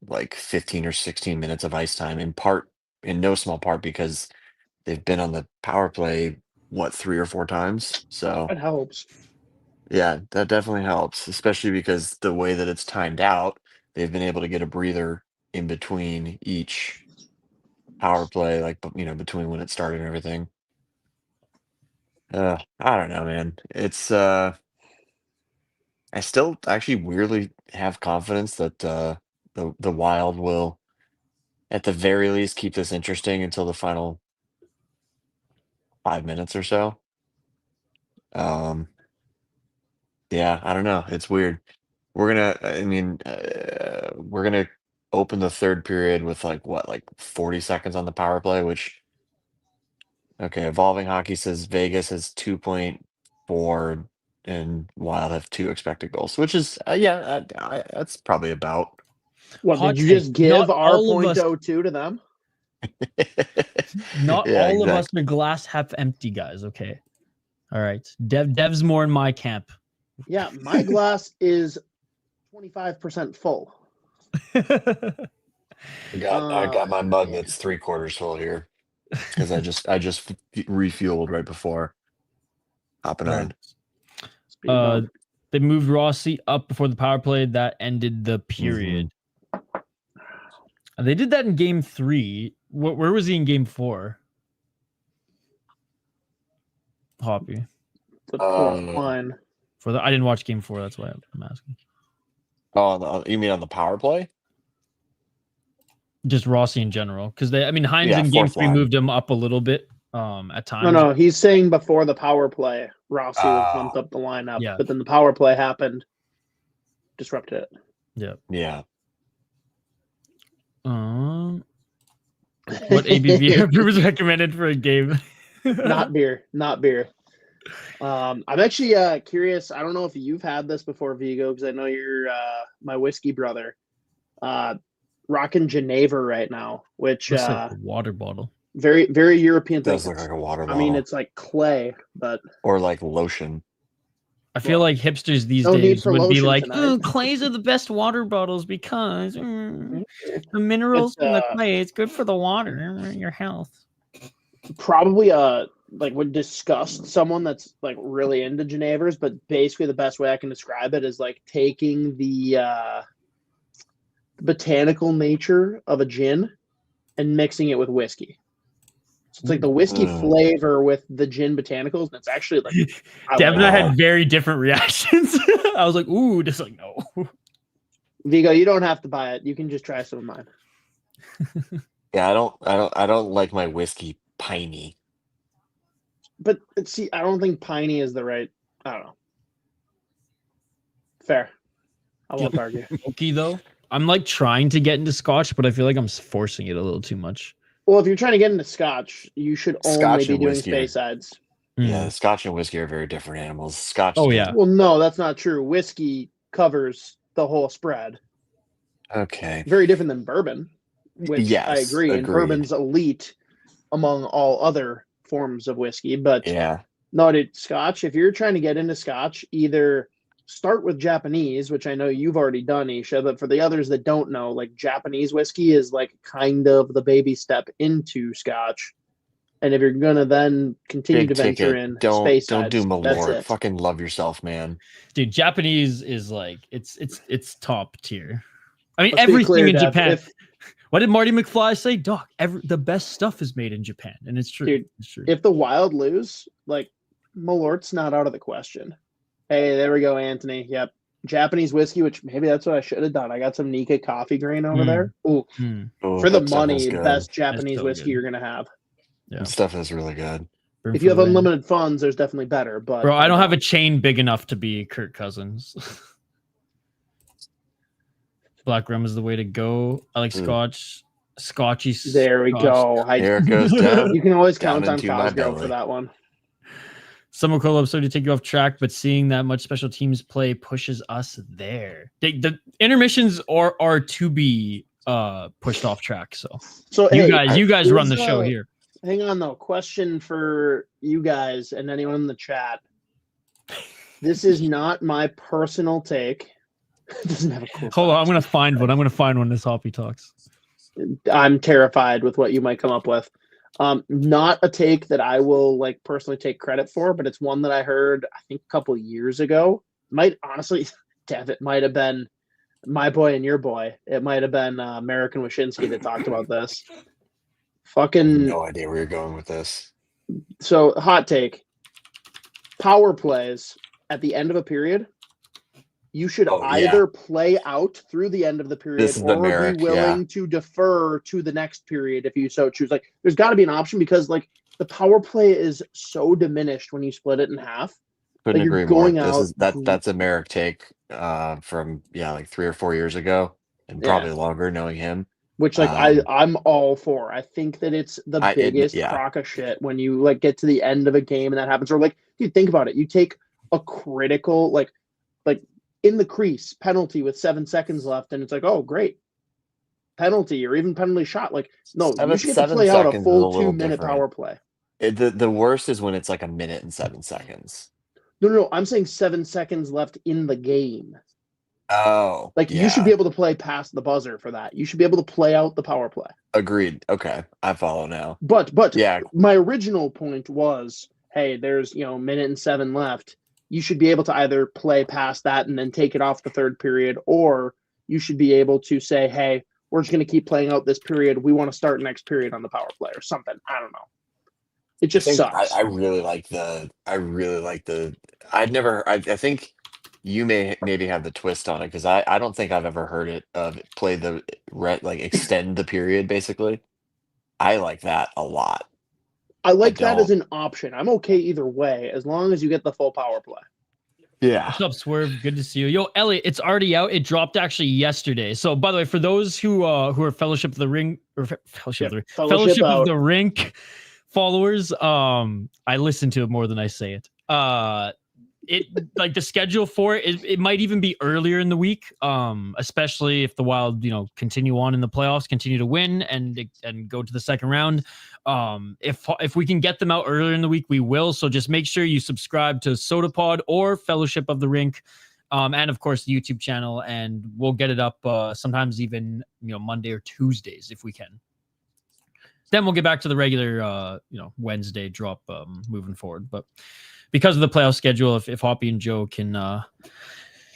like 15 or 16 minutes of ice time, in no small part because they've been on the power play, 3 or 4 times. So That helps. yeah, that definitely helps, especially because the way that it's timed out, they've been able to get a breather in between each power play, like, between when it started and everything. I don't know, man. I still actually weirdly have confidence that the Wild will, at the very least, keep this interesting until the final 5 minutes or so. Yeah, I don't know. It's weird. We're gonna open the third period with like 40 seconds on the power play, which, okay, Evolving Hockey says Vegas has 2.4 and Wild have 2 expected goals, which is, yeah, that's probably about. What, Hot did you take. just give Not our all of us- 0.02 to them? Not Yeah, all of us exactly. are glass half empty guys. Okay. All right. Dev's more in my camp. Yeah, my glass is 25% full. I got my mug that's 3/4 full here because I just refueled right before hopping on. Speed bump. They moved Rossi up before the power play. That ended the period. They did that in game 3. Where was he in game 4? Hoppy. The fourth line. I didn't watch game 4. That's why I'm asking. Oh, you mean on the power play? Just Rossi in general, because Hines Yeah, in game fourth 3 line. moved him up a little bit. At times. No, he's saying before the power play, Rossi was bumped up the lineup, Yeah. but then the power play happened, disrupted it. Yeah. What ABV was recommended for a game? Not beer. I'm actually curious. I don't know if you've had this before, Vigo, because I know you're my whiskey brother. Rocking Geneva right now, which Looks like a water bottle. very, very European It thing. does look like a water bottle. I mean, it's like clay, but or like lotion. I feel like hipsters these no need days for would be lotion like, tonight. clays are the best water bottles because the minerals It's, from the clay, it's good for the water, your health. probably would disgust someone that's like really into Genevers, but basically the best way I can describe it is like taking the botanical nature of a gin and mixing it with whiskey. So it's like the whiskey flavor with the gin botanicals, and it's actually like Dev and I had very different reactions. I was like, ooh, just like no. Vigo, you don't have to buy it. You can just try some of mine. Yeah, I don't like my whiskey piney. But see, I don't think piney is the right. I don't know. Fair. I won't argue. Okay, though. I'm like trying to get into Scotch, but I feel like I'm forcing it a little too much. Well, if you're trying to get into Scotch, you should only be doing space sides. Yeah, Scotch and whiskey are very different animals. Scotch. Oh yeah. Well, no, that's not true. Whiskey covers the whole spread. Okay. Very different than bourbon, which Yes, I agree. And agreed. bourbon's elite among all other forms of whiskey. But Yeah. no, dude, Scotch, if you're trying to get into Scotch, either start with Japanese, which I know you've already done, Isha, but for the others that don't know, like Japanese whiskey is like kind of the baby step into Scotch. And if you're gonna then continue to venture in space don't do sides, Malort. that's it. Fucking love yourself, man. Dude, Japanese is like it's top tier. I mean, Let's be everything clear, in Dev, Japan. What did Marty McFly say? Doc, the best stuff is made in Japan, and it's true. Dude, it's true. If the Wild lose, like Malort's not out of the question. Hey, there we go, Anthony. Yep. Japanese whiskey, which maybe that's what I should have done. I got some Nika coffee grain over there. Ooh. Oh, For the that stuff is money, good. best Japanese so whiskey good. you're gonna have. Yeah. That stuff is really good. If you have unlimited funds, there's definitely better. But Bro, I don't have a chain big enough to be Kirk Cousins. Black rum is the way to go. I like Scotch. Scotchy. There we go. Here it goes down. You can always Down count on into my Cosgrove for belly. that one. Some Colo, I'm sorry to take you off track, but seeing that much special teams play pushes us there. The intermissions are to be pushed off track. So hey, you guys run the show here. Hang on though. Question for you guys and anyone in the chat. This is not my personal take. Doesn't have a cool. Hold on, I'm socks. gonna find one. I'm gonna find one. This Hoppy talks. I'm terrified with what you might come up with. Not a take that I will like personally take credit for, but it's one that I heard I think a couple years ago. Might honestly, Dev, it might have been my boy and your boy. It might have been American Wyshynski that talked about this. Fucking No idea where you're going with this. so hot take. Power plays at the end of a period. You should either play out through the end of the period This is the or Merrick, be willing to defer to the next period if you so choose. Like, there's got to be an option because, like, the power play is so diminished when you split it in half. Couldn't Like, you're agree more. going out. That's a Merrick take from like 3 or 4 years ago, and probably longer knowing him. Which like I'm all for. I think that it's the biggest yeah. crock of shit when you like get to the end of a game and that happens. Or like, dude, think about it. You take a critical like in the crease penalty with 7 seconds left, and it's like, oh great, penalty or even penalty shot. Like, no, you should get to play out a full 2 minute power play. The worst is when it's like 1 minute and 7 seconds. No. I'm saying 7 seconds left in the game. Oh, like you should be able to play past the buzzer for that. You should be able to play out the power play. Agreed. Okay, I follow now. But yeah, my original point was, hey, there's 1 minute and 7 left. You should be able to either play past that and then take it off the third period, or you should be able to say, hey, we're just going to keep playing out this period. We want to start next period on the power play or something. I don't know. It just sucks. I really like the. I think you maybe have the twist on it because I don't think I've ever heard it play the extend the period basically. I like that a lot. I like that as an option. I'm okay either way as long as you get the full power play. Yeah. What's up, Swerve? Good to see you. Yo, Elliot, it's already out. It dropped actually yesterday. So, by the way, for those who are Fellowship of the Ring or Fellowship of the Rink followers, I listen to it more than I say it. It like the schedule for it might even be earlier in the week, especially if the Wild continue on in the playoffs, continue to win and go to the second round. If we can get them out earlier in the week, we will. So just make sure you subscribe to Sota Pod or Fellowship of the Rink, and of course the YouTube channel, and we'll get it up sometimes even Monday or Tuesdays if we can. Then we'll get back to the regular Wednesday drop moving forward, but because of the playoff schedule, if Hoppy and Joe can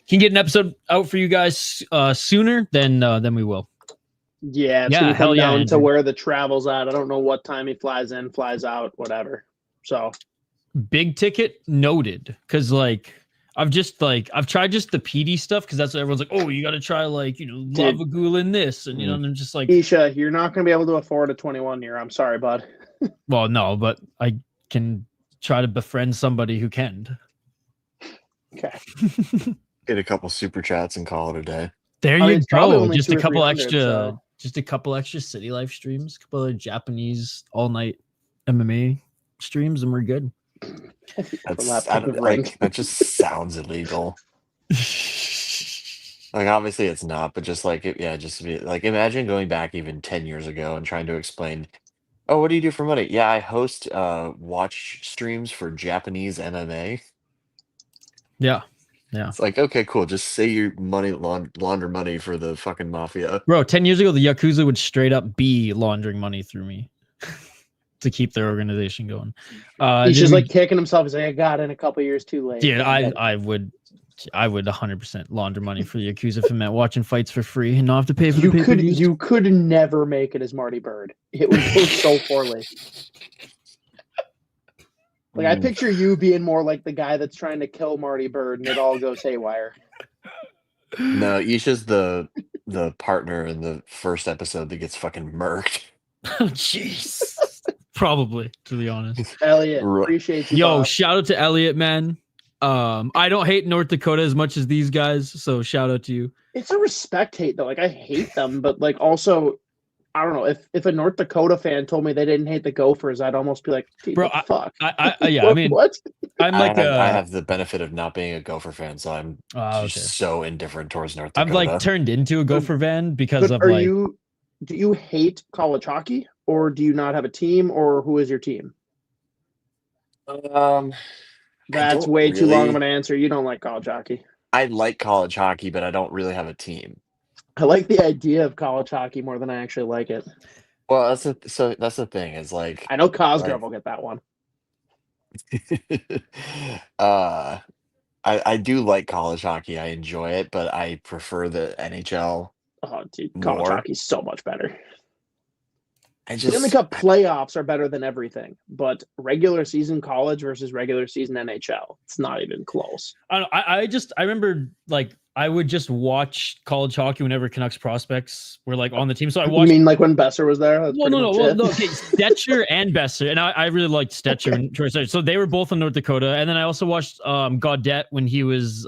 get an episode out for you guys sooner, then we will. Yeah, it's gonna come down to where the travel's at. I don't know what time he flies in, flies out, whatever. So big ticket noted, because I've tried just the PD stuff because that's what everyone's like. Oh, you got to try Lavagul in this, and and I'm just like, Isha, you're not gonna be able to afford a 21 year. I'm sorry, bud. Well, no, but I can try to befriend somebody who can. Okay. Get a couple super chats and call it a day. There you go. Just a couple extra, City Life streams, a couple of Japanese all night MMA streams, and we're good. That just sounds illegal. Obviously it's not, but just just be imagine going back even 10 years ago and trying to explain, oh, what do you do for money? Yeah, I host watch streams for Japanese MMA. Yeah. It's okay, cool. Just say your money launder money for the fucking mafia. Bro, 10 years ago, the Yakuza would straight up be laundering money through me to keep their organization going. He's just kicking himself. He's like, I got in a couple years too late. Yeah, I would 100% launder money for the Yakuza if it meant watching fights for free and not have to pay for the pay-per-views. You could never make it as Marty Bird. It would go so poorly. I picture you being more like the guy that's trying to kill Marty Bird and it all goes haywire. No, Isha's the partner in the first episode that gets fucking murked. Oh, jeez. Probably, to be honest. Elliot, appreciate you. Yo, shout out to Elliot, man. I don't hate North Dakota as much as these guys, so shout out to you. It's a respect hate though. I hate them, but also, I don't know, if a North Dakota fan told me they didn't hate the Gophers, I'd almost be like, bro, fuck. Yeah, I mean, what? I have the benefit of not being a Gopher fan, so I'm just so indifferent towards North Dakota. I've turned into a Gopher fan because of do you hate college hockey, or do you not have a team, or who is your team? That's way too long of an answer. You don't like college hockey. I like college hockey, but I don't really have a team. I like the idea of college hockey more than I actually like it. Well, that's the thing is like I know Cosgrove like will get that one. uh I do like college hockey. I enjoy it, but I prefer the NHL Oh, dude, college more. hockey's so much better. I Stanley just Cup playoffs are better than everything, but regular season college versus regular season NHL, it's not even close. I don't know, I remember like I would just watch college hockey whenever Canucks prospects were like on the team. So I You watched. mean like when Besser was there? That's Well, pretty no, much well, it. no, okay, Stetcher and Besser, and I really liked Stetcher and Troy Stetcher. So they were both in North Dakota, and then I also watched Gaudette when he was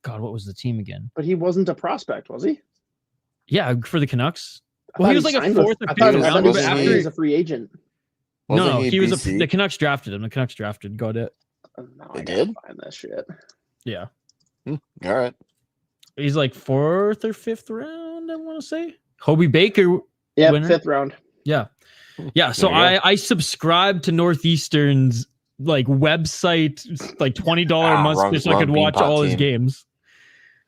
God, what was the team again? But he wasn't a prospect, was he? Yeah, for the Canucks. I Well, he thought was like a signed with- fourth or I fifth thought, I rounder, thought he but signed after as a free agent. wasn't no, he was BC? the Canucks drafted him. The Canucks drafted Gaudette. Now They I gotta did? find this shit. Yeah, All right. he's like fourth or fifth round. I want to say Hobie Baker. Yeah, Winner? 5th round. Yeah. Yeah. So There you I subscribed to Northeastern's like website, like $20 a month wrong- so I could wrong watch Beanpot all his team. games.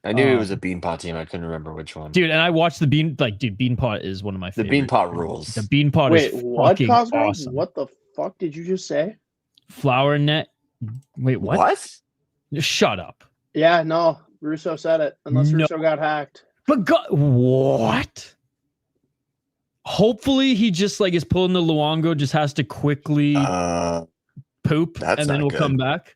I knew it was a Beanpot team. I couldn't remember which one. Dude, and I watched the Beanpot is one of my The favorites. Beanpot rules. The Beanpot Wait, is what, fucking Cosgrove? awesome. What the fuck did you just say? Flower net. Wait, what? What? Shut up. Yeah, no. Russo said it. Unless No. Russo got hacked. But what? Hopefully he just like is pulling the Luongo, just has to quickly poop that's and then not we'll come good. back.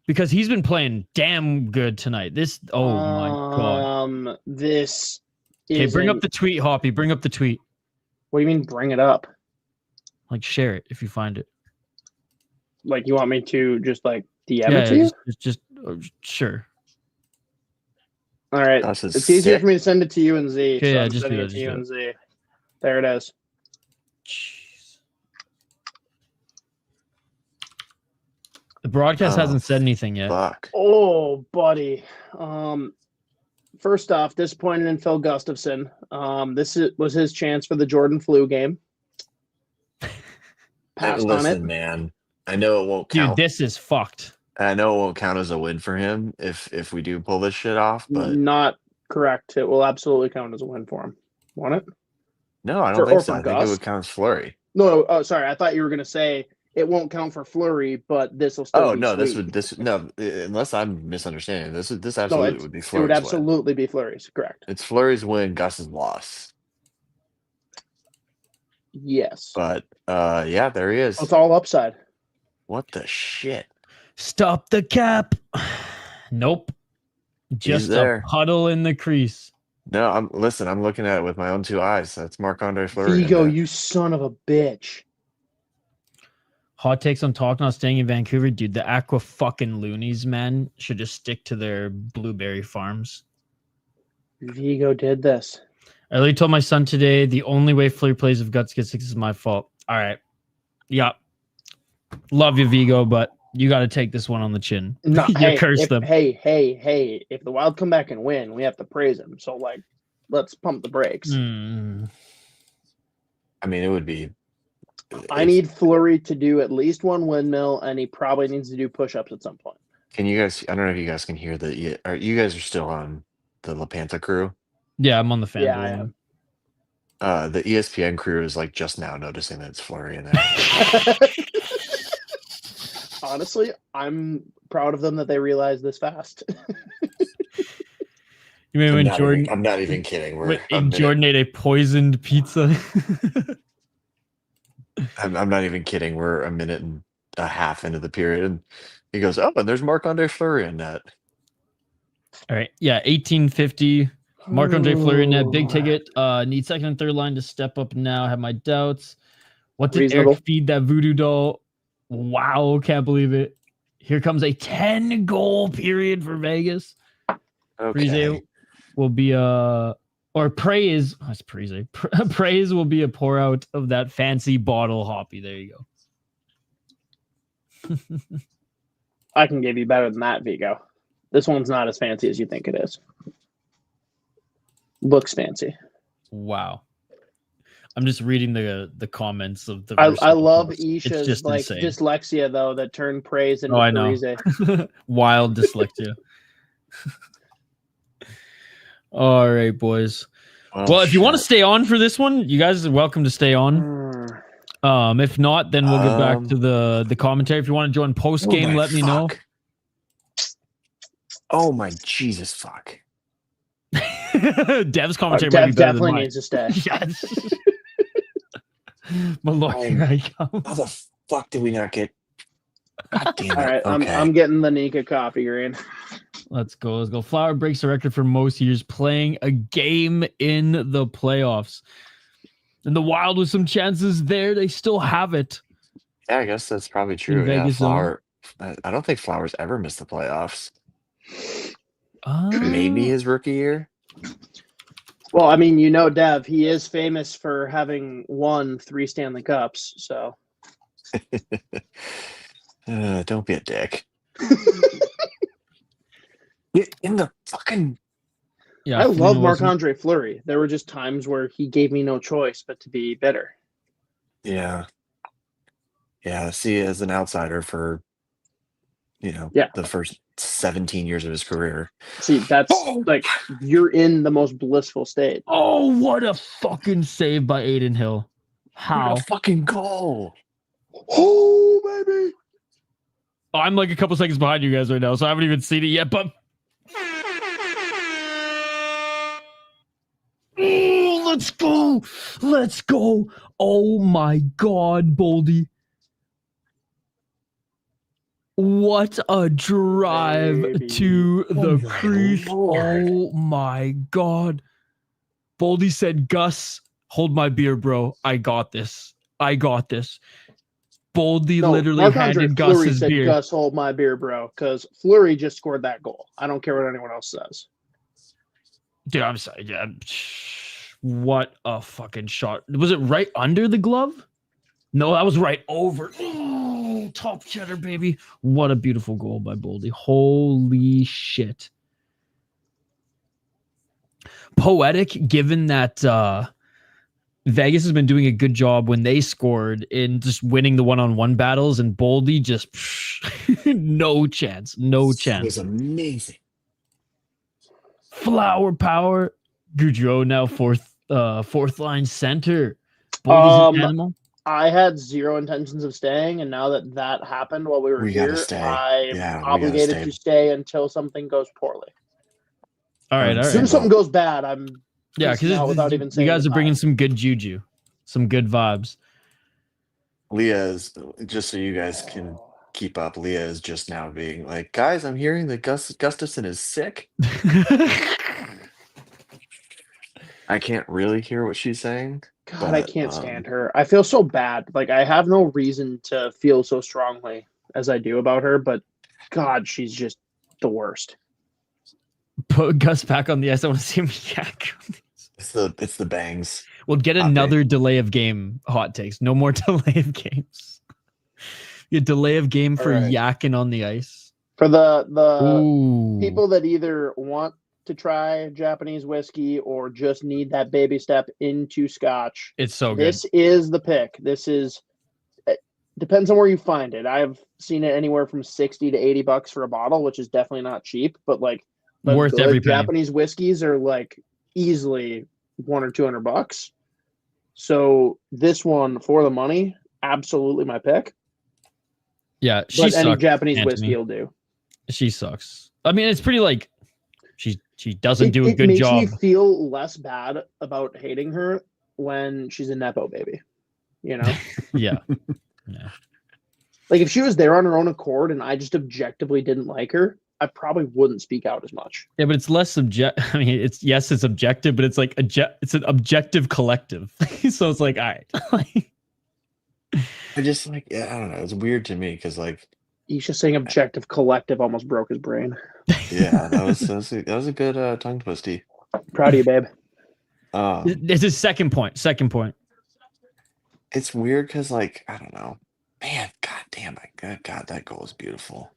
Because he's been playing damn good tonight. This my god. This Okay, is. bring up the tweet, Hoppy. Bring up the tweet. What do you mean bring it up? Like share it if you find it. Like you want me to just like DM it to you? just sure. All right. That's It's easier sick. for me to send it to you and Z. Okay, so yeah, I'm just sending do it that, to you just and Z. There it is. Jeez. The broadcast Oh, hasn't said anything yet. Fuck. Oh, buddy. First off, disappointed in Phil Gustafson. Was his chance for the Jordan Flu game. Passed on Listen, it. man. I know it won't Dude, count. this is fucked. I know it won't count as a win for him if we do pull this shit off, but Not correct. It will absolutely count as a win for him. Want it? no, I For- don't think or so. for I think it Gus? would count as Flurry. No, oh, sorry. I thought you were going to say it won't count for Flurry, but this will still Oh be no, sweet. unless I'm misunderstanding. This No, absolutely would be it would Flurry's win. absolutely be Flurry's. Correct. It's Flurry's win, Gus's loss. Yes. But yeah, there he is. It's all upside. What the shit? Stop the cap. Nope. Just a there. puddle in the crease. No, I'm looking at it with my own two eyes. That's Marc-Andre Fleury. Vigo, you son of a bitch. Hot takes on talk not staying in Vancouver. Dude, the Aqua fucking loonies, man, should just stick to their blueberry farms. Vigo did this. I literally told my son today the only way Fleury plays if Guts gets 6 is my fault. All right. Yeah. Love you, Vigo, but you got to take this one on the chin. No, You hey, curse if, them. Hey, if the Wild come back and win, we have to praise him. So, like, let's pump the brakes. Mm. I mean, it would be. I need Fleury to do at least one windmill, and he probably needs to do push-ups at some point. Can you guys? I don't know if you guys can hear the. You guys are still on the La Panta crew. Yeah, I'm on the fan. Yeah, I am. The ESPN crew is like just now noticing that it's Fleury in there. Honestly, I'm proud of them that they realized this fast. You mean when Jordan I'm not even kidding. Jordan ate a poisoned pizza? I'm not even kidding. We're a minute and a half into the period, and he goes, "Oh, and there's Marc-Andre Fleury in that." All right. Yeah, 1850. Marc-Andre Fleury in that big ticket. Need second and third line to step up now. Have my doubts. What did Reasonable. Eric feed that voodoo doll? Wow, can't believe it. Here comes a 10-goal period for Vegas. Okay. Parise will be praise. That's Parise. Praise will be a pour out of that fancy bottle hoppy. There you go. I can give you better than that, Vigo. This one's not as fancy as you think it is. Looks fancy. Wow. I'm just reading the comments of the. I love post. Isha's It's just like insane. dyslexia though that turned praise into Oh, I know. Parise. Wild dyslexia. All right, boys. Oh, Well, if you want to shit. stay on for this one, you guys are welcome to stay on. If not, then we'll get back to the commentary. If you want to join post game, my let me know. fuck. Oh my Jesus fuck. Dev's commentary might be Dev better than definitely mine. needs to stay. Yes. Malloy, here I come. How the fuck did we not get? God damn it. All right, Okay. I'm getting the Nika copy, Green. Let's go. Let's go. Flower breaks the record for most years playing a game in the playoffs. And the Wild, with some chances there, they still have it. Yeah, I guess that's probably true. Yeah, Vegas, Flower. I don't think Flowers ever missed the playoffs. Uh, Maybe his rookie year. Well, I mean, you know, Dev, he is famous for having won 3 Stanley Cups. So Don't be a dick. Get in the fucking. yeah, I love Flynn wasn't- Marc-Andre Fleury. There were just times where he gave me no choice but to be bitter. Yeah. Yeah. See, as an outsider for, Yeah. the first 17 years of his career. See, that's like you're in the most blissful state. Oh, what a fucking save by Aiden Hill. How? What a fucking goal. Oh, baby. I'm like a couple seconds behind you guys right now, so I haven't even seen it yet, but. Oh, let's go. Let's go. Oh my God, Boldy. What a drive Baby. to the my crease. Lord. Oh my God. Boldy said, Gus, hold my beer, bro. I got this. I got this. Boldy literally Marc-Andre handed Gus Fleury his said, beer. Gus, hold my beer, bro, because Fleury just scored that goal. I don't care what anyone else says. Dude, I'm sorry. Yeah. What a fucking shot. Was it right under the glove? No, that was right over. Oh, top cheddar, baby. What a beautiful goal by Boldy. Holy shit. Poetic, given that Vegas has been doing a good job when they scored in just winning the one-on-one battles, and Boldy just no chance. No It chance. was amazing. Flower power. Goudreau now fourth line center. Boldy's an animal. I had zero intentions of staying, and now that happened while we were We gotta here, stay. I'm Yeah, we gotta obligated stay. to stay until something goes poorly. All right, all As soon right. as something goes bad, I'm Yeah, peacing out without because even you saying guys are goodbye. bringing some good juju, some good vibes. Leah is, just so you guys can keep up, Leah is just now being like, guys, I'm hearing that Gustafson is sick. I can't really hear what she's saying. God, I but, can't stand her. I feel so bad. Like, I have no reason to feel so strongly as I do about her, but God, she's just the worst. Put Gus back on the ice. I want to see him yak. It's the bangs. We'll get Hot another delay of game hot takes. No more delay of games. You delay of game for All right. yakking on the ice. For the Ooh. people that either want to try Japanese whiskey or just need that baby step into Scotch, It's so good. this is the pick. This is depends on where you find it. I've seen it anywhere from $60 to $80 for a bottle, which is definitely not cheap, but like the Worth good every penny. Japanese whiskeys are like easily $100 or $200. So this one for the money, absolutely my pick. Yeah, she But any sucks, Japanese Anthony. whiskey will do. She sucks. I mean, it's pretty like she doesn't do a It good makes job. me feel less bad about hating her when she's a Nepo baby. You know? Yeah. Yeah. Like if she was there on her own accord and I just objectively didn't like her, I probably wouldn't speak out as much. Yeah, but it's less subject. I mean, it's objective, but it's like it's an objective collective. So it's like, all right. I just like, yeah, I don't know. It's weird to me because like, He's just saying objective collective almost broke his brain. yeah, that was a good tongue twisty. Proud of you, babe. This is second point. It's weird because like, I don't know, man. God damn, God, that goal is beautiful.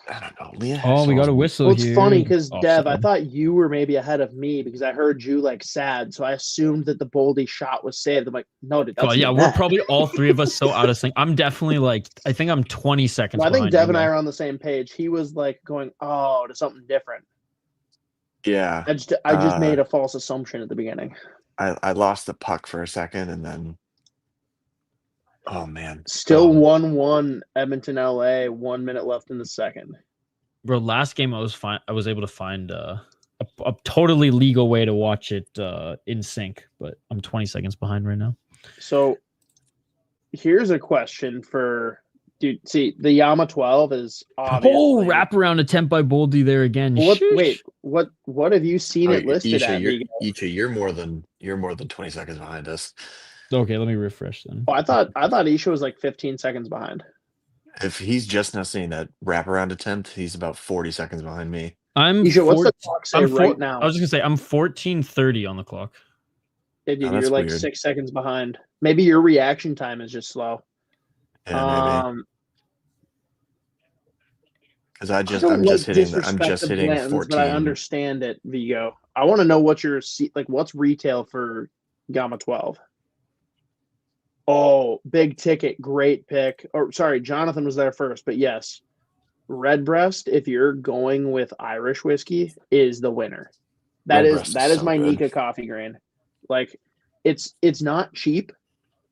I don't know. Leah. Oh, we got a whistle Well, it's here. funny because Dev, I Offside. thought you were maybe ahead of me because I heard you like sad, so I assumed that the Boldy shot was saved. I'm like, no, dude, that's God, yeah, the we're net. probably all three of us so out of sync. I'm definitely like, I think I'm 20 seconds Well, I think behind Dev you and I guys. are on the same page. He was like going, oh, to something different. Yeah. I just made a false assumption at the beginning. I lost the puck for a second, and then. Oh man. Still 1-1 Edmonton, LA. 1 minute left in the second. Bro, last game I was fine. I was able to find a totally legal way to watch it in sync, but I'm 20 seconds behind right now. So here's a question for dude. See, the Yama 12 is obviously. Oh, wraparound attempt by Boldy there again. Wait, what have you seen it listed Isha, at? you're more than 20 seconds behind us. Okay, let me refresh then. Oh, I thought Isha was like 15 seconds behind. If he's just now seeing that wraparound attempt, he's about 40 seconds behind me. Isha, what's the clock say right now? I was just gonna say I'm 14:30 on the clock. Dude, Oh, you're like weird. 6 seconds behind. Maybe your reaction time is just slow. Yeah, maybe. Because I'm just hitting Blantons, 14. but I understand it, Vigo. I want to know what your what's retail for Gamma 12. Oh, big ticket, great pick. Or sorry, Jonathan was there first, but yes, Redbreast. If you're going with Irish whiskey, is the winner. That is so my good. Nika coffee grain. Like, it's not cheap,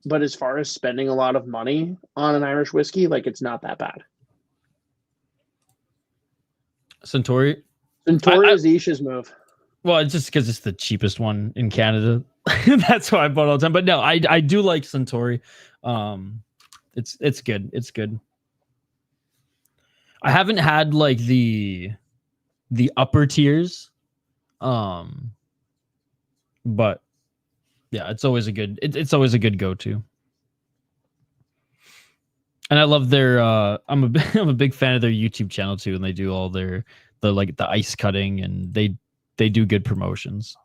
but as far as spending a lot of money on an Irish whiskey, like it's not that bad. Centauri is Isha's move. Well, it's just because it's the cheapest one in Canada. That's why I bought all the time. But no, I do like Centauri. It's good. It's good. I haven't had like the upper tiers. But yeah, it's always a good it's always a good go-to. And I love their I'm a big fan of their YouTube channel too, and they do all the ice cutting, and they do good promotions.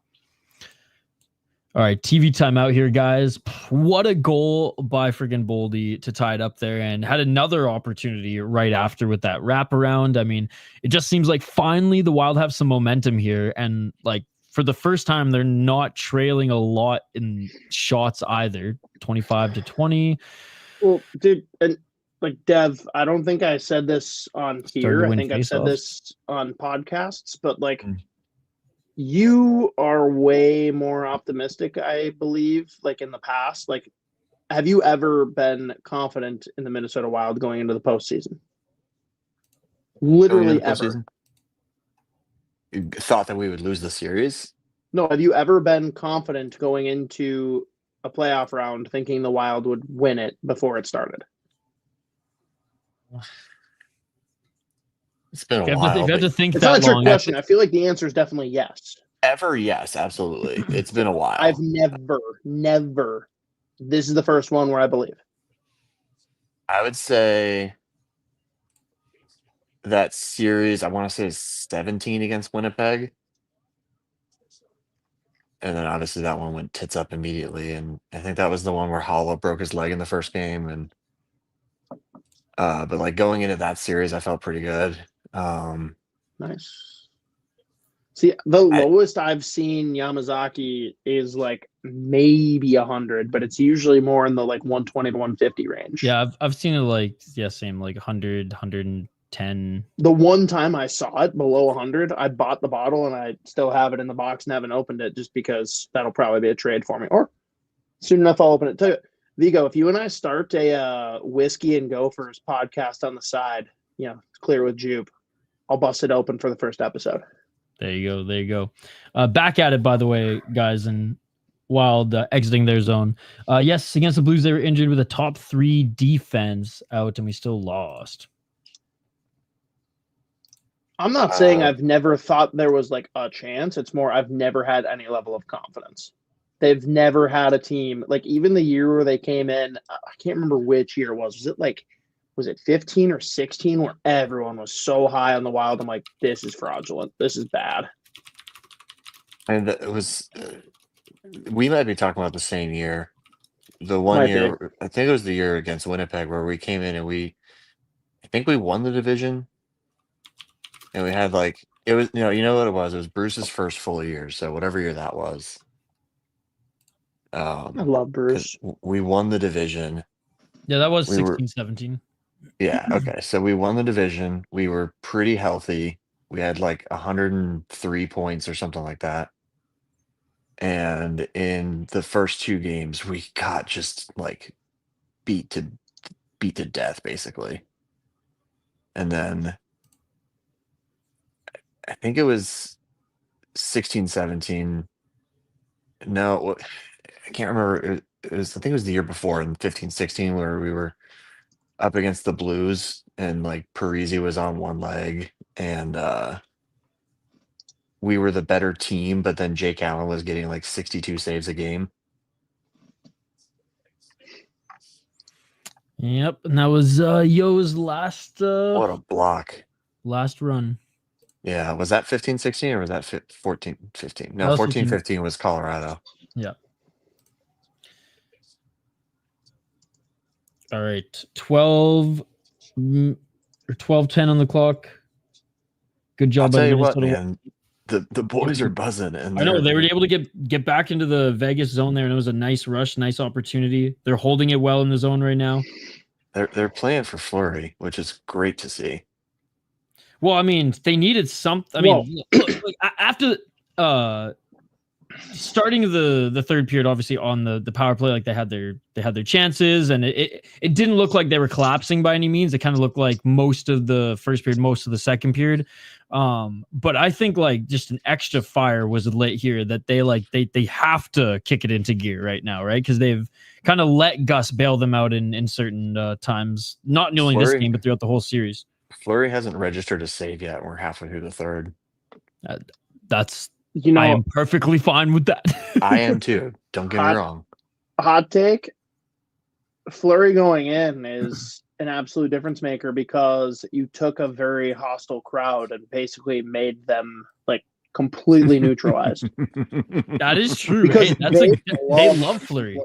All right, TV timeout here, guys. What a goal by friggin' Boldy to tie it up there, and had another opportunity right after with that wraparound. I mean, it just seems like finally the Wild have some momentum here, and like for the first time, they're not trailing a lot in shots either. 25-20. Well, dude, and like Dev, I don't think I said this on here. I think I've said this on podcasts, but like you are way more optimistic, I believe, like in the past. Like, have you ever been confident in the Minnesota Wild going into the postseason? Literally ever. You thought that we would lose the series? No, have you ever been confident going into a playoff round thinking the Wild would win it before it started? It's been a while. You have to think it's that not a trick long. question. I feel like the answer is definitely yes. Yes, absolutely. It's been a while. I've never. This is the first one where I believe. I would say that series, I want to say 17 against Winnipeg. And then obviously that one went tits up immediately. And I think that was the one where Holla broke his leg in the first game. And but like going into that series, I felt pretty good. Nice. See, the lowest I've seen Yamazaki is like maybe 100, but it's usually more in the like 120 to 150 range. Yeah, I've seen it like same like 100, 110. The one time I saw it below 100, I bought the bottle and I still have it in the box and haven't opened it just because that'll probably be a trade for me. Or soon enough, I'll open it too. Vigo, if you and I start a Whiskey and Gophers podcast on the side, clear with Jupe, I'll bust it open for the first episode. There you go. Back at it, by the way, guys, and Wild exiting their zone. Yes, against the Blues, they were injured with a top 3 defense out, and we still lost. I'm not saying I've never thought there was like a chance. It's more I've never had any level of confidence. They've never had a team, like even the year where they came in, I can't remember which year it was. Was it 15 or 16 where everyone was so high on the Wild? I'm like, this is fraudulent. This is bad. And it was, we might be talking about the same year. The one year, I think it was the year against Winnipeg where we came in and I think we won the division. and we had like it was you know what it was? It was Bruce's first full year, so whatever year that was. I love Because Bruce. we won the division. Yeah, that was We were 16-17. Yeah, okay. So we won the division. We were pretty healthy. We had like 103 points or something like that. And in the first two games, we got just like beat to death, basically. And then I think it was 16-17. No, I can't remember. It was I think it was the year before in 15-16 where we were up against the Blues and like Parisi was on one leg and we were the better team, but then Jake Allen was getting like 62 saves a game. Yep, and that was Yo's last What a block. last run. Yeah, was that 15-16 or was that 14-15? That No, was 14-15 was Colorado. Yeah. All right, 12 or 12-10 on the clock. Good I'll job by tell you what, Minnesota. man. The boys are buzzing, and I know they were able to get back into the Vegas zone there, and it was a nice rush, nice opportunity. They're holding it well in the zone right now. They're playing for Fleury, which is great to see. Well, I mean, they needed something. I mean, look, after starting the third period, obviously on the power play, like they had their chances, and it didn't look like they were collapsing by any means. It kind of looked like most of the first period, most of the second period. But I think like just an extra fire was lit here that they have to kick it into gear right now, right? Because they've kind of let Gus bail them out in certain times, not only this game but throughout the whole series. Fleury hasn't registered a save yet, and we're halfway through the third. That's I am perfectly fine with that. I am too. Don't get me wrong. Hot take: Fleury going in is an absolute difference maker because you took a very hostile crowd and basically made them like completely neutralized. That is true. Because Hey, they love Fleury.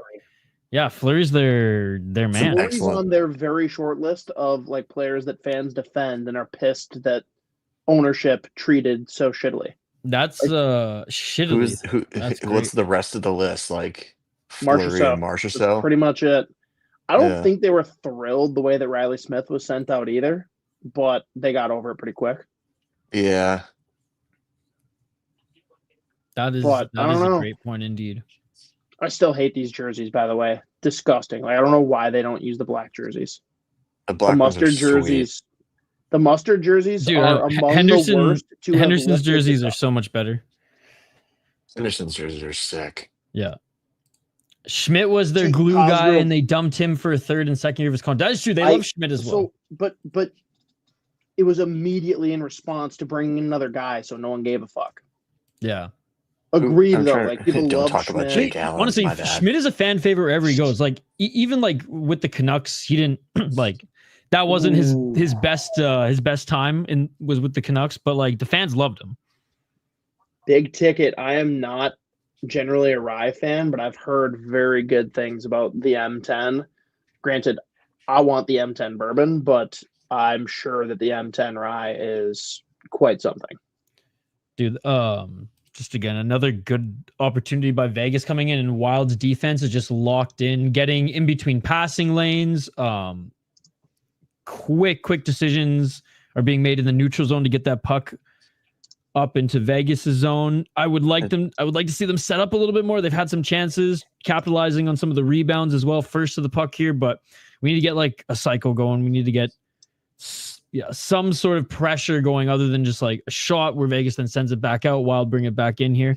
Yeah, Fleury's their man. Fleury's on their very short list of like players that fans defend and are pissed that ownership treated so shittily. That's shittily. What's the rest of the list? Like Fleury and MSHSL? Pretty much it. I don't think they were thrilled the way that Riley Smith was sent out either, but they got over it pretty quick. Yeah. That is a great point indeed. I still hate these jerseys, by the way. Disgusting. Like I don't know why they don't use the black jerseys. The mustard jerseys. Sweet. The mustard jerseys Dude, are among the worst. Henderson's jerseys are so much better. Henderson's jerseys are sick. Yeah. Schmidt was their glue guy, and they dumped him for a third and second year of his contract. That's true. They love Schmidt as well. But it was immediately in response to bringing in another guy, so no one gave a fuck. Yeah. Agreed, though. Like people don't love talk Schmidt. about Jake Allen. Honestly, Schmidt is a fan favorite wherever he goes. Like even like with the Canucks, he didn't like that wasn't his best time and was with the Canucks, but like the fans loved him. Big ticket. I am not generally a rye fan, but I've heard very good things about the M10. Granted, I want the M10 bourbon, but I'm sure that the M10 rye is quite something. Dude, just again, another good opportunity by Vegas coming in, and Wild's defense is just locked in, getting in between passing lanes. Quick decisions are being made in the neutral zone to get that puck up into Vegas's zone. I would like to see them set up a little bit more. They've had some chances capitalizing on some of the rebounds as well, first to the puck here, but we need to get like a cycle going. We need to get some sort of pressure going other than just like a shot where Vegas then sends it back out. Wild bring it back in here.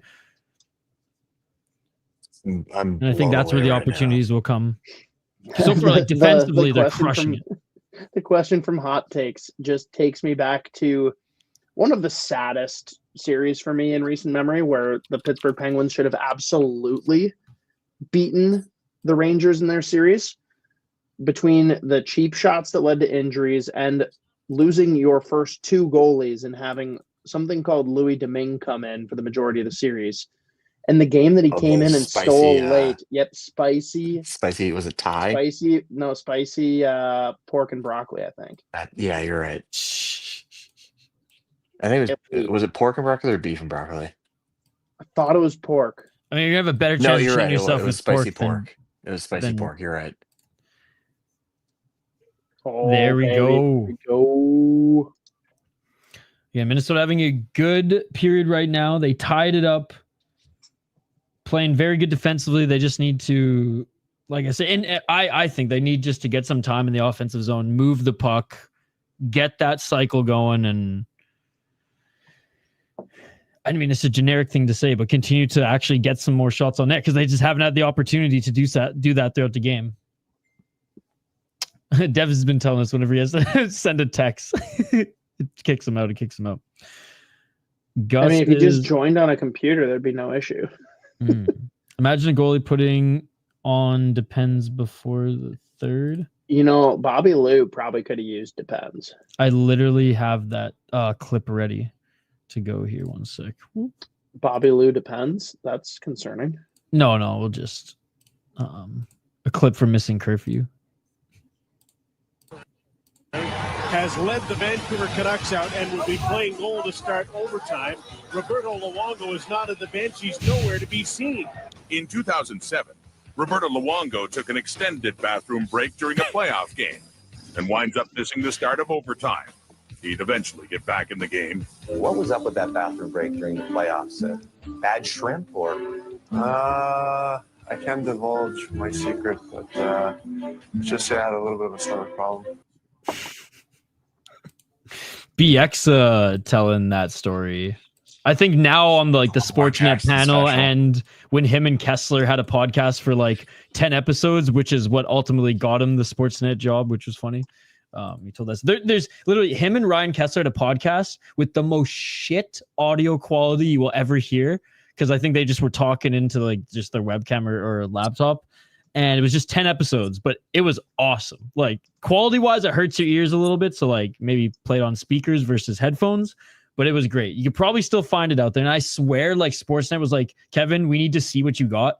And I think that's where the opportunities will come. So far, like defensively, they're crushing it. The question from Hot Takes just takes me back to one of the saddest series for me in recent memory, where the Pittsburgh Penguins should have absolutely beaten the Rangers in their series, between the cheap shots that led to injuries and losing your first two goalies and having something called Louis Domingue come in for the majority of the series. And the game that he came in and stole late. Yep, spicy. Spicy, was it Thai? Spicy pork and broccoli, I think. Yeah, you're right. I think was it pork and broccoli or beef and broccoli? I thought it was pork. I mean, you have a better chance No, of you're shitting right. yourself It with was spicy pork. pork. It was spicy then- pork. You're right. Oh, There we baby, go. there we go. Yeah, Minnesota having a good period right now. They tied it up, playing very good defensively. They just need to, like I said, and I think they need just to get some time in the offensive zone, move the puck, get that cycle going, and I mean, it's a generic thing to say, but continue to actually get some more shots on net because they just haven't had the opportunity to do that throughout the game. Dev has been telling us whenever he has to send a text, it kicks him out. Gus I mean, if he just joined on a computer, there'd be no issue. Imagine a goalie putting on depends before the third. You know, Bobby Lou probably could have used depends. I literally have that clip ready to go here. One sec. Whoop. Bobby Lou depends. That's concerning. No, we'll just a clip from Missing Curfew. Has led the Vancouver Canucks out and will be playing goal to start overtime. Roberto Luongo is not at the bench. He's nowhere to be seen. In 2007, Roberto Luongo took an extended bathroom break during a playoff game and winds up missing the start of overtime. He'd eventually get back in the game. What was up with that bathroom break during the playoffs? Bad shrimp or? I can't divulge my secret, but just say I had a little bit of a stomach problem. BX telling that story. I think now on the Sportsnet panel, and when him and Kessler had a podcast for like 10 episodes, which is what ultimately got him the Sportsnet job, which was funny. He told us there's literally him and Ryan Kessler at a podcast with the most shit audio quality you will ever hear. Cause I think they just were talking into like just their webcam or laptop. And it was just 10 episodes, but it was awesome. Like quality wise, it hurts your ears a little bit. So like maybe play it on speakers versus headphones, but it was great. You could probably still find it out there. And I swear like Sportsnet was like, Kevin, we need to see what you got.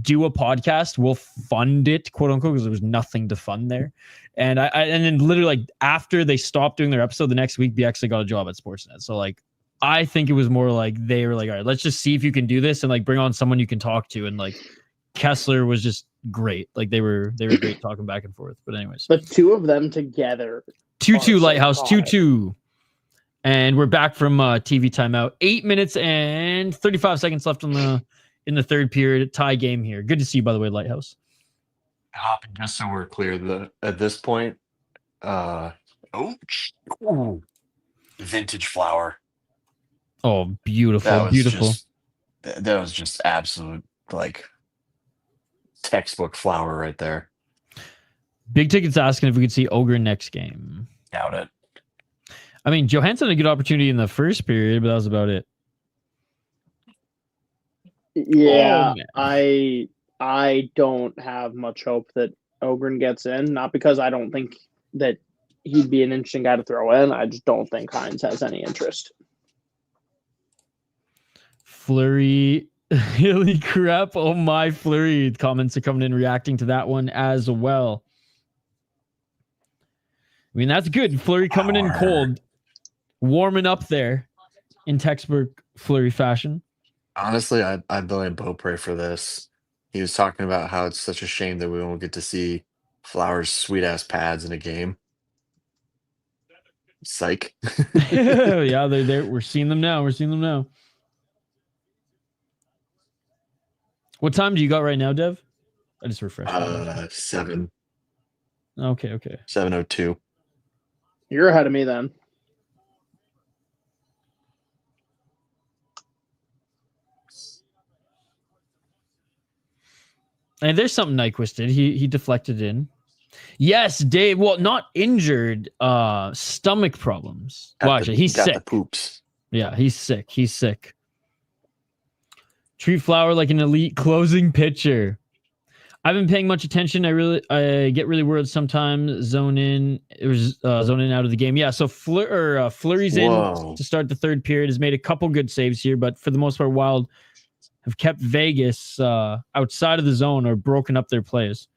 Do a podcast. We'll fund it, quote unquote, because there was nothing to fund there. And and then literally like after they stopped doing their episode the next week, BX got a job at Sportsnet. So like, I think it was more like they were like, all right, let's just see if you can do this and like bring on someone you can talk to. And like Kessler was just great. Like they were great talking back and forth. But anyways, the two of them together. 2-2 Lighthouse 2-2. And we're back from TV timeout. 8 minutes and 35 seconds left in the third period. Tie game here. Good to see you, by the way, Lighthouse. Hopping, just so we're clear, at this point, vintage flower. Oh, beautiful, beautiful. That was just absolute like textbook flower right there. Big Ticket's asking if we could see Ogre next game. Doubt it. I mean, Johansson had a good opportunity in the first period, but that was about it. Yeah, Oh, I don't have much hope that Ogren gets in. Not because I don't think that he'd be an interesting guy to throw in. I just don't think Hines has any interest. Fleury, really crap. Oh my, Fleury comments are coming in, reacting to that one as well. I mean, that's good. Fleury coming in cold, warming up there in textbook Fleury fashion. Honestly, I blame Beaupre for this. He was talking about how it's such a shame that we won't get to see Flowers' sweet ass pads in a game. Psych. Yeah, they're there. We're seeing them now. What time do you got right now, Dev? I just refreshed. 7. Okay. 7:02. You're ahead of me then. And there's something Nyquist did. He deflected in. Yes, Dave. Well, not injured. Stomach problems. Well, actually, he's sick. The poops. Yeah, he's sick. Treat Flower like an elite closing pitcher. I've been paying much attention. I get really worried sometimes. Zone in out of the game. Yeah, so Fleury's in to start the third period. Has made a couple good saves here, but for the most part, Wild have kept Vegas outside of the zone or broken up their plays.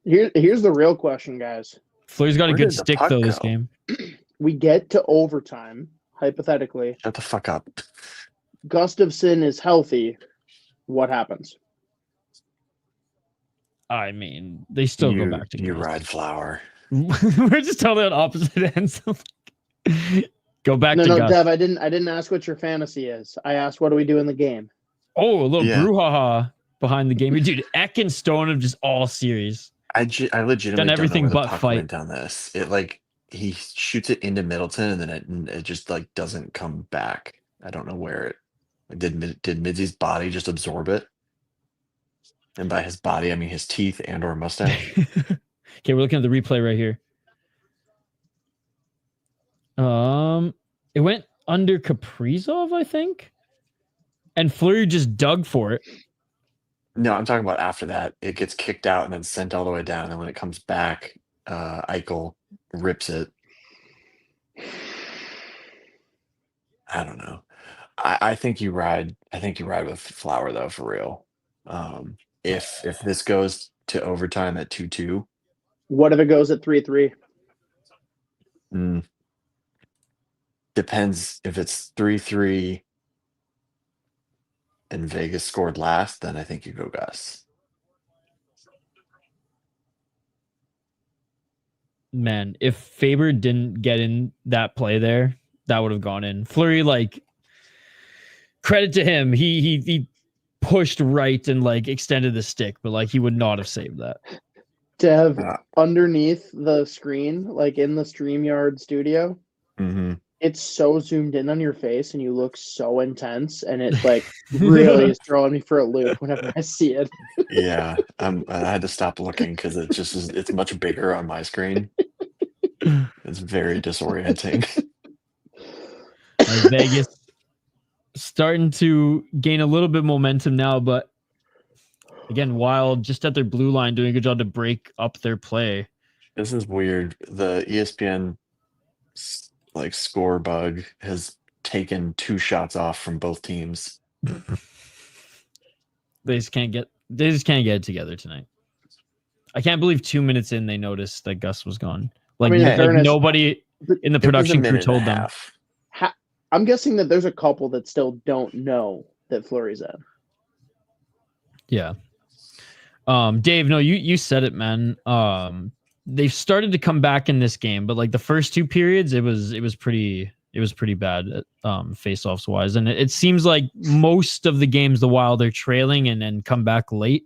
Here's the real question, guys. Fleury's got a good stick though this game. We get to overtime, hypothetically. Shut the fuck up. Gustafsson is healthy. What happens? I mean, they still go back to you Gus. ride Flower. We're just totally on opposite ends. Go back to No, Gus. Dev, I didn't ask what your fantasy is. I asked what do we do in the game. Oh, a little Yeah. brouhaha behind the game. Dude, Eck and Stone have just all series. I legitimately Done everything don't know where but the puck fight. went on this. It like he shoots it into Middleton and then it just like doesn't come back. I don't know where it did. Midsy's body just absorb it? And by his body, I mean his teeth and or mustache. Okay, we're looking at the replay right here. It went under Kaprizov, I think, and Fleury just dug for it. No, I'm talking about after that. It gets kicked out and then sent all the way down. And when it comes back, Eichel rips it. I don't know. I think you ride. I think you ride with Flower though, for real. If this goes to overtime at 2-2, What if it goes at 3-3? Depends if it's 3-3 and Vegas scored last, then I think you go Gus. Man, if Faber didn't get in that play there, that would have gone in. Fleury, like, credit to him. He pushed right and like extended the stick, but like he would not have saved that. To have underneath the screen, like in the StreamYard studio, it's so zoomed in on your face and you look so intense, and it like really is throwing me for a loop whenever I see it. Yeah, I had to stop looking because it just is. It's much bigger on my screen. It's very disorienting. Vegas starting to gain a little bit momentum now, but again, Wild just at their blue line doing a good job to break up their play. This is weird. The ESPN like score bug has taken 2 shots off from both teams. They just can't get it together tonight. I can't believe 2 minutes in they noticed that Gus was gone. Like, I mean, in fairness, nobody in the production crew told them. I'm guessing that there's a couple that still don't know that Fleury's in. Yeah. Dave, no, you said it, man. They've started to come back in this game, but like the first 2 periods, it was pretty bad face-offs wise, and it seems like most of the games the Wild are trailing and then come back late.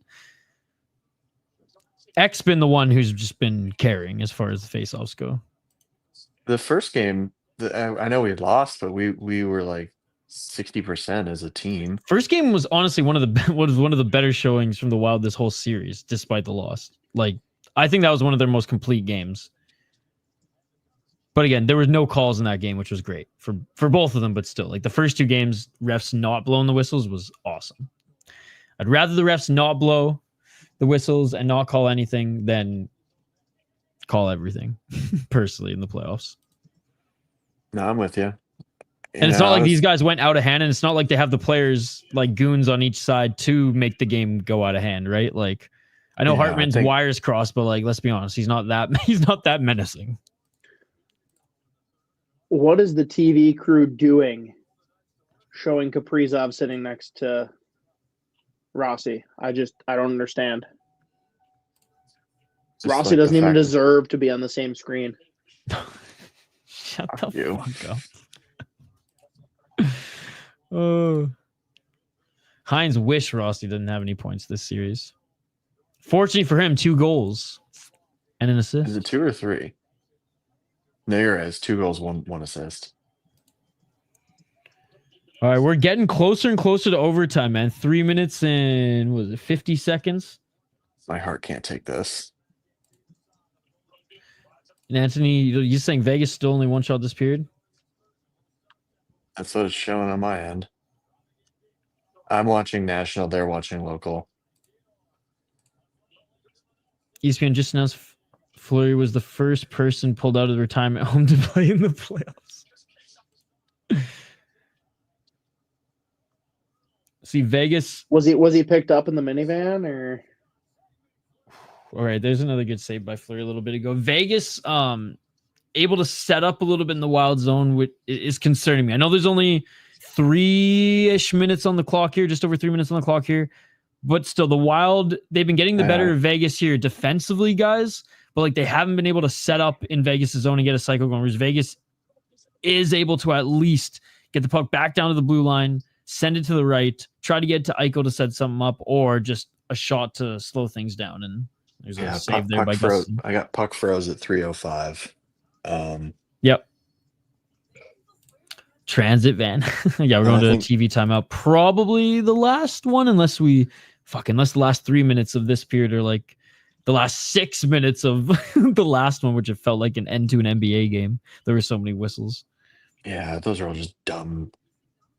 Eck's been the one who's just been carrying as far as the face-offs go. The first game, I know we lost, but we were like 60% as a team. First game was honestly one of the better showings from the Wild this whole series, despite the loss. Like, I think that was one of their most complete games. But again, there was no calls in that game, which was great for both of them. But still, like the first 2 games, refs not blowing the whistles was awesome. I'd rather the refs not blow the whistles and not call anything than call everything, personally, in the playoffs. No, I'm with you. And it's not like these guys went out of hand, and it's not like they have the players like goons on each side to make the game go out of hand, right? Like, I know Hartman's wires crossed, but like, let's be honest, he's not that menacing. What is the TV crew doing showing Kaprizov sitting next to Rossi? I don't understand. Rossi doesn't even deserve to be on the same screen. Shut the fuck up. Oh, Hines wish Rossi didn't have any points this series. Fortunately for him, 2 goals and an assist. Is it 2 or 3? No, you're right. It's 2 goals, one assist. All right, we're getting closer and closer to overtime, man. 3 minutes and 50 seconds? My heart can't take this. And Anthony, you saying Vegas still only 1 shot this period? That's what it's showing on my end. I'm watching national. They're watching local. ESPN just announced Fleury was the first person pulled out of the retirement home to play in the playoffs. See, Vegas. Was he picked up in the minivan or? All right, there's another good save by Fleury a little bit ago. Vegas able to set up a little bit in the Wild zone, which is concerning me. I know there's only 3-ish minutes on the clock here, just over 3 minutes on the clock here, but still, the Wild, they've been getting the better of Vegas here defensively, guys, but like they haven't been able to set up in Vegas' zone and get a cycle going, whereas Vegas is able to at least get the puck back down to the blue line, send it to the right, try to get to Eichel to set something up, or just a shot to slow things down. And there's a save there by Gustin. I got puck froze at 3:05. Yep. Transit van. Yeah, we're going to a TV timeout. Probably the last one, unless the last 3 minutes of this period are like the last 6 minutes of the last one, which it felt like an end to an NBA game. There were so many whistles. Yeah, those are all just dumb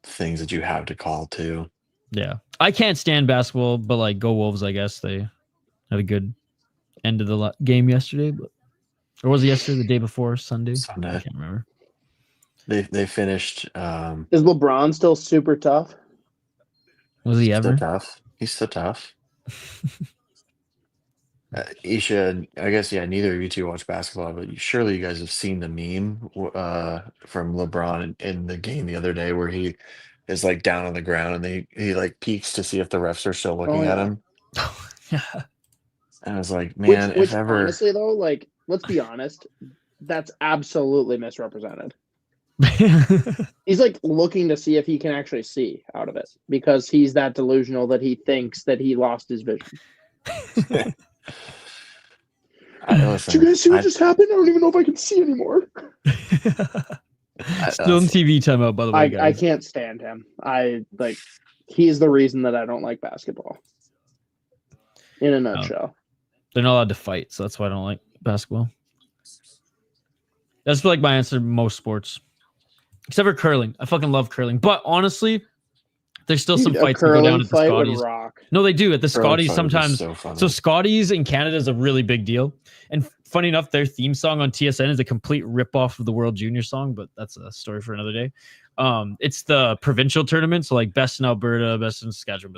things that you have to call too. Yeah. I can't stand basketball, but like go Wolves, I guess. They had a good end of the game yesterday, or was it yesterday, the day before, Sunday? I can't remember. They finished. Is LeBron still super tough? Was he ever? Tough. He's so tough. Isha, I guess, yeah, neither of you two watch basketball, but surely you guys have seen the meme from LeBron in the game the other day where he is like down on the ground and he like peeks to see if the refs are still looking at him. Yeah. And I was like, man, which if ever. Honestly, though, like, let's be honest, that's absolutely misrepresented. He's like looking to see if he can actually see out of it because he's that delusional that he thinks that he lost his vision. Listen, did you guys see what just happened? I don't even know if I can see anymore. Still in TV timeout, by the way, guys. I can't stand him. He's the reason that I don't like basketball. In a nutshell. They're not allowed to fight, so that's why I don't like basketball. That's like my answer to most sports. Except for curling. I fucking love curling. But honestly, there's still some fights that go down at the Scotties. No, they do at the Scotties sometimes. So Scotties in Canada is a really big deal. And funny enough, their theme song on TSN is a complete ripoff of the World Junior song, but that's a story for another day. It's the provincial tournament, so like best in Alberta, best in Saskatchewan,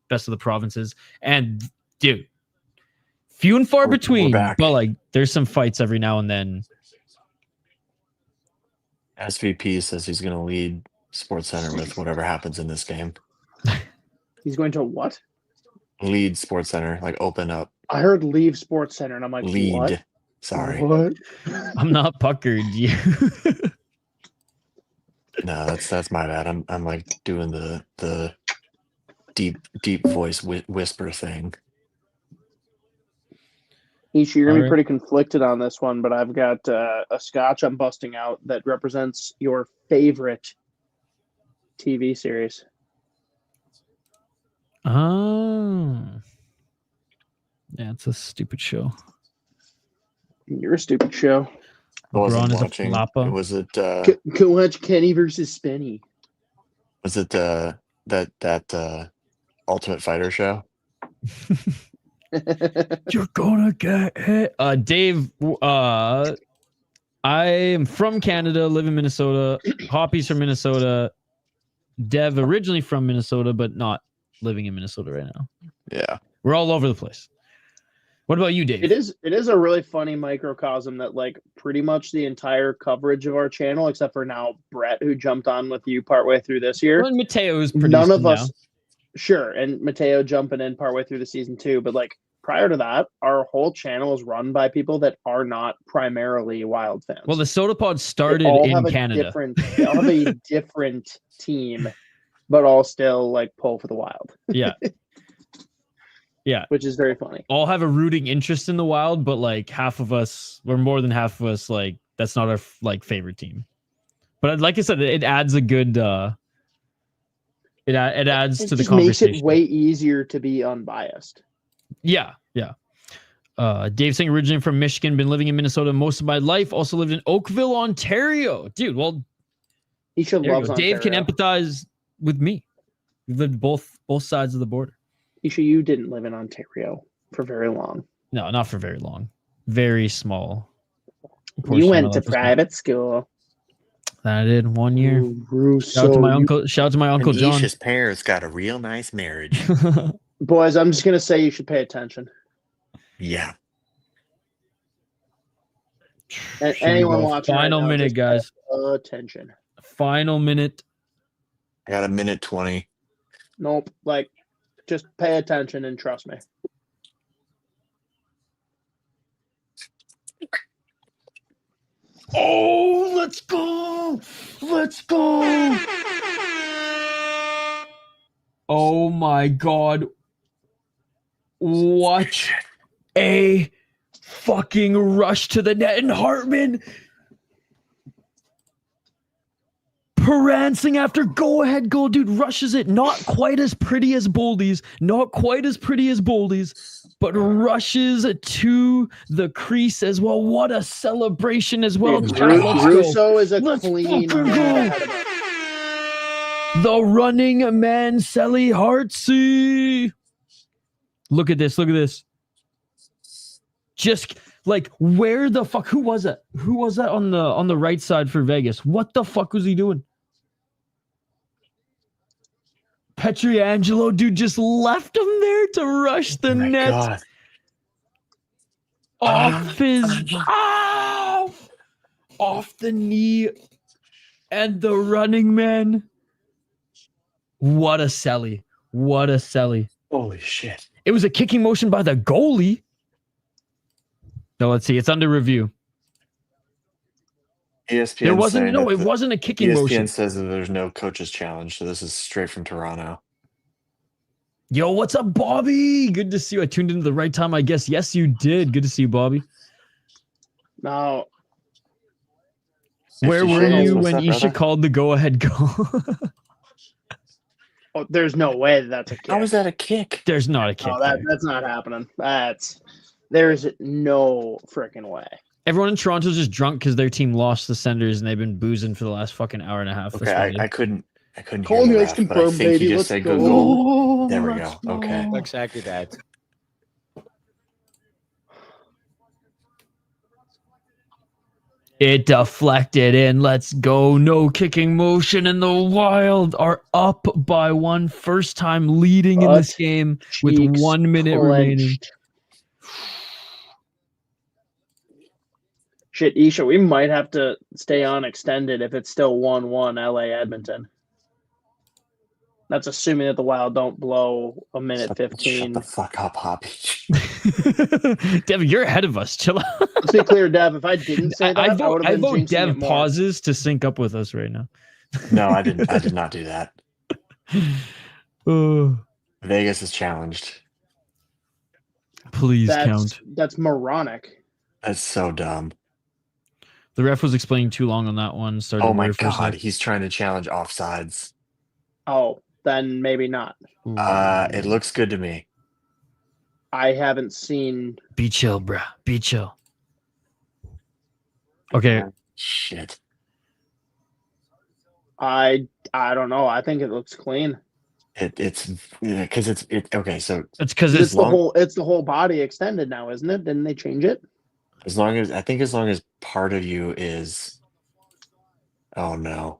best of the provinces. And dude, few and far between, but like there's some fights every now and then. SVP says he's going to lead SportsCenter with whatever happens in this game. He's going to what? Lead SportsCenter, like open up. I heard leave SportsCenter, and I'm like, lead. What? Sorry. What? I'm not puckered. No, that's my bad. I'm like doing the deep voice whisper thing. Isha, you're going to be pretty conflicted on this one, but I've got a scotch I'm busting out that represents your favorite TV series. Oh. Yeah, it's a stupid show. You're a stupid show. I wasn't LeBron watching. Was it? Go watch Kenny versus Spenny. Was it that Ultimate Fighter show? You're gonna get hit. Dave, I am from Canada, live in Minnesota. Hoppy's from Minnesota. Dev originally from Minnesota, but not living in Minnesota right now. Yeah. We're all over the place. What about you, Dave? It is a really funny microcosm that like pretty much the entire coverage of our channel, except for now Brett, who jumped on with you partway through this year. Well, and Mateo's producing none of now. us. Sure, and Mateo jumping in partway through the season too, but like prior to that, our whole channel is run by people that are not primarily Wild fans. Well, the Sota Pod started in Canada. They all have a different team, but all still like pull for the Wild. Yeah. Yeah. Which is very funny. All have a rooting interest in the Wild, but like half of us, or more than half of us, like that's not our like favorite team. But like I said, it adds a good it adds to the conversation. Makes it way easier to be unbiased. Yeah, yeah. Dave saying originally from Michigan, been living in Minnesota most of my life. Also lived in Oakville, Ontario. Dude, well, he should love Dave can empathize with me. We've lived both sides of the border. Isha, you didn't live in Ontario for very long. No, not for very long. Very small. You went to private school. I did 1 year. Ooh, shout out to my uncle. Shout out to my uncle John. Isha's parents got a real nice marriage. Boys, I'm just gonna say you should pay attention. Yeah. And Here we anyone go. watching Final right now, minute, just guys. pay attention. Final minute. I got a minute 20. Nope. Like, just pay attention and trust me. Oh, let's go. Let's go. Oh my God. What a fucking rush to the net. And Hartman prancing after go-ahead goal. Dude rushes it. Not quite as pretty as Boldy's. Not quite as pretty as Boldy's. But rushes to the crease as well. What a celebration as well. Dude, Chat, let's go. Russo is a Let's clean fucking minute go. ahead of us. The running man, Sally Hartsey. Look at this. Look at this. Just like, where the fuck? Who was it? Who was that on the right side for Vegas? What the fuck was he doing? Pietrangelo, dude, just left him there to rush the net. God. Off the knee, and the running man. What a selly. What a selly. Holy shit. It was a kicking motion by the goalie. No, let's see. It's under review. ESPN There wasn't, saying no, that it wasn't a kicking ESPN motion. says that there's no coach's challenge, so this is straight from Toronto. Yo, what's up, Bobby? Good to see you. I tuned in at the right time, I guess. Yes, you did. Good to see you, Bobby. Now, Where Actually, were Shane, you what's when up, Isha brother? called the go-ahead goal? oh, there's no way that's a kick. How is that a kick? There's not a kick. No, there. that's not happening. There's no freaking way. Everyone in Toronto's just drunk because their team lost the Senders and they've been boozing for the last fucking hour and a half. Okay, I couldn't hear Colin the Hughes ref, but I confirmed, think baby. he just Let's said go. good goal. There we go. let's Okay. go. Exactly that. It deflected in. Let's go. No kicking motion. And the Wild are up by one. First time leading in this game with Cheeks 1 minute remaining. clenched. Shit, Isha, we might have to stay on extended if it's still 1-1 LA Edmonton. That's assuming that the Wild don't blow a minute Shut 15. the fuck up, Hoppy. Dev, you're ahead of us. Chill out. Let's be clear, Dev. If I didn't say that, I, would I have been vote jinxing Dev it more. pauses to sync up with us right now. No, I didn't. I did not do that. Oh, Vegas is challenged. please count. That's moronic. That's so dumb. The ref was explaining too long on that one. Started Oh my weird for a god, sec. he's trying to challenge offsides. Oh, then maybe not. It looks good to me. I haven't seen. Be chill, bruh. Be chill. Okay. Shit. I don't know. I think it looks clean. It's because it's okay. So It's because It's it's the whole body extended now, isn't it? Didn't they change it? as long as part of you is. Oh no.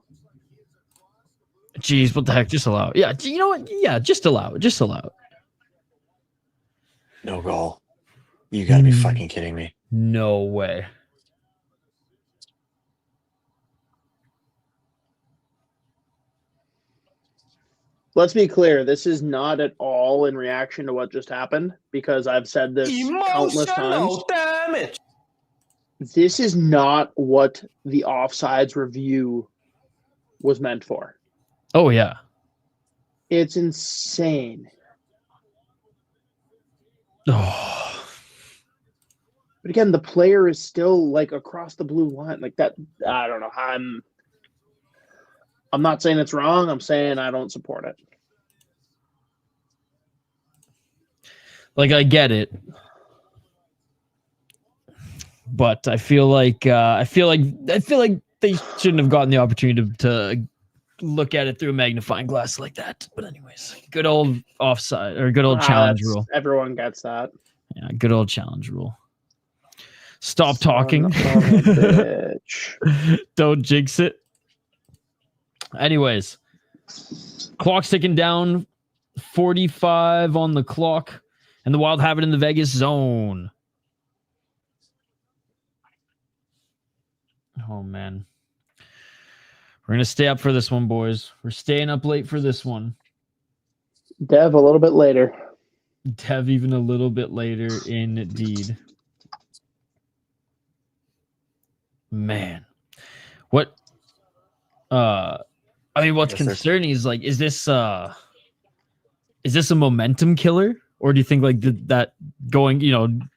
Jeez, what the heck? Just allow it. Yeah, you know what? Yeah, just allow it. Just allow it. No goal. You gotta be fucking kidding me. No way. Let's be clear. This is not at all in reaction to what just happened, because I've said this countless times. Damage. This is not what the offsides review was meant for. Oh, yeah. It's insane. Oh. But again, the player is still like across the blue line. Like that, I don't know. I'm not saying it's wrong. I'm saying I don't support it. Like, I get it. But I feel like they shouldn't have gotten the opportunity to look at it through a magnifying glass like that. But anyways, good old offside or good old challenge rule. Everyone gets that. Yeah, good old challenge rule. Stop talking. Son of a bitch. Don't jinx it. Anyways, clock's ticking down. 45 on the clock, and the Wild have it in the Vegas zone. Oh, man. We're going to stay up for this one, boys. We're staying up late for this one. Dev, a little bit later. Dev, even a little bit later, indeed. Man. What? I mean, what's concerning is, like, is this a momentum killer? Or do you think, like, that going,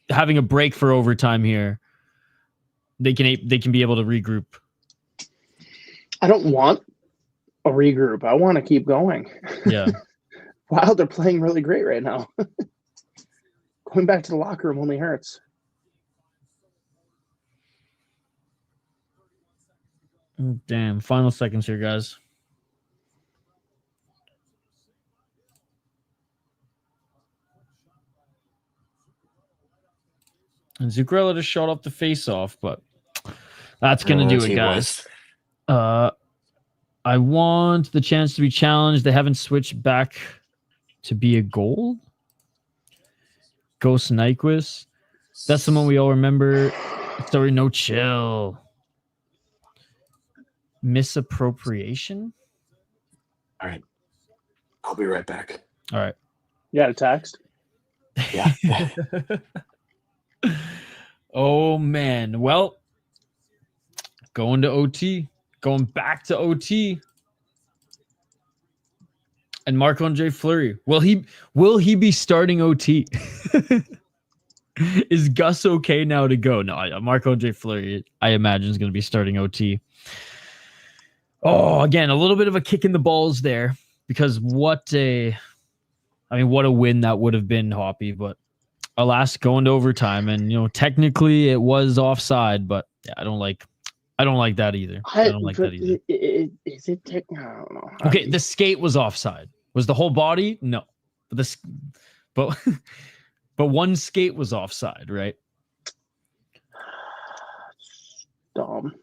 having a break for overtime here, they can be able to regroup? I don't want a regroup. I want to keep going. Yeah. Wild are playing really great right now. Going back to the locker room only hurts. Damn. Final seconds here, guys. And Zuccarello just shot up the face-off, but that's going to do it, guys. I want the chance to be challenged. They haven't switched back to be a goal. Ghost Nyquist. That's the one we all remember. Sorry, no chill. Misappropriation? All right. I'll be right back. All right. You got a text? Yeah. Oh, man. Well, going to OT. Going back to OT. And Marc-Andre Fleury. Will he be starting OT? Is Gus okay now to go? No, Marc-Andre Fleury, I imagine, is going to be starting OT. Oh, again, a little bit of a kick in the balls there, because what a win that would have been, Hoppy. But alas, going to overtime, and technically it was offside, but yeah, I don't like that either. I don't like that either. Is it? I don't know. Okay, the skate was offside. Was the whole body? No, but one skate was offside, right? Dumb.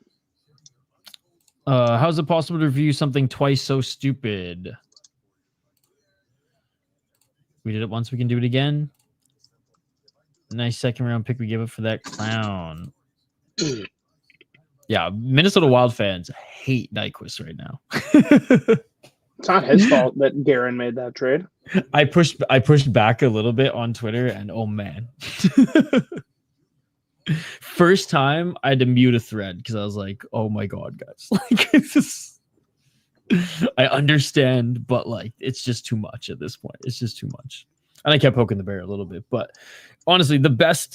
How is it possible to review something twice so stupid? We did it once, we can do it again. Nice second round pick we gave up for that clown. Yeah, Minnesota Wild fans hate Nyquist right now. It's not his fault that Guerin made that trade. I pushed back a little bit on Twitter, and oh man. First time I had to mute a thread because I was like, oh my god, guys. I understand, but like it's just too much at this point. It's just too much. And I kept poking the bear a little bit. But honestly, the best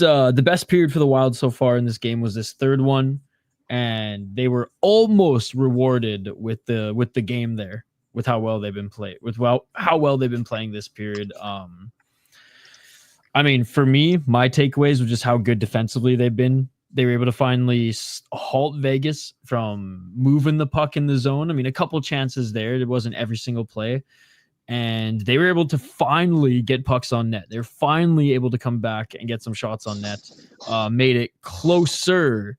period for the Wild so far in this game was this third one. And they were almost rewarded with the game there, with how well they've been playing this period. I mean, for me, my takeaways were just how good defensively they've been. They were able to finally halt Vegas from moving the puck in the zone. I mean, a couple chances there. It wasn't every single play. And they were able to finally get pucks on net. They're finally able to come back and get some shots on net. Made it closer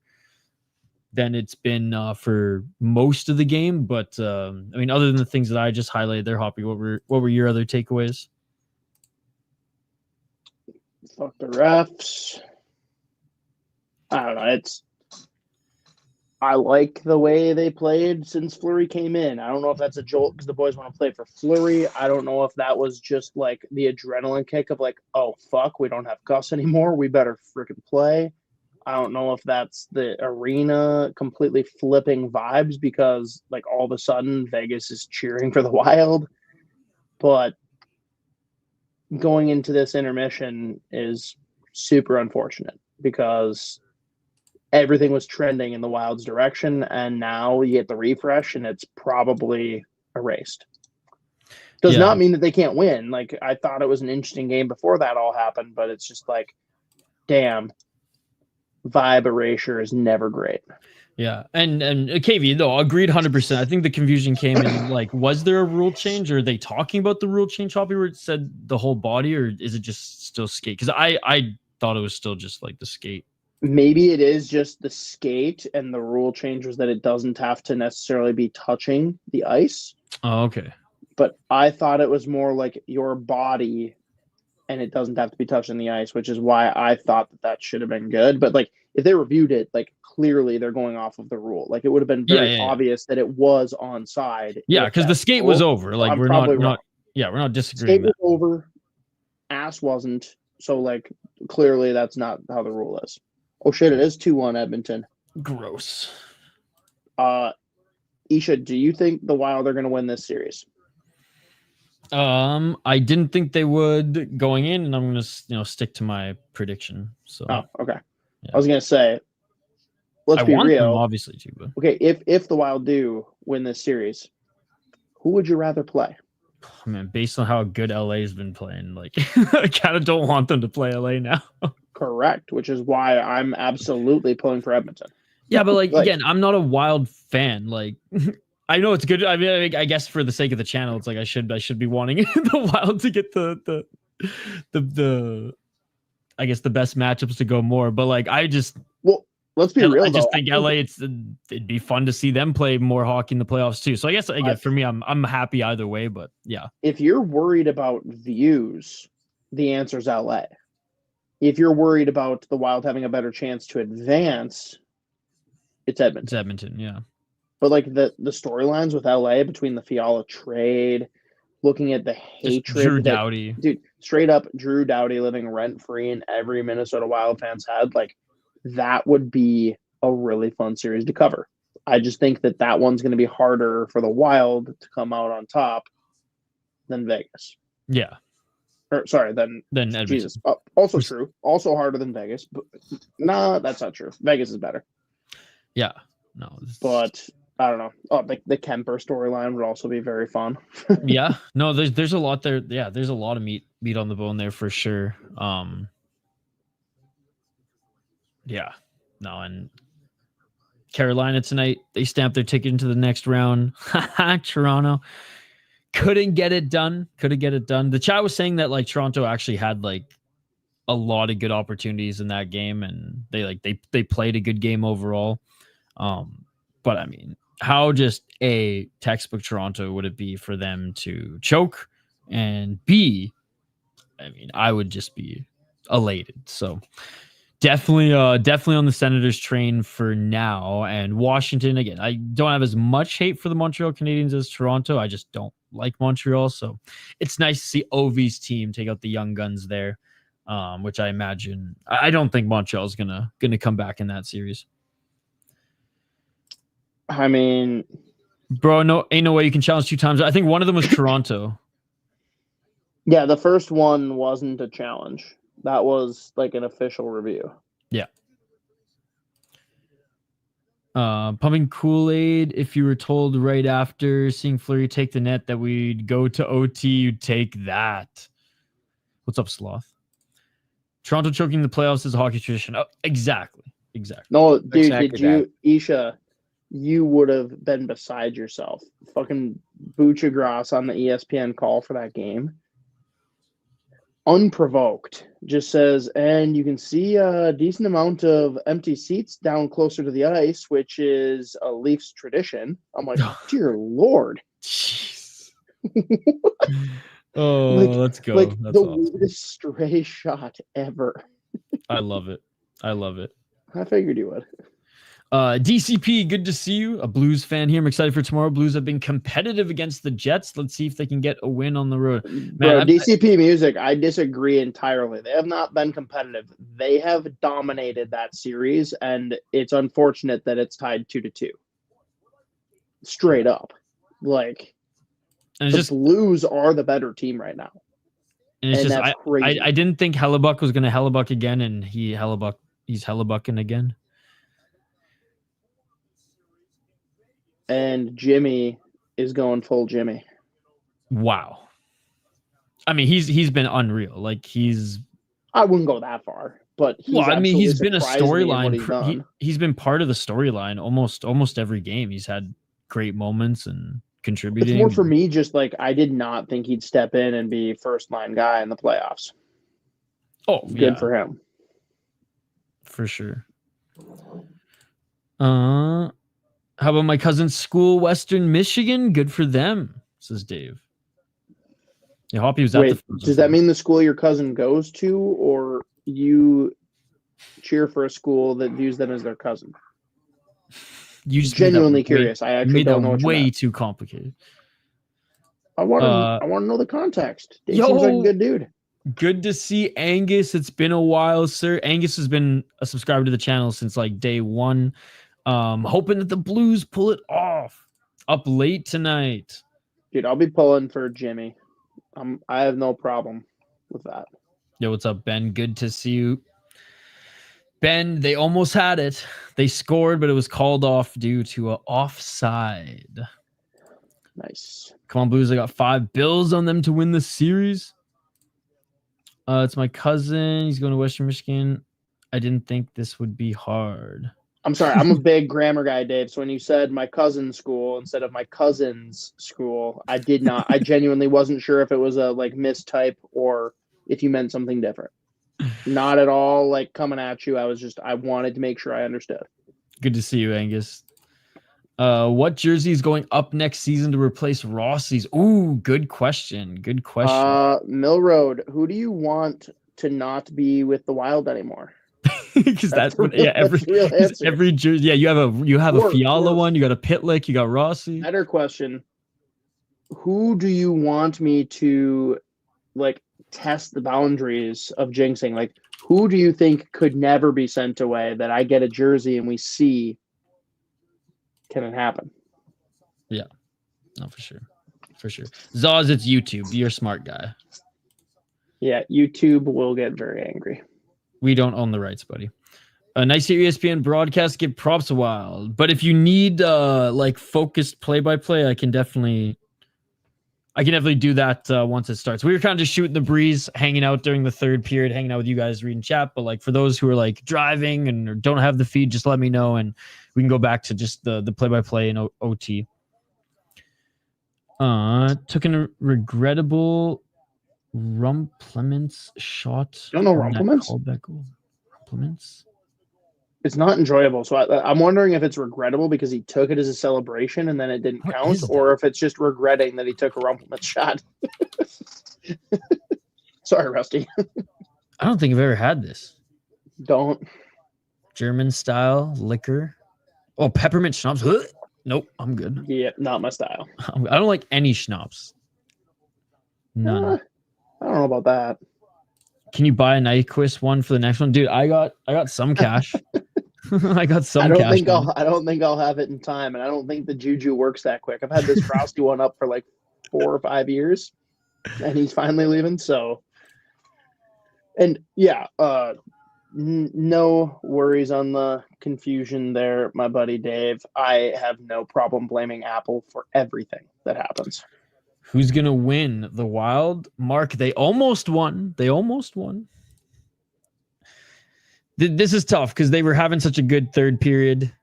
than it's been for most of the game. But, I mean, other than the things that I just highlighted there, Hoppy, what were your other takeaways? Fuck the refs. I don't know. I like the way they played since Fleury came in. I don't know if that's a jolt because the boys want to play for Fleury. I don't know if that was just like the adrenaline kick of like, oh, fuck, we don't have Gus anymore. We better freaking play. I don't know if that's the arena completely flipping vibes because like all of a sudden Vegas is cheering for the Wild. But going into this intermission is super unfortunate because everything was trending in the Wild's direction, and now you get the refresh, and it's probably erased. Does not mean that they can't win. Like, I thought it was an interesting game before that all happened, but it's just like, damn, vibe erasure is never great. Yeah, and KV, though, agreed 100%. I think the confusion came in, like, was there a rule change, or are they talking about the rule change, Hoppy, where it said the whole body, or is it just still skate? Because I thought it was still just, like, the skate. Maybe it is just the skate, and the rule change was that it doesn't have to necessarily be touching the ice. Oh, okay. But I thought it was more like your body and it doesn't have to be touching the ice, which is why I thought that should have been good. But like, if they reviewed it, like clearly they're going off of the rule. Like it would have been very obvious that it was onside. Yeah, because the skate was over. Like we're not disagreeing. Skate was over. Ass wasn't. So like clearly that's not how the rule is. Oh shit! It is 2-1 Edmonton. Gross. Isha, do you think the Wild are going to win this series? I didn't think they would going in, and I'm gonna stick to my prediction. So okay. Yeah. I was gonna say, let's be want real. them, obviously, too. But okay, if the Wild do win this series, who would you rather play? I mean, based on how good LA has been playing, like I kind of don't want them to play LA now. Correct, which is why I'm absolutely pulling for Edmonton. Yeah, but like again, I'm not a Wild fan. Like I know it's good. I mean, I guess for the sake of the channel, it's like I should be wanting the Wild to get the I guess the best matchups to go more. But like let's be real. I just think LA, it'd be fun to see them play more hockey in the playoffs too. So I guess for me, I'm happy either way. But yeah, if you're worried about views, the answer is LA. If you're worried about the Wild having a better chance to advance, it's Edmonton. It's Edmonton, yeah. But like the storylines with LA between the Fiala trade, looking at the hatred, Drew Doughty, dude, straight up Drew Doughty living rent free in every Minnesota Wild fan's head, like that would be a really fun series to cover. I just think that one's going to be harder for the Wild to come out on top than Vegas. Yeah. Or sorry, than Edmonton. Jesus. Also true. Also harder than Vegas. But nah, that's not true. Vegas is better. Yeah. No. But I don't know. Oh, the Kemper storyline would also be very fun. Yeah. No, there's a lot there. Yeah, there's a lot of meat on the bone there for sure. Yeah. No, and Carolina tonight, they stamped their ticket into the next round. Toronto couldn't get it done. The chat was saying that like Toronto actually had like a lot of good opportunities in that game, and they played a good game overall. But I mean, how just A, textbook Toronto would it be for them to choke, and B, I mean, I would just be elated. So definitely on the Senators train for now. And Washington, again, I don't have as much hate for the Montreal Canadiens as Toronto. I just don't like Montreal. So it's nice to see Ovi's team take out the young guns there, which I imagine, I don't think Montreal's gonna come back in that series. I mean, bro, ain't no way you can challenge 2 times. I think one of them was Toronto. Yeah, the first one wasn't a challenge. That was like an official review. Yeah. Pumping Kool-Aid. If you were told right after seeing Fleury take the net that we'd go to OT, you'd take that. What's up, Sloth? Toronto choking the playoffs is a hockey tradition. Oh, exactly. No, dude, Exactly did you, Isha? You would have been beside yourself. Fucking Buchagras on the ESPN call for that game. Unprovoked. Just says, and you can see a decent amount of empty seats down closer to the ice, which is a Leafs tradition. I'm like, dear Lord. Jeez. Oh, let's go. Like That's the awesome. weirdest stray shot ever. I love it. I figured you would. DCP, good to see you. A Blues fan here. I'm excited for tomorrow. Blues have been competitive against the Jets. Let's see if they can get a win on the road. Man, DCP Music, I disagree entirely. They have not been competitive. They have dominated that series, and it's unfortunate that it's tied 2-2. Straight up. Like, and the Blues are the better team right now. And it's that's crazy. I didn't think Hellebuck was going to Hellebuck again, and he's Hellebucking again. And Jimmy is going full Jimmy. Wow. I mean, he's been unreal. Like I wouldn't go that far, but he's been a storyline. He's been part of the storyline almost every game. He's had great moments and contributing. It's more for me, just like I did not think he'd step in and be first line guy in the playoffs. Oh, good for him. For sure. How about my cousin's school, Western Michigan? Good for them, says Dave. Yeah, Hoppy was at Wait, the Frozen does that Four. mean the school your cousin goes to, or you cheer for a school that views them as their cousin? You just made that Genuinely way- curious. I You actually made that don't know what you way meant. too complicated. I want to know the context. Dave yo, seems like a good dude. Good to see Angus. It's been a while, sir. Angus has been a subscriber to the channel since like day one. Hoping that the Blues pull it off. Up late tonight. Dude, I'll be pulling for Jimmy. I have no problem with that. Yo, what's up, Ben? Good to see you. Ben, they almost had it. They scored, but it was called off due to an offside. Nice. Come on, Blues. I got 5 bills on them to win the series. It's my cousin. He's going to Western Michigan. I didn't think this would be hard. I'm sorry. I'm a big grammar guy, Dave. So when you said my cousin's school instead of my cousin's school, I genuinely wasn't sure if it was a like mistype or if you meant something different. Not at all like coming at you. I wanted to make sure I understood. Good to see you, Angus. What jersey is going up next season to replace Rossi's? Ooh, good question. Good question. Mill Road, who do you want to not be with the Wild anymore? Because that's what, yeah, every jersey. Yeah, you have a Fiala one, you got a Pitlick, you got Rossi. Better question. Who do you want me to like test the boundaries of jinxing? Like, who do you think could never be sent away that I get a jersey and we see? Can it happen? Yeah, no, for sure. For sure. Zaz, it's YouTube. You're a smart guy. Yeah, YouTube will get very angry. We don't own the rights, buddy. A nice ESPN broadcast. Give props a while. But if you need like focused play-by-play, I can definitely do that once it starts. We were kind of just shooting the breeze, hanging out during the third period, hanging out with you guys, reading chat. But like for those who are like driving and or don't have the feed, just let me know and we can go back to just the play-by-play and OT. Took a regrettable Rumplements shot. You don't know Rumplements? Callback goal. Rumplements? It's not enjoyable. So I'm wondering if it's regrettable because he took it as a celebration and then it didn't count, or if it's just regretting that he took a Rumplements shot. Sorry, Rusty. I don't think I've ever had this. Don't. German style liquor. Oh, peppermint schnapps. Nope, I'm good. Yeah, not my style. I don't like any schnapps. None. I don't know about that. Can you buy a Nyquist one for the next one, dude? I got some cash. I got some cash. I don't think I'll have it in time, and I don't think the juju works that quick. I've had this frosty one up for like 4 or 5 years, and he's finally leaving. So, and yeah, no worries on the confusion there, my buddy Dave. I have no problem blaming Apple for everything that happens. Who's going to win? The Wild? Mark, they almost won. This is tough because they were having such a good third period.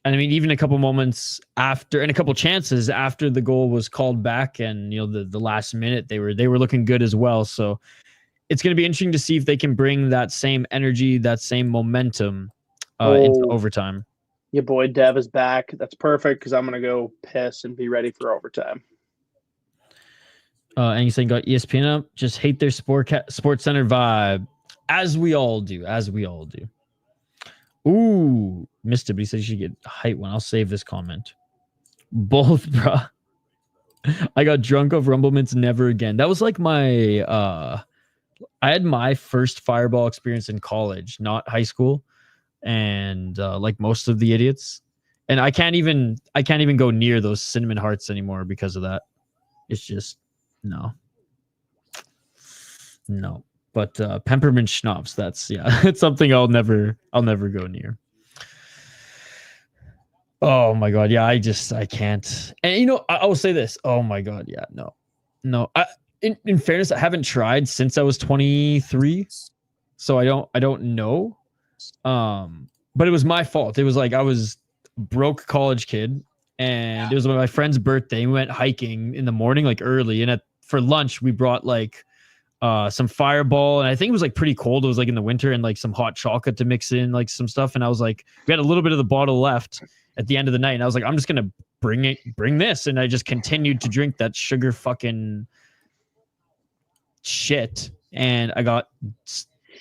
And I mean, even a couple moments after and a couple chances after the goal was called back and, you know, the last minute, they were looking good as well. So it's going to be interesting to see if they can bring that same energy, that same momentum into overtime. Your boy Dev is back. That's perfect because I'm going to go piss and be ready for overtime. Angus saying got ESPN up. Just hate their Sports Center vibe, as we all do. Ooh, missed it, but he said you should get a height one. I'll save this comment. Both, bruh. I got drunk off Rumplements. Never again. That was like my. I had my first Fireball experience in college, not high school, and like most of the idiots, and I can't even go near those cinnamon hearts anymore because of that. It's just. No, but peppermint schnapps, that's it's something I'll never go near. Oh my god, yeah, I can't. And you know, I will say this. Oh my god, yeah, no. In fairness, I haven't tried since I was 23, so I don't know. But it was my fault. It was like I was broke college kid, and it was my friend's birthday. We went hiking in the morning, like early, and for lunch we brought like some Fireball, and I think it was like pretty cold. It was like in the winter, and like some hot chocolate to mix in, like some stuff. And I was like, we had a little bit of the bottle left at the end of the night, and I was like, I'm just gonna bring this, and I just continued to drink that sugar fucking shit, and I got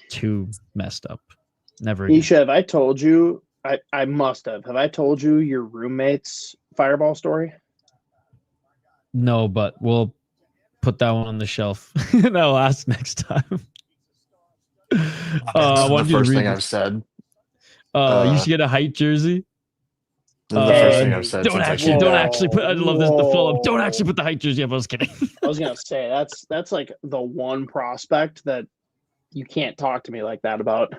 too messed up. Never again. Isha, have I told you? I must have. Have I told you your roommate's fireball story? No, but we'll put that one on the shelf. And I'll ask next time. That's I the wanted you to first read thing this. I've said. You should get a height jersey. This is the first thing I've said. Don't since actually, I don't came back. actually put. I love this. The follow up. Don't Whoa. actually put the height jersey up. I was kidding. I was gonna say that's like the one prospect that you can't talk to me like that about.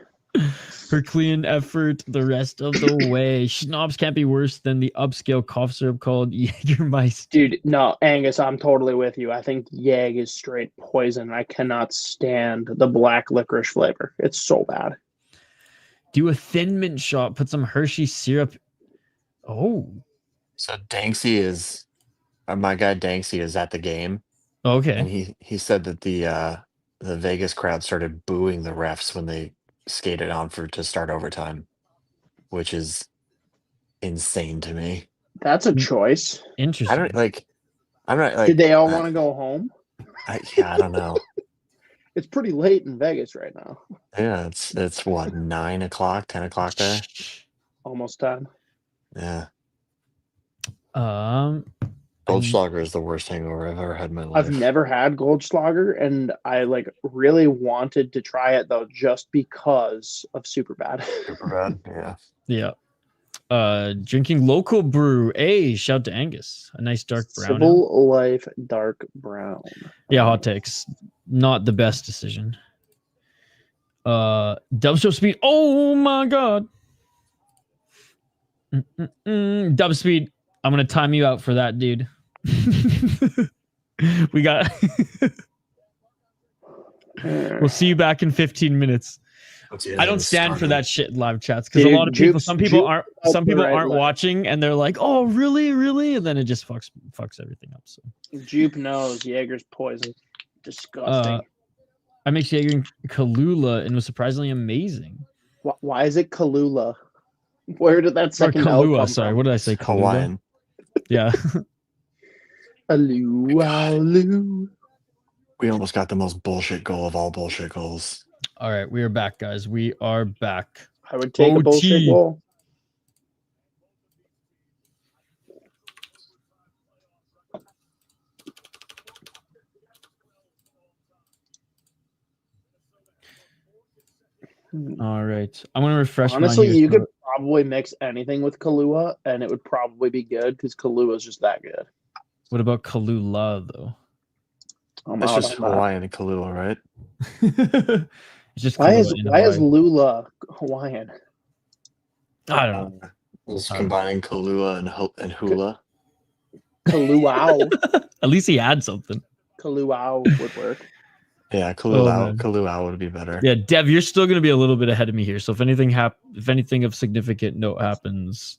Her clean effort the rest of the way. Schnapps can't be worse than the upscale cough syrup called Jägermeister. Dude, no, Angus, I'm totally with you. I think Yag is straight poison. I cannot stand the black licorice flavor. It's so bad. Do a thin mint shot. Put some Hershey syrup. Oh, So Danksy is my guy. Danksy is at the game, and okay. he said that the Vegas crowd started booing the refs when they skated on to start overtime, which is insane to me. That's a choice. Interesting. I'm not like. Did they all want to go home? I don't know. It's pretty late in Vegas right now. Yeah, it's what 9 o'clock, 10 o'clock there. Almost time. Yeah, Um, Goldschlager is the worst hangover I've ever had in my life. I've never had Goldschlager, and I like really wanted to try it though, just because of Superbad. Super bad. Yeah. yeah. Drinking local brew. Hey, shout to Angus. A nice dark brown. ale. Civil Life Dark Brown. Yeah, hot takes. Not the best decision. Dubstep speed. Oh my god. Dub speed. I'm gonna time you out for that, dude. We got. We'll see you back in 15 minutes. I don't stand for that shit in live chats because a Dude, lot of people, Juke's- some people Juke aren't, up some the people right aren't way. watching, and they're like, "Oh, really?" And then it just fucks everything up. So Jupe knows Jaeger's poison. Disgusting. I mixed Jaeger and Kahlua and was surprisingly amazing. Why is it Kahlua? Where did that Or second L Kahlua, come sorry. from? What did I say? Kahlua? Hawaiian. Yeah. Aloo. We almost got the most bullshit goal of all bullshit goals. All right, we are back, guys. We are back. I would take a bullshit OT. goal. All right, I'm gonna refresh. Honestly, mine you here. could probably mix anything with Kahlua, and it would probably be good because Kahlua is just that good. What about Kahlua though? I'm It's out just on that. Hawaiian and Kahlua, right? It's just Why Kahlua in is Hawaii. Lula Hawaiian? I don't know. It's combining Kahlua and hula. Kaluau. At least he had something. Kaluau would work. Yeah, man. Kahlua would be better. Yeah, Dev, you're still gonna be a little bit ahead of me here. So if anything of significant note happens,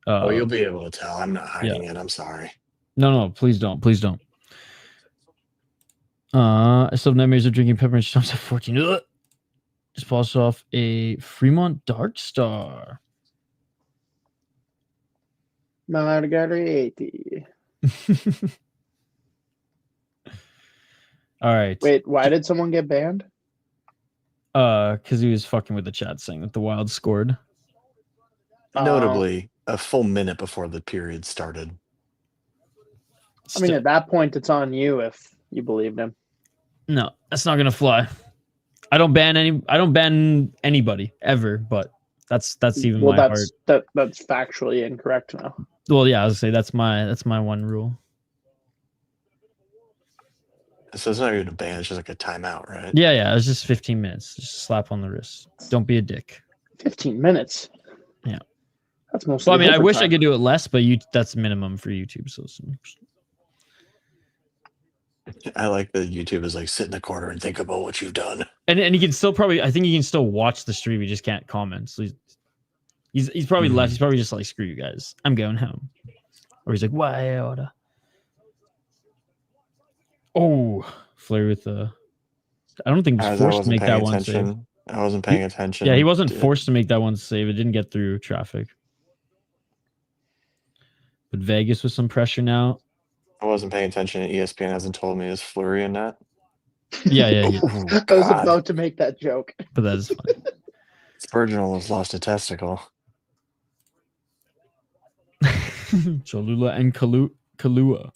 Oh, you'll be able to tell. I'm not hiding it. I'm sorry. No, please don't. Please don't. I still have nightmares of drinking peppermint schnapps at 14. Ugh. Just polished off a Fremont Dark Star. Margarita. All right. Wait, why did someone get banned? Because he was fucking with the chat saying that the Wild scored. Notably, a full minute before the period started. I mean, at that point, it's on you if you believed him. No, that's not gonna fly. I don't ban anybody ever, but that's even my heart. That's factually incorrect now. Well, yeah, I was gonna say that's my one rule. So it's not even a ban, it's just like a timeout, right? Yeah, it's just 15 minutes. Just a slap on the wrist. Don't be a dick. 15 minutes. Yeah. That's mostly. Well, I mean, I wish I overtime. could do it less, but that's minimum for YouTube. So I like that YouTube is like sit in the corner and think about what you've done. and you can still probably, I think you can still watch the stream. You just can't comment. So he's probably left. He's probably just like, screw you guys. I'm going home. Or he's like, why order? Oh, Flare with the. I don't think he was forced to make that one save. I wasn't paying attention. Yeah, he wasn't forced to make that one save. It didn't get through traffic. But Vegas with some pressure now. I wasn't paying attention. ESPN hasn't told me is Fleury in that. Yeah. Oh, I was God. about to make that joke. But that is fine. Spurgeon almost lost a testicle. Cholula and Kalua. I Kalua,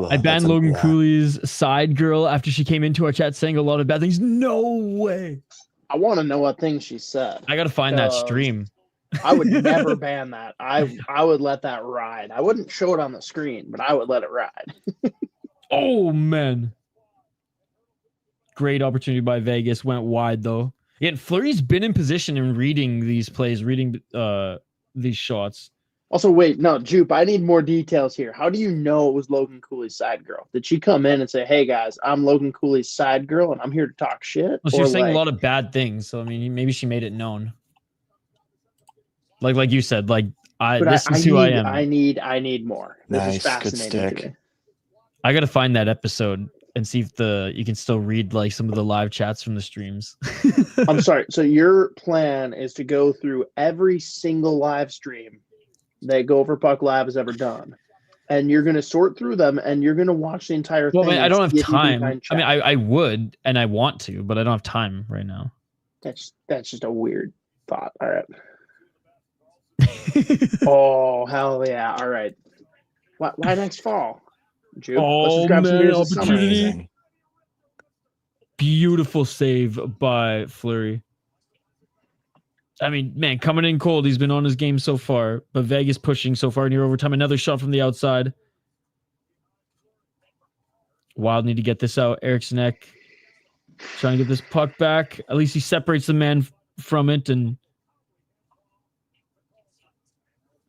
that's banned a Logan lot. Cooley's side girl after she came into our chat saying a lot of bad things. No way. I want to know what things she said. I gotta find that stream. I would never ban that. I would let that ride. I wouldn't show it on the screen, but I would let it ride. Oh man. Great opportunity by Vegas. Went wide though. Yet Fleury's been in position and reading these plays, reading these shots. Also, wait, no, Jupe, I need more details here. How do you know it was Logan Cooley's side girl? Did she come in and say, "Hey guys, I'm Logan Cooley's side girl and I'm here to talk shit"? Well, she was saying a lot of bad things, so I mean, maybe she made it known. Like you said, like this is who I am. I need more. This is Nice, good fascinating to stick. me. I gotta find that episode and see if you can still read like some of the live chats from the streams. I'm sorry. So your plan is to go through every single live stream that Go for Puck Live has ever done, and you're going to sort through them, and you're going to watch the entire thing. Well, I don't have see if you can time. find I mean, chat. I would and I want to, but I don't have time right now. That's just a weird thought. All right. Oh hell yeah! All right. Why next fall? Jude, let's Oh just grab some man, beers this summer. opportunity! Amazing. Beautiful save by Fleury. I mean, man, coming in cold. He's been on his game so far, but Vegas pushing so far near overtime. Another shot from the outside. Wild need to get this out. Erickson Ek trying to get this puck back. At least he separates the man from it,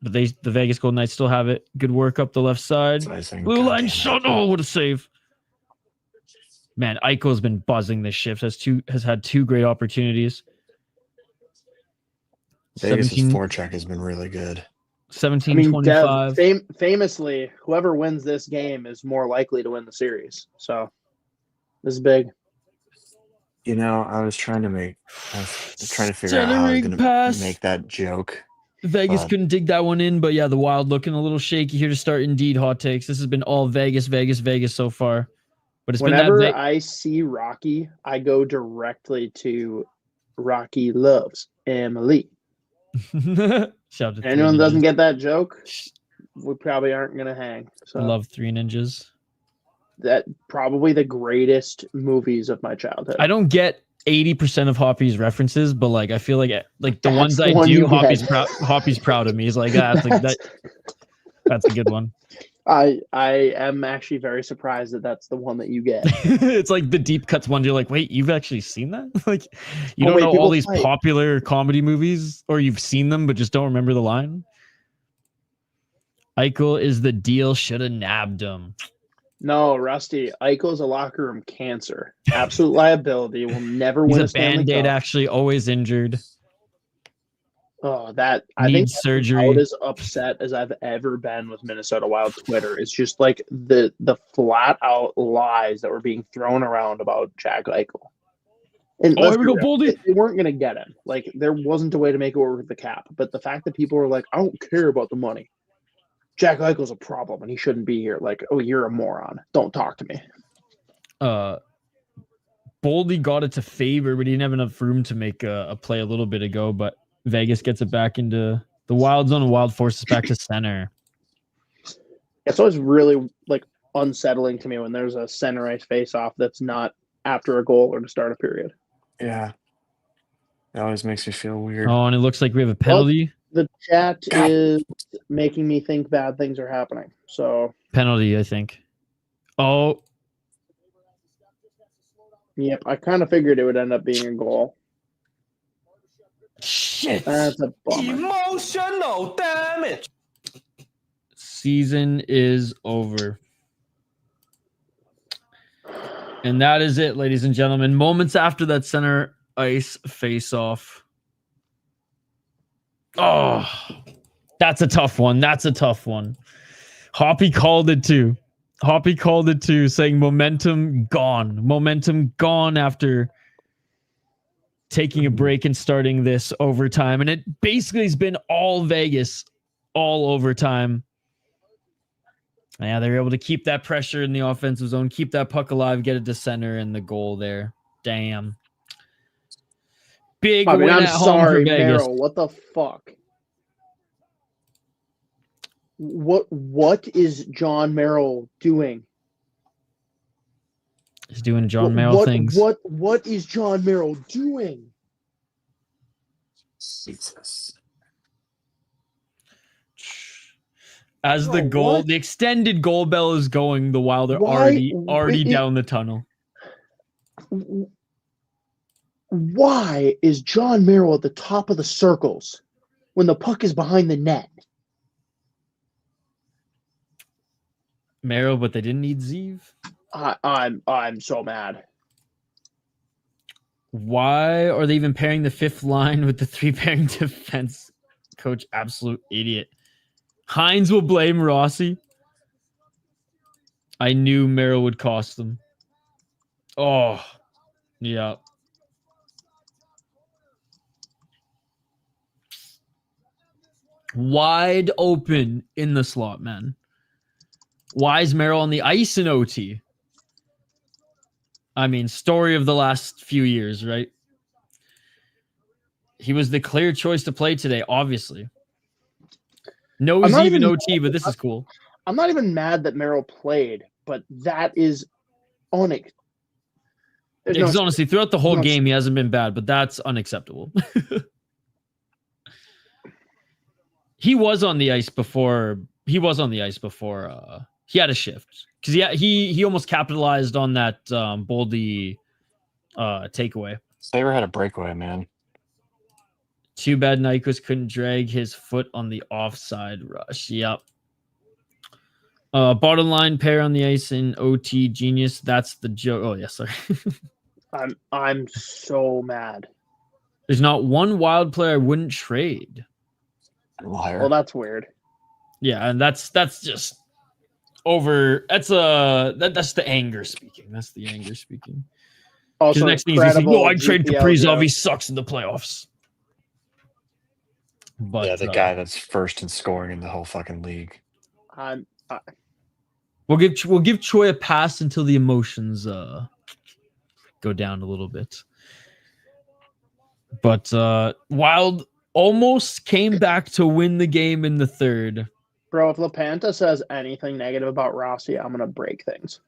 but the Vegas Golden Knights still have it. Good work up the left side. That's icing. Blue God line damn it. shot. Oh, what a save! Man, Eichel's been buzzing this shift. Has had two great opportunities. Vegas' 17 forecheck has been really good. 17-25. Dev, famously, whoever wins this game is more likely to win the series. So this is big. You know, I was trying to figure out how I was going pass. to make that joke. Vegas but- couldn't dig that one in, but yeah, the Wild looking a little shaky here to start. Indeed, hot takes. This has been all Vegas so far. But it's Whenever been that I see Rocky, I go directly to Rocky loves Emily. Shout out to Anyone Three doesn't Ninjas. get that joke, we probably aren't gonna hang. So Love Three Ninjas. that probably the greatest movies of my childhood. I don't get 80% of Hoppy's references, but like I feel like the That's ones the I one do, you Hoppy's get. proud of me. He's like, that's a good one. I am actually very surprised that that's the one that you get. It's like the deep cuts one. You're like, wait, you've actually seen that? Like, you Oh, don't wait, know all people these fight. popular comedy movies, or you've seen them but just don't remember the line. Eichel is the deal. Should have nabbed him. No, Rusty, Eichel's a locker room cancer. Absolute liability. Will never He's win a a Stanley band-aid, Cup. actually, always injured. Oh, that I think Needs that's surgery. about as upset as I've ever been with Minnesota Wild Twitter. It's just like the flat out lies that were being thrown around about Jack Eichel. And Oh, let's here we be go, real, Boldy. they weren't going to get him. Like there wasn't a way to make it work with the cap. But the fact that people were like, I don't care about the money. Jack Eichel's a problem and he shouldn't be here. Like, oh, you're a moron. Don't talk to me. Boldy got it to favor, but he didn't have enough room to make a play a little bit ago. But Vegas gets it back into the Wild zone, and Wild forces back to center. It's always really like unsettling to me when there's a center ice face-off that's not after a goal or to start a period. Yeah. It always makes me feel weird. Oh, and it looks like we have a penalty. The chat God. is making me think bad things are happening. So, Penalty, I think. Oh, yep, I kind of figured it would end up being a goal. shit. That's a bummer. Emotional damage. Season is over. And that is it, ladies and gentlemen. Moments after that center ice face-off. Oh, that's a tough one. Hoppy called it too. Saying momentum gone. Momentum gone after taking a break and starting this overtime. And it basically has been all Vegas, all overtime. Yeah, they were able to keep that pressure in the offensive zone, keep that puck alive, get it to center, and the goal there. Damn. Big I mean, win I'm at home for sorry, Vegas. Merrill. What the fuck? What is John Merrill doing? He's doing John Merrill things. What is John Merrill doing? Jesus. As the goal, the extended goal bell is going, the Wild are already down the tunnel. Why is John Merrill at the top of the circles when the puck is behind the net? Merrill, but they didn't need Zeev. I'm so mad. Why are they even pairing the fifth line with the three pairing defense? Coach, absolute idiot. Hines will blame Rossi. I knew Merrill would cost them. Oh, yeah. Wide open in the slot, man. Why is Merrill on the ice in OT? I mean, story of the last few years, right? He was the clear choice to play today, obviously. No Zeev in OT, but this is cool. I'm not even mad that Merrill played, but that is Because honestly, throughout the whole game, he hasn't been bad, but that's unacceptable. He was on the ice before. He had a shift because he almost capitalized on that Boldy takeaway. Saber had a breakaway, man. Too bad Nyquist couldn't drag his foot on the offside rush. Yep. Bottom line pair on the ice in OT genius. That's the joke. Oh yes, sorry. I'm so mad. There's not one Wild player I wouldn't trade. Liar. Well, that's weird. Yeah, and that's just over. That's the anger speaking. That's the anger speaking. Also, the next thing he's like, I'd trade Kaprizov. He sucks in the playoffs. But yeah, the guy that's first in scoring in the whole fucking league. We'll give Troy a pass until the emotions go down a little bit. But Wild almost came back to win the game in the third. Bro, if LaPanta says anything negative about Rossi, I'm gonna break things.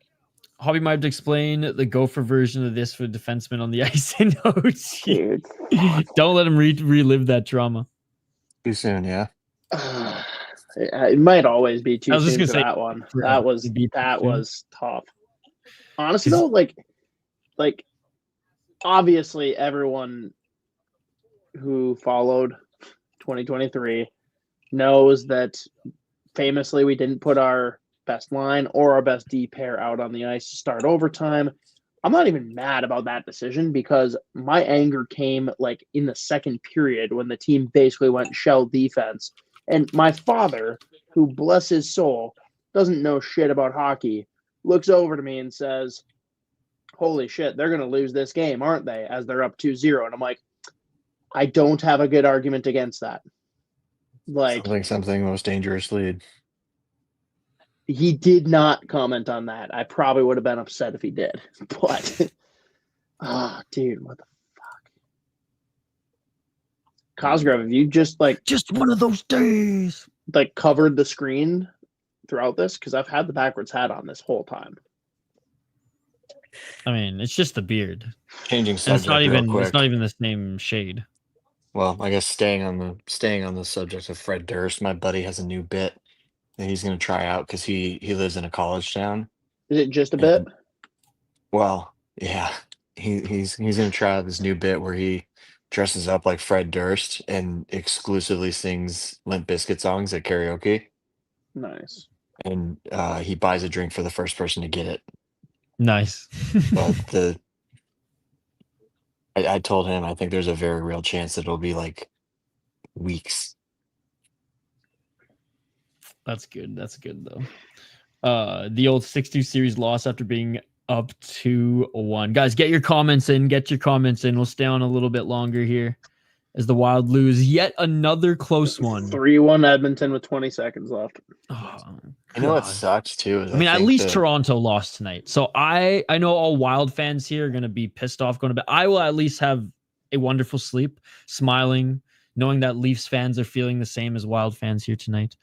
Hobby might have to explain the Gopher version of this for defensemen on the ice in OT. Don't let him relive that trauma. Too soon, yeah. It might always be too soon for that one. That was tough. Honestly, though, like obviously everyone who followed 2023 knows that famously we didn't put our best line or our best D pair out on the ice to start overtime. I'm not even mad about that decision because my anger came like in the second period when the team basically went shell defense. And my father, who bless his soul, doesn't know shit about hockey, looks over to me and says, holy shit, they're going to lose this game, aren't they? As they're up 2-0. And I'm like, I don't have a good argument against that. Like something most dangerous lead. He did not comment on that. I probably would have been upset if he did. But, dude, what the fuck? Cosgrove, if you just one of those days, covered the screen throughout this, because I've had the backwards hat on this whole time. I mean, it's just the beard. Changing subject. It's not even the same shade. Well, I guess staying on the subject of Fred Durst, my buddy has a new bit that he's going to try out because he lives in a college town. Is it just a bit? Well, yeah, he's going to try out this new bit where he dresses up like Fred Durst and exclusively sings Limp Bizkit songs at karaoke. Nice. And he buys a drink for the first person to get it. Nice. But I told him I think there's a very real chance that it'll be like weeks. That's good. That's good though. The old 6-2 series loss after being up 2-1. Guys, get your comments in. We'll stay on a little bit longer here as the Wild lose yet another close one. 3-1 Edmonton with 20 seconds left. Oh, You know what God. sucks too? Is I mean, at think least that- Toronto lost tonight. So I know all Wild fans here are going to be pissed off going to bed. I will at least have a wonderful sleep, smiling, knowing that Leafs fans are feeling the same as Wild fans here tonight.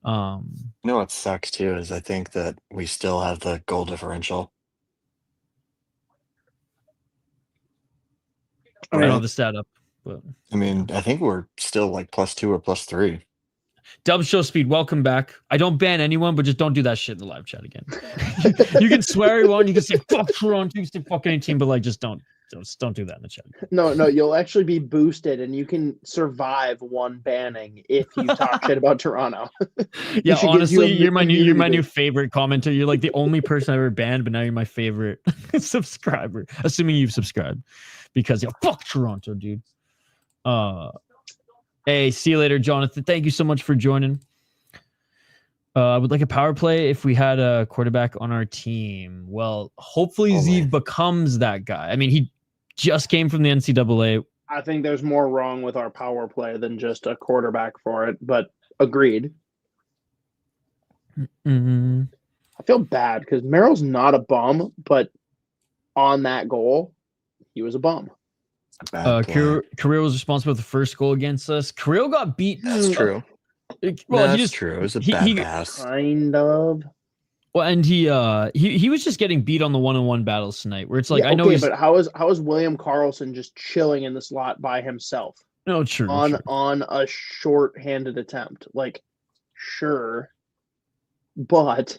You know what sucks too is I think that we still have the goal differential. I don't have the stat up, but I mean, I think we're still like +2 or +3. Dub Show Speed, welcome back. I don't ban anyone, but just don't do that shit in the live chat again. You can swear you want, you can say fuck Toronto, you can say fuck any team, but like just don't do that in the chat. No, you'll actually be boosted, and you can survive one banning if you talk shit about Toronto. Yeah, honestly, you're my new boost. favorite commenter. You're like the only person I ever banned, but now you're my favorite subscriber. Assuming you've subscribed, because fuck Toronto, dude. Hey, see you later, Jonathan. Thank you so much for joining. I would like a power play if we had a quarterback on our team. Well, hopefully Zeev becomes that guy. I mean, he just came from the NCAA. I think there's more wrong with our power play than just a quarterback for it, but agreed. Mm-hmm. I feel bad because Merrill's not a bum, but on that goal, he was a bum. Carrillo was responsible for the first goal against us. Carrillo got beat. That's true. Well, that's true. It was a bad pass. Kind of. Well, and he was just getting beat on the one-on-one battles tonight, where it's like, I know he's, but how is William Karlsson just chilling in the slot by himself no true on a short-handed attempt? Like, sure, but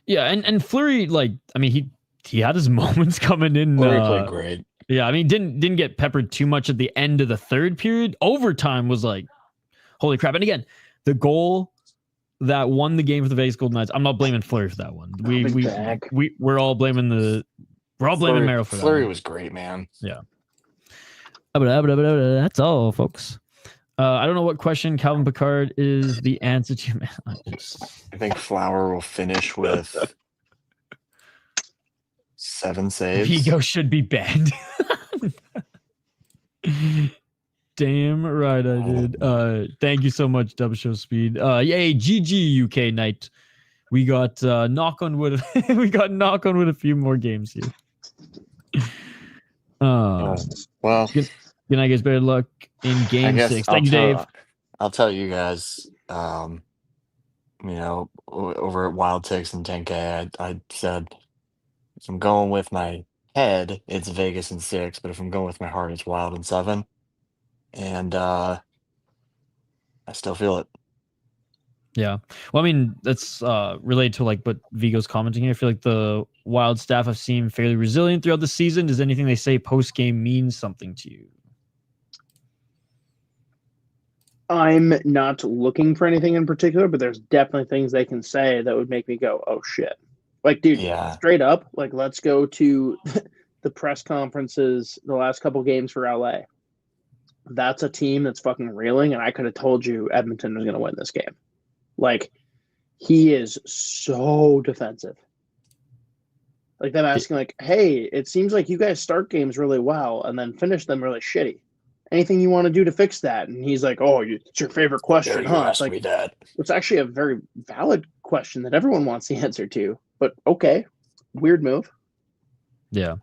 yeah, and Fleury, like, I mean, he had his moments coming in. Fleury played great. Yeah, I mean, didn't get peppered too much at the end of the third period. Overtime was like, holy crap! And again, the goal that won the game for the Vegas Golden Knights. I'm not blaming Fleury for that one. We're all blaming Merrill for that. Fleury was great, man. Yeah. That's all, folks. I don't know what question Calvin Pickard is the answer to. Man, I think Flower will finish with 7 saves. Vigo should be banned. Damn right I did. Thank you so much, Double Show Speed. Yay, GG UK Night. We got knock on wood. We got knock on wood a few more games here. Well, good night, guys. Better luck in game 6. Thank you, Dave. I'll tell you guys. You know, over at Wild Ticks and 10K, I said if I'm going with my head, it's Vegas in 6, but if I'm going with my heart, it's Wild in 7. And I still feel it. Yeah. Well, I mean, that's related to like what Vigo's commenting here. I feel like the Wild staff have seemed fairly resilient throughout the season. Does anything they say post game mean something to you? I'm not looking for anything in particular, but there's definitely things they can say that would make me go, oh shit. Like, dude, straight up, like, let's go to the press conferences the last couple games for LA. That's a team that's fucking reeling, and I could have told you Edmonton was going to win this game. Like, he is so defensive. Like, them asking, like, hey, it seems like you guys start games really well and then finish them really shitty. Anything you want to do to fix that? And he's like, oh, it's your favorite question, huh? It's like, it's actually a very valid question that everyone wants the answer to. But okay, weird move. Yeah.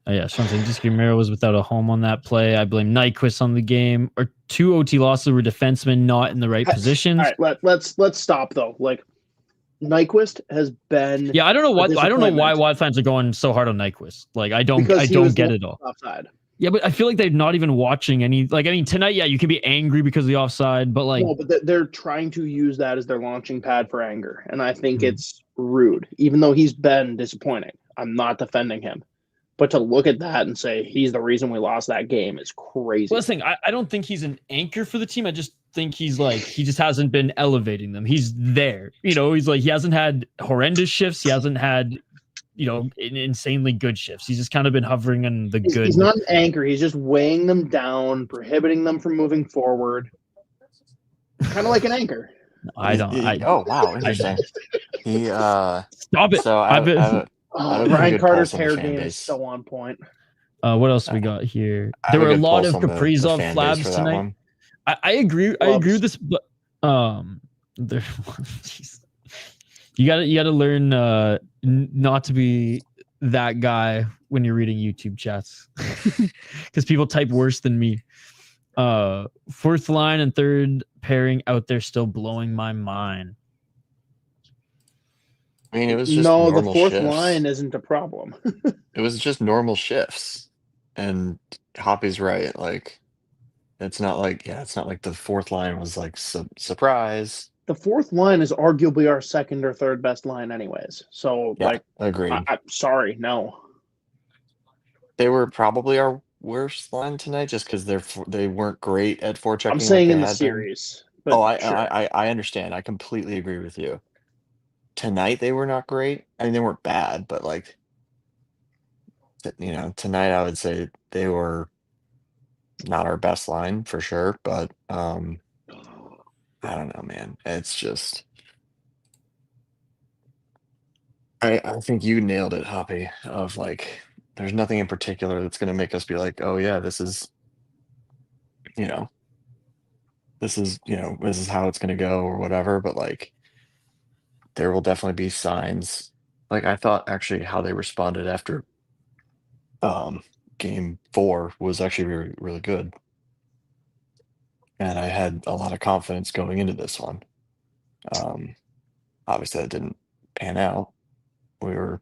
Yeah, something. Merrill was without a home on that play. I blame Nyquist on the game. Or 2 OT losses were defensemen not in the right positions. All right, let's stop though. Like, Nyquist has been. Yeah, I don't know what. I don't know why Wild fans are going so hard on Nyquist. Like, I don't get it all. Offside. Yeah, but I feel like they're not even watching any. Like, I mean, tonight, yeah, you can be angry because of the offside, but like, no, but they're trying to use that as their launching pad for anger, and I think it's rude. Even though he's been disappointing, I'm not defending him. But to look at that and say he's the reason we lost that game is crazy. Well, that's the thing. I don't think he's an anchor for the team. I just think he's like, he just hasn't been elevating them. He's there. You know, he's like, he hasn't had horrendous shifts. He hasn't had, you know, insanely good shifts. He's just kind of been hovering in the good. He's not an anchor. He's just weighing them down, prohibiting them from moving forward. Kind of like an anchor. Oh, wow. Interesting. Stop it. So Ryan Carter's hair game is so on point. What else we got here? There were a lot of Kaprizov flabs tonight. I agree. I agree with this, but There, jeez. You gotta learn not to be that guy when you're reading YouTube chats, because people type worse than me. Fourth line and third pairing out there still blowing my mind. I mean, it was just No, the normal fourth shifts. line isn't a problem. It was just normal shifts. And Hoppy's right. Like, it's not like the fourth line was like surprise. The fourth line is arguably our second or third best line, anyways. So, Yeah, agreed. I'm sorry, no. They were probably our worst line tonight, just because they weren't great at forechecking. I'm saying like in they the had been. series. But I understand. I completely agree with you. Tonight they were not great. I mean, they weren't bad, but like, tonight I would say they were not our best line for sure. But I don't know, man. It's just, I think you nailed it, Hoppy. Of like, there's nothing in particular that's going to make us be like, oh yeah, this is how it's going to go or whatever. But like, there will definitely be signs. Like, I thought actually how they responded after game 4 was actually really, really good. And I had a lot of confidence going into this one. Obviously that didn't pan out. We were,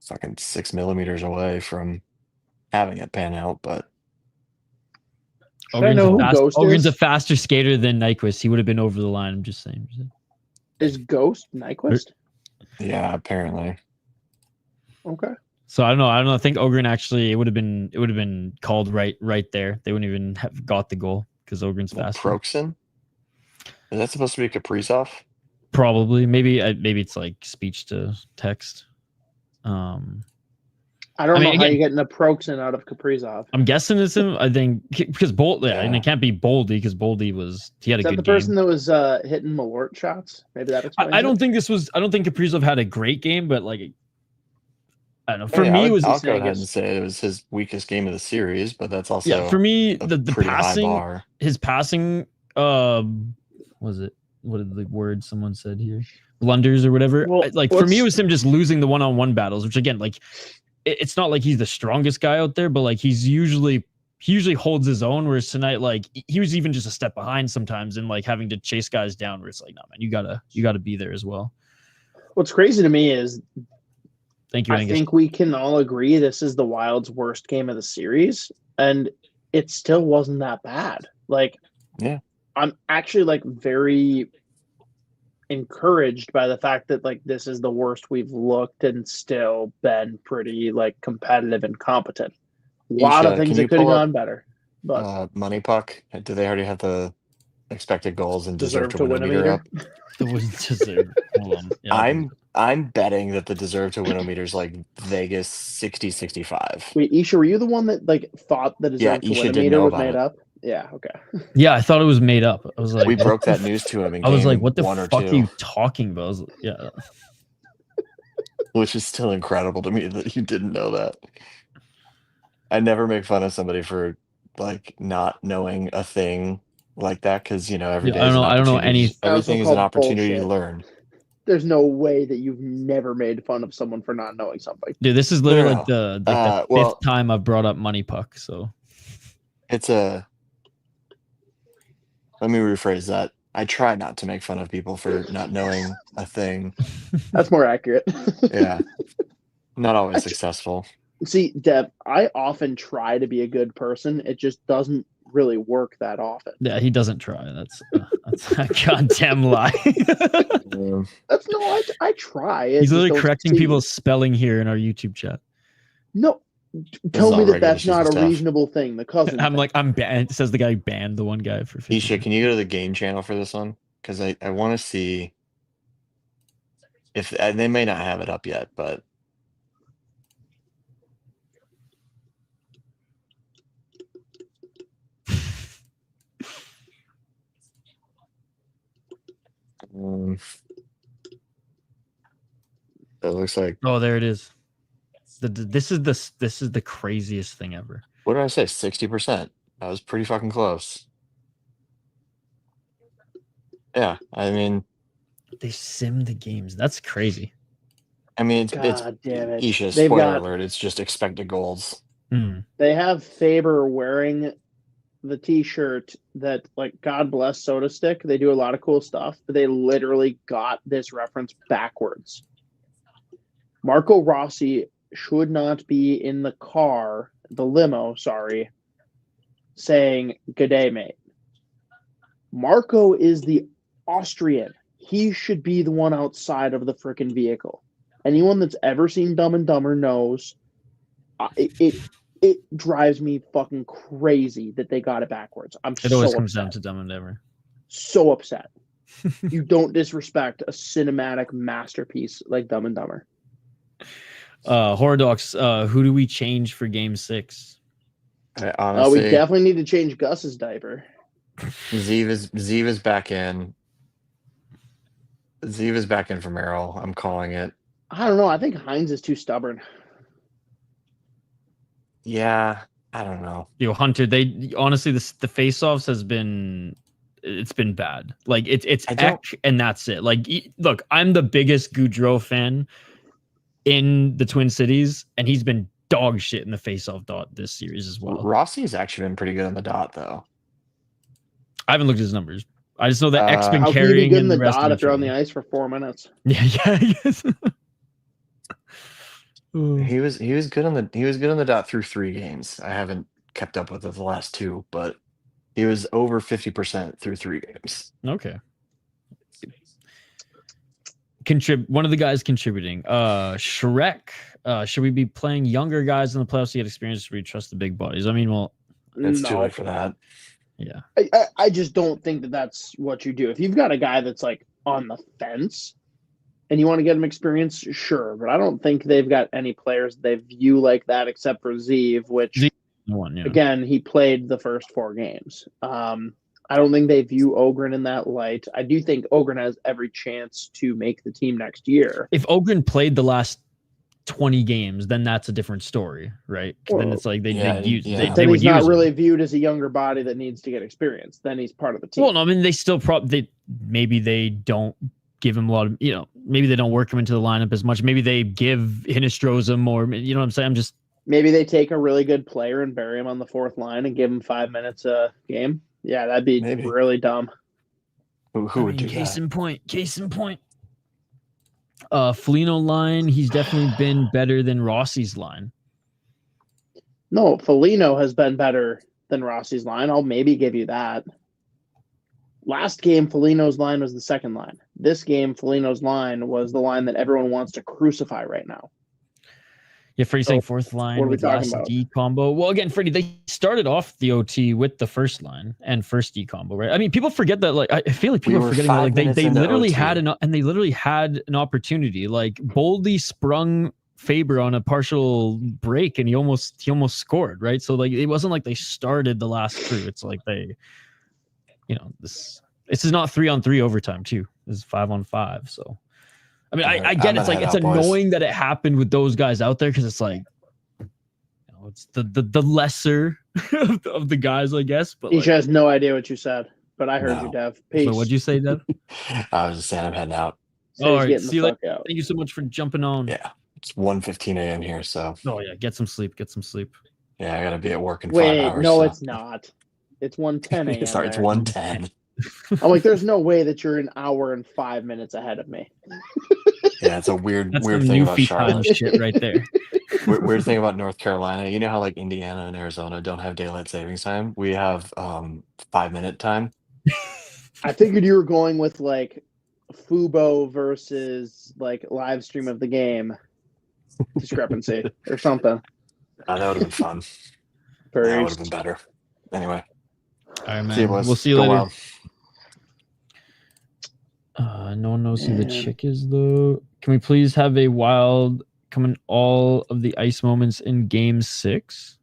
fucking 6 millimeters away from having it pan out, but I know who Ghost Ogren's is? a faster skater than Nyquist. He would have been over the line. I'm just saying. Is Ghost Nyquist? yeah, apparently. Okay. So I don't know. I think Ogren actually it would have been called right there. They wouldn't even have got the goal because Ogren's faster. Proxen? Is that supposed to be Kaprizov? Probably. Maybe it's like speech to text. I don't know how you're getting a Proxen out of Kaprizov. I'm guessing it's him. I think because and it can't be Boldy because Boldy he had a good game. Is that the person that was hitting Malort shots? Maybe that explains I don't think Kaprizov had a great game, but like I don't know. For me, I'll go ahead and say it was his weakest game of the series, but that's also for me the passing. High bar. His passing, was it? What did the word someone said here? Blunders or whatever. Well, for me, it was him just losing the one-on-one battles, which again, like it's not like he's the strongest guy out there, but like he usually holds his own. Whereas tonight, like he was even just a step behind sometimes, and like having to chase guys down. Where it's like, no man, you gotta be there as well. What's crazy to me is, thank you, I think we can all agree this is the Wild's worst game of the series, and it still wasn't that bad. Like, yeah, I'm actually like very encouraged by the fact that like this is the worst we've looked and still been pretty like competitive and competent. A lot of things that could have gone better. But Money Puck, do they already have the expected goals and deserve to win a meter up? Hold on. Yeah, I'm betting that the deserve to win a meter is like Vegas 60-65. Wait, Isha, were you the one that like thought the deserve to win a meter was made up? Yeah, okay. Yeah, I thought it was made up. I was like, we broke that news to him. I was like, what the fuck are you talking about? I was like, yeah. Which is still incredible to me that you didn't know that. I never make fun of somebody for like not knowing a thing like that because every day. I don't know anything. Everything is an opportunity to learn. There's no way that you've never made fun of someone for not knowing something. Dude, this is literally like the fifth time I've brought up Money Puck. So it's let me rephrase that. I try not to make fun of people for not knowing a thing. That's more accurate. Yeah. Not always successful. See, Dev, I often try to be a good person. It just doesn't really work that often. Yeah, he doesn't try. That's a goddamn lie. That's no, I try. He's literally correcting people's spelling here in our YouTube chat. No, tell me that's not a reasonable thing. The cousin. I'm like, I'm banned. It says the guy banned the one guy for 50. Isha, can you go to the game channel for this one? Because I want to see if they may not have it up yet, but it looks like. Oh, there it is. This is the craziest thing ever. What did I say? 60%. That was pretty fucking close. Yeah, I mean, They sim the games. That's crazy. I mean, it's God damn it. Isha, They've spoiler got alert, it's just expected goals. they have Faber wearing the t-shirt that, like, God bless Soda Stick. They do a lot of cool stuff, but they literally got this reference backwards. Marco Rossi should not be in the car, the limo, sorry, saying, "Good day, mate." Marco is the Austrian. He should be the one outside of the freaking vehicle. Anyone that's ever seen Dumb and Dumber knows it drives me fucking crazy that they got it backwards. It always comes down to Dumb and Dumber. So upset. You don't disrespect a cinematic masterpiece like Dumb and Dumber. Horodox, who do we change for game 6? Honestly, We definitely need to change Gus's diaper. Zeev is back in. Zeev is back in for Merrill. I'm calling it. I don't know. I think Hines is too stubborn. Yeah, I don't know. Yo, Hunter, they honestly the face-offs has been bad. Like it's Eck and that's it. Like look, I'm the biggest Goudreau fan in the Twin Cities, and he's been dog shit in the face-off dot this series as well. Rossi's actually been pretty good on the dot though. I haven't looked at his numbers. I just know that Eck's been How can you be carrying good in the rest dot of if you're on the ice for 4 minutes? Yeah, I guess. He was good on the dot through 3 games. I haven't kept up with it the last 2, but he was over 50% through 3 games. Okay. One of the guys contributing. Shrek. Should we be playing younger guys in the playoffs to get experience, or we trust the big bodies? I mean, well, it's too late for that. Yeah. I just don't think that that's what you do. If you've got a guy that's like on the fence and you want to get him experience, sure. But I don't think they've got any players they view like that except for Zeev, which again, he played the first 4 games. I don't think they view Ogren in that light. I do think Ogren has every chance to make the team next year. If Ogren played the last 20 games, then that's a different story, right? Then it's like they would use he's not really viewed as a younger body that needs to get experience. Then he's part of the team. Well, no, I mean, they still maybe they don't give him a lot of, maybe they don't work him into the lineup as much. Maybe they give Hinestroza more, you know what I'm saying? Maybe they take a really good player and bury him on the 4th line and give him 5 minutes a game. Yeah, that'd be really dumb. Who would do case that? Case in point. Foligno line, he's definitely been better than Rossi's line. No, Foligno has been better than Rossi's line. I'll maybe give you that. Last game, Foligno's line was the 2nd line. This game, Foligno's line was the line that everyone wants to crucify right now. Yeah, Freddie saying 4th line with last D combo. Well, again, Freddie, they started off the OT with the 1st line and first D combo, right? I mean, people forget that. Like, I feel like people are forgetting that. Like, they literally had an opportunity. Like, boldly sprung Faber on a partial break, and he almost scored, right? So like, it wasn't like they started the last crew. It's like they, this is not 3-on-3 overtime too. This is 5-on-5. So. I mean, I get it's like it's annoying that it happened with those guys out there because it's like, it's the lesser of the guys, I guess. But Isha has no idea what you said, but I heard you, Dev. Peace. So what'd you say, Dev? I was just saying I'm heading out. All right, see you later. Thank you so much for jumping on. Yeah, it's 1:15 a.m. here, so. Oh yeah, get some sleep. Yeah, I gotta be at work in 5 hours. Wait, no, it's not. It's 1:10 a.m. Sorry, it's 1:10. I'm like, there's no way that you're an hour and 5 minutes ahead of me. Yeah, it's a weird thing about Charlotte. Shit right there. Weird thing about North Carolina. You know how like Indiana and Arizona don't have daylight savings time? We have 5-minute time. I figured you were going with like Fubo versus like live stream of the game discrepancy or something. That would have been fun. That would have been better. Anyway. All right, man. We'll see you later. Wild. No one knows who the chick is, though. Can we please have a Wild come in all of the ice moments in Game 6?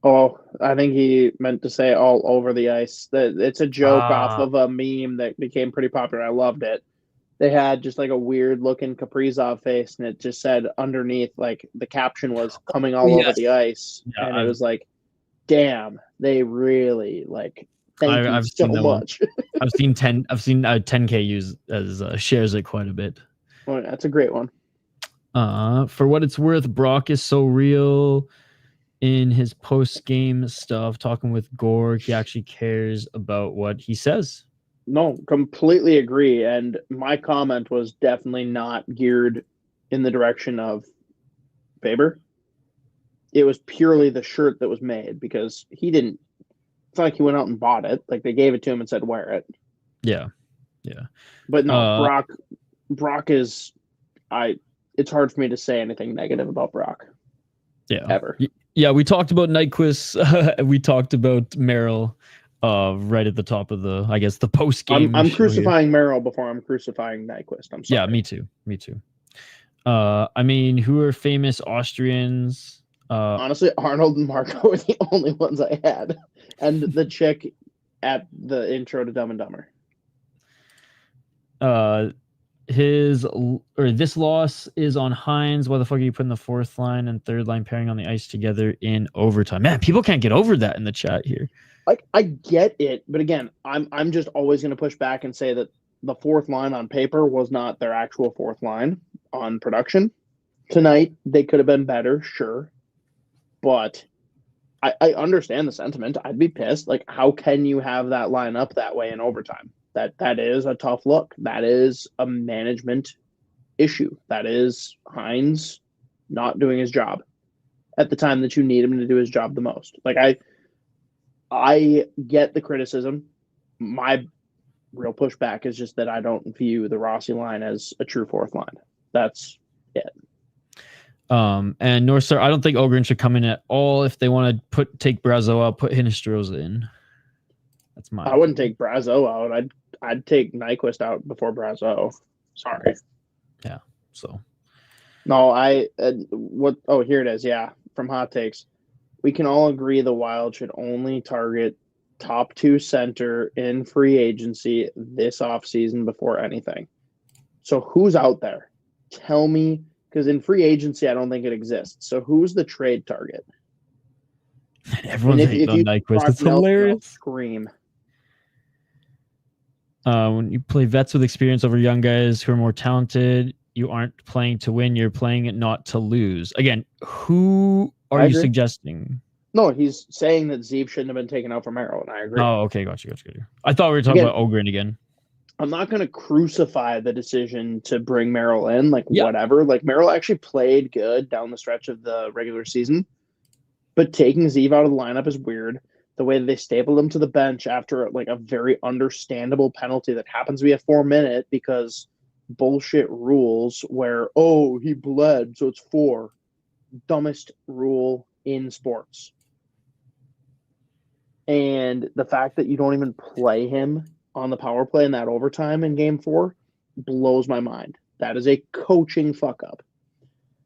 Oh, I think he meant to say all over the ice. It's a joke off of a meme that became pretty popular. I loved it. They had just like a weird looking Kaprizov face, and it just said underneath, like the caption was coming all over the ice. Yeah, and it was like, damn, they really like Thank you I've so seen that one. much. I've seen 10K used as shares it quite a bit. Well, that's a great one. For what it's worth, Brock is so real in his post-game stuff, talking with Gorg. He actually cares about what he says. No, completely agree. And my comment was definitely not geared in the direction of Faber. It was purely the shirt that was made because he didn't. It's not like he went out and bought it. Like they gave it to him and said, wear it. Yeah. But no, Brock is. It's hard for me to say anything negative about Brock. Yeah. Ever. Yeah, we talked about Nyquist. We talked about Merrill right at the top of the post game. I'm crucifying Merrill before I'm crucifying Nyquist. I'm sorry. Yeah, me too. I mean, who are famous Austrians? Honestly, Arnold and Marco were the only ones I had. And the chick at the intro to Dumb and Dumber. This loss is on Hines. Why the fuck are you putting the fourth line and third line pairing on the ice together in overtime? Man, people can't get over that in the chat here. Like I get it, but again, I'm just always going to push back and say that the fourth line on paper was not their actual fourth line on production. Tonight, they could have been better, sure. But I understand the sentiment. I'd be pissed. Like, how can you have that line up that way in overtime? That is a tough look. That is a management issue. That is Hines not doing his job at the time that you need him to do his job the most. Like I get the criticism. My real pushback is just that I don't view the Rossi line as a true fourth line. That's it. And North Star, I don't think Ogren should come in at all. If they want to take Brazo out, put Hinestroza in. That's my. I wouldn't take Brazo out. I'd take Nyquist out before Brazo. Sorry. Yeah. So. No, what? Oh, here it is. Yeah, from Hot Takes, we can all agree the Wild should only target top 2 center in free agency this offseason before anything. So who's out there? Tell me. Because in free agency, I don't think it exists. So who's the trade target? Everyone's hating on Nyquist. It's hilarious. Scream. When you play vets with experience over young guys who are more talented, you aren't playing to win. You're playing it not to lose. Again, who are you suggesting? No, he's saying that Zeev shouldn't have been taken out for Merrill, and I agree. Oh, okay. Gotcha. I thought we were talking about Ogren again. I'm not going to crucify the decision to bring Merrill in, whatever. Like, Merrill actually played good down the stretch of the regular season, but taking Zeev out of the lineup is weird. The way that they stapled him to the bench after, a very understandable penalty that happens to be a 4-minute because bullshit rules where, he bled, so it's 4. Dumbest rule in sports. And the fact that you don't even play him on the power play in that overtime in game 4 blows my mind. That is a coaching fuck up.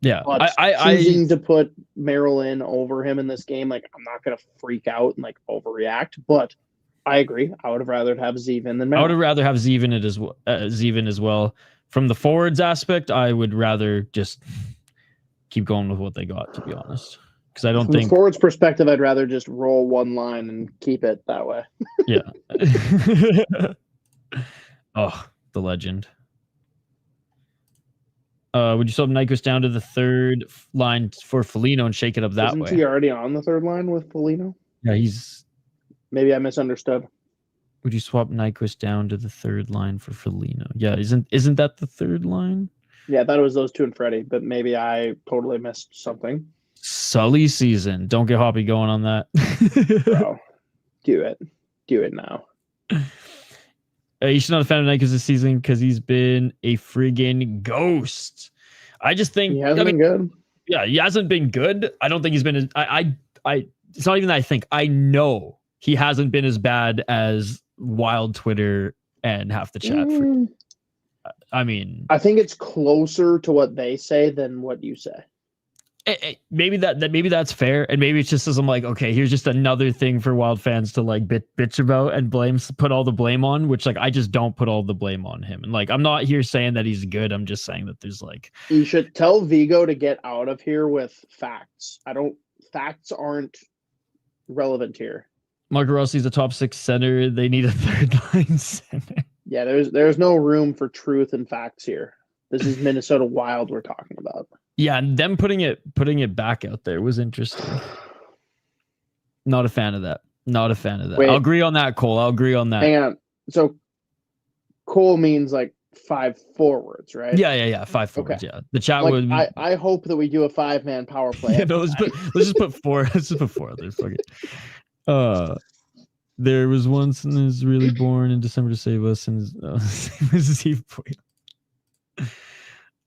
Yeah. But choosing to put Merrill in over him in this game, I'm not going to freak out and overreact, but I agree. I would have rather have Zeev in than Merrill. I would have rather have Zeev in as well. From the forwards aspect, I would rather just keep going with what they got, to be honest. Because I don't think. From the forwards perspective, I'd rather just roll one line and keep it that way. Yeah. Oh, the legend. Would you sub Nyquist down to the third line for Foligno and shake it up that way? Isn't he already on the third line with Foligno? Yeah, he's. Maybe I misunderstood. Would you swap Nyquist down to the third line for Foligno? Yeah, isn't that the third line? Yeah, I thought it was those two and Freddie, but maybe I totally missed something. Sully season. Don't get Hoppy going on that. Bro, do it. Do it now. You should not have found Nyquist this season because he's been a friggin' ghost. I just think he hasn't been good. Yeah, he hasn't been good. I don't think he's been. It's not even that I think. I know he hasn't been as bad as Wild Twitter and half the chat. I mean, I think it's closer to what they say than what you say. Maybe that's fair, and maybe it's just as I'm like, okay, here's just another thing for Wild fans to bitch about and put all the blame on, which I just don't put all the blame on him. And I'm not here saying that he's good. I'm just saying that there's you should tell Vigo to get out of here with facts. Facts aren't relevant here. Marco Rossi's a top 6 center. They need a third line center. Yeah, there's no room for truth and facts here. This is Minnesota Wild we're talking about. Yeah, and them putting it back out there was interesting. Not a fan of that. Wait. I'll agree on that, Cole. I'll agree on that. Hang on. So Cole means like 5 forwards, right? Yeah. 5 forwards. Okay. Yeah, the chat Like, would. I hope that we do a 5-man power play. Yeah, no, let's just put 4. Let's just put 4 there. Fuck it. There was once and is really born in December to save us, and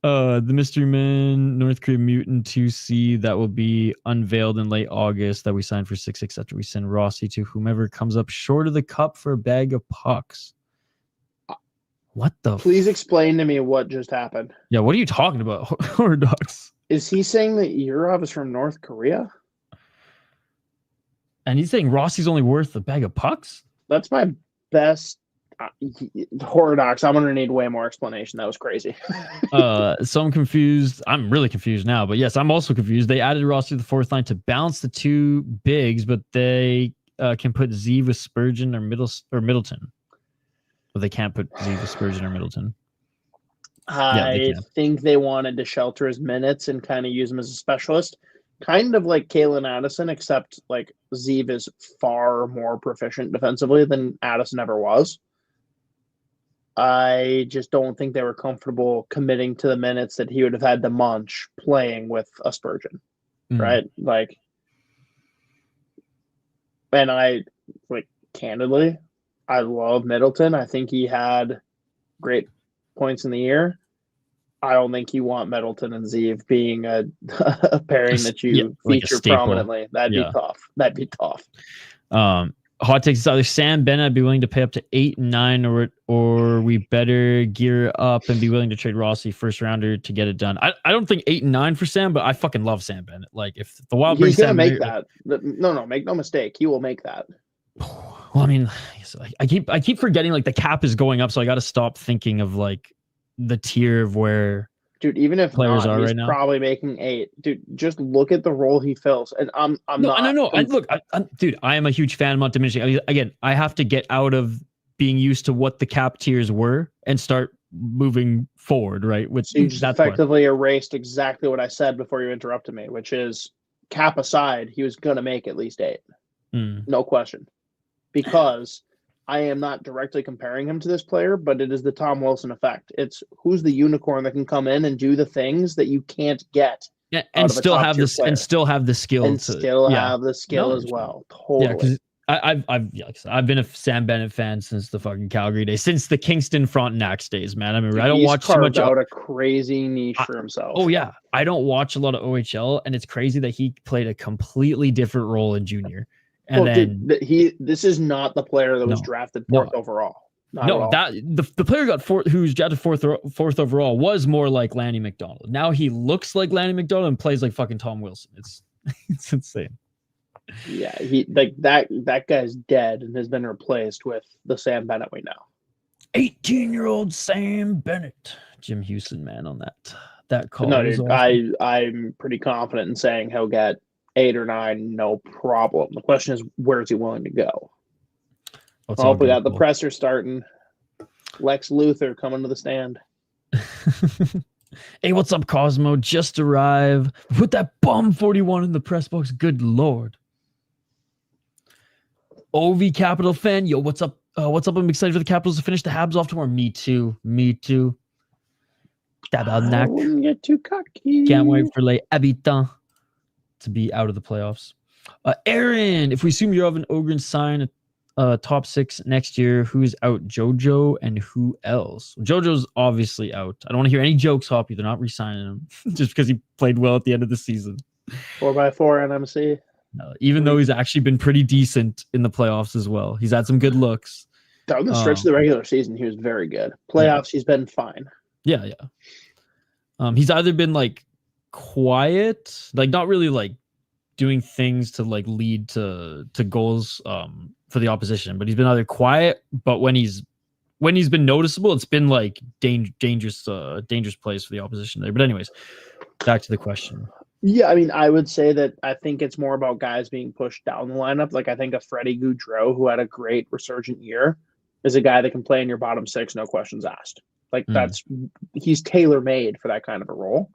the Mystery Man, North Korea Mutant 2C that will be unveiled in late August that we signed for 6-6 after we send Rossi to whomever comes up short of the cup for a bag of pucks. What the? Please explain to me what just happened. Yeah, what are you talking about, Horror Dogs? Is he saying that Yurov is from North Korea? And he's saying Rossi's only worth a bag of pucks? That's my best Horror Docs. I'm going to need way more explanation. That was crazy. So I'm confused. I'm really confused now. But yes, I'm also confused. They added Rossi to the 4th line to balance the 2 bigs, but they can put Z with Spurgeon or Middleton. But they can't put Z with Spurgeon or Middleton. I think they wanted to shelter his minutes and kind of use him as a specialist. Kind of like Kalen Addison, except like Zeev is far more proficient defensively than Addison ever was. I just don't think they were comfortable committing to the minutes that he would have had to munch playing with a Spurgeon, right? Like, and candidly, I love Middleton. I think he had great points in the year. I don't think you want Middleton and Zeev being a pairing that you feature prominently. That'd be tough. Hot takes is either Sam Bennett be willing to pay up to 8 and 9, or we better gear up and be willing to trade Rossi 1st rounder to get it done. I don't think 8 and 9 for Sam, but I fucking love Sam Bennett. Like if the Wild he's gonna Sam make that. No, make no mistake, he will make that. Well, I mean, I keep forgetting like the cap is going up, so I got to stop thinking of like the tier of where even if players not, are he's right now. Probably making 8. Dude, just look at the role he fills. And I'm dude, I am a huge fan. I'm not diminishing. Again, I have to get out of being used to what the cap tiers were and start moving forward, right? So you just effectively erased exactly what I said before you interrupted me, which is cap aside, he was going to make at least 8. No question. Because I am not directly comparing him to this player, but it is the Tom Wilson effect. It's who's the unicorn that can come in and do the things that you can't get. Yeah, and still have this, and still have the skill, have the skill as well. Totally. Yeah, because I've been a Sam Bennett fan since the fucking Calgary days, since the Kingston Frontenacs days, man. I mean, I don't watch too much. Out a crazy niche for himself. Oh yeah, I don't watch a lot of OHL, and it's crazy that he played a completely different role in junior. And this is not the player that was drafted 4th overall. The player got 4th, who's drafted 4th overall, was more like Lanny McDonald. Now he looks like Lanny McDonald and plays like fucking Tom Wilson. It's insane. Yeah, he like that guy's dead and has been replaced with the Sam Bennett we know. 18-year-old Sam Bennett, Jim Houston, man, on that call. No, dude, awesome. I'm pretty confident in saying he'll get 8 or 9, no problem. The question is, where is he willing to go? We got the presser starting. Lex Luthor coming to the stand. Hey, what's up, Cosmo? Just arrived. Put that bum 41 in the press box. Good Lord. OV Capital fan. Yo, what's up? What's up? I'm excited for the Capitals to finish the Habs off tomorrow. Me too. I wouldn't get too cocky. Can't wait for Les Habitants to be out of the playoffs. Aaron, if we assume Yurov and Ogren sign top 6 next year, who's out? JoJo and who else? JoJo's obviously out. I don't want to hear any jokes, Hoppy. They're not re-signing him just because he played well at the end of the season. 4x4 NMC. Even though he's actually been pretty decent in the playoffs as well. He's had some good looks. Down the stretch of the regular season, he was very good. Playoffs, he's been fine. Yeah. He's either been like quiet, like not really like doing things to like lead to goals for the opposition, but he's been either quiet, but when he's been noticeable, it's been like dangerous plays for the opposition there. But anyways, back to the question. Yeah, I mean, I would say that I think it's more about guys being pushed down the lineup. Like, I think a Freddie Gaudreau, who had a great resurgent year, is a guy that can play in your bottom six, no questions asked. Like, he's tailor-made for that kind of a role.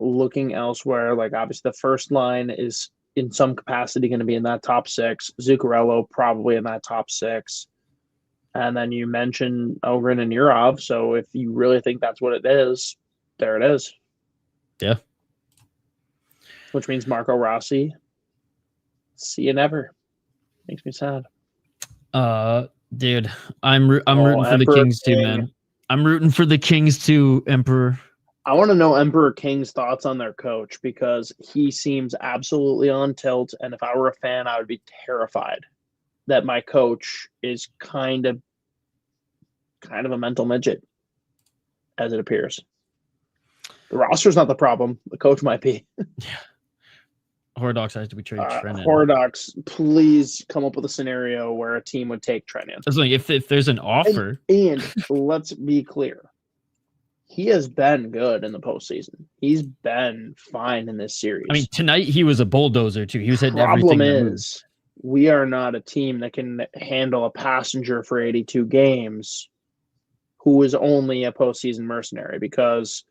Looking elsewhere, like, obviously the first line is in some capacity going to be in that top six. Zuccarello probably in that top six. And then you mentioned Ogren and Yurov. So if you really think that's what it is, there it is. Yeah. Which means Marco Rossi. See you never. Makes me sad. Dude, I'm rooting for the Kings too, man. I'm rooting for the Kings too, Emperor. I want to know Emperor King's thoughts on their coach because he seems absolutely on tilt. And if I were a fan, I would be terrified that my coach is kind of a mental midget, as it appears. The roster's not the problem. The coach might be. Yeah. Hordox has to be traded. Hordox, please come up with a scenario where a team would take Trenin. That's like if there's an offer. And let's be clear. He has been good in the postseason. He's been fine in this series. I mean, tonight he was a bulldozer too. He was hitting everything. Problem is, we are not a team that can handle a passenger for 82 games who is only a postseason mercenary because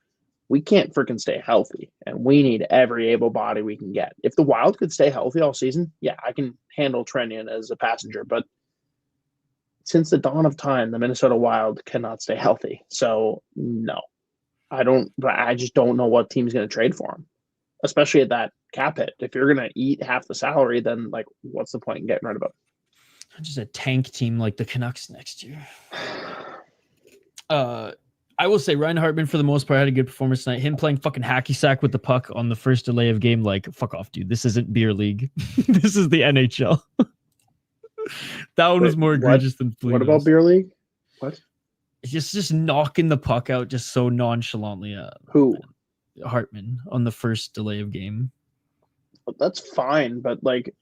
we can't freaking stay healthy, and we need every able body we can get. If the Wild could stay healthy all season, yeah, I can handle Trennian as a passenger, but since the dawn of time, the Minnesota Wild cannot stay healthy. So, no. I just don't know what team's going to trade for him, especially at that cap hit. If you're going to eat half the salary, then, like, what's the point in getting rid of him? Just a tank team like the Canucks next year. I will say Ryan Hartman, for the most part, had a good performance tonight. Him playing fucking hacky sack with the puck on the first delay of game, like, fuck off, dude. This isn't beer league. This is the NHL. That one was more egregious than Fleetwood. What about beer league? What? Just knocking the puck out just so nonchalantly. Who? Hartman on the first delay of game. That's fine, but, like,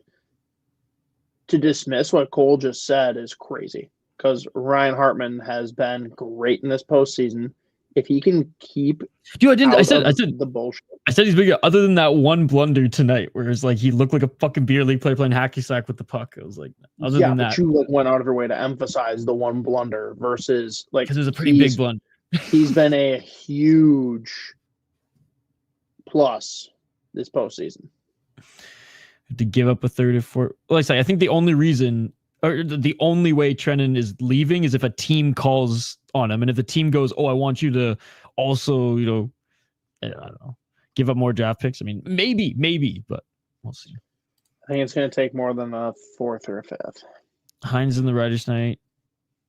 to dismiss what Cole just said is crazy. Because Ryan Hartman has been great in this postseason. If he can keep, dude, I said the bullshit. I said he's big. Other than that one blunder tonight, where it's like he looked like a fucking beer league player playing hacky sack with the puck. I was like, other than that, you went out of your way to emphasize the one blunder versus like because it was a pretty big blunder. He's been a huge plus this postseason. To give up a third or fourth. Well, I think the only reason. Or the only way Trennan is leaving is if a team calls on him. And if the team goes, oh, I want you to also, I don't know, give up more draft picks. I mean, maybe, but we'll see. I think it's going to take more than a fourth or a fifth. Hines in the writer's night,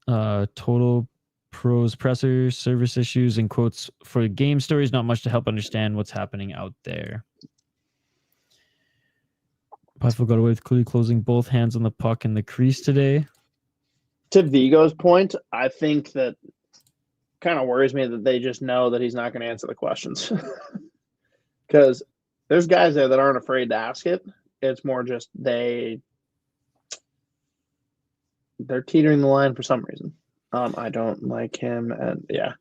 total pros presser, service issues, and quotes for game stories. Not much to help understand what's happening out there. Buffalo got away with clearly closing both hands on the puck in the crease today. To Vigo's point, I think that kind of worries me that they just know that he's not going to answer the questions. Because there's guys there that aren't afraid to ask it. It's more just they're teetering the line for some reason. I don't like him, and yeah.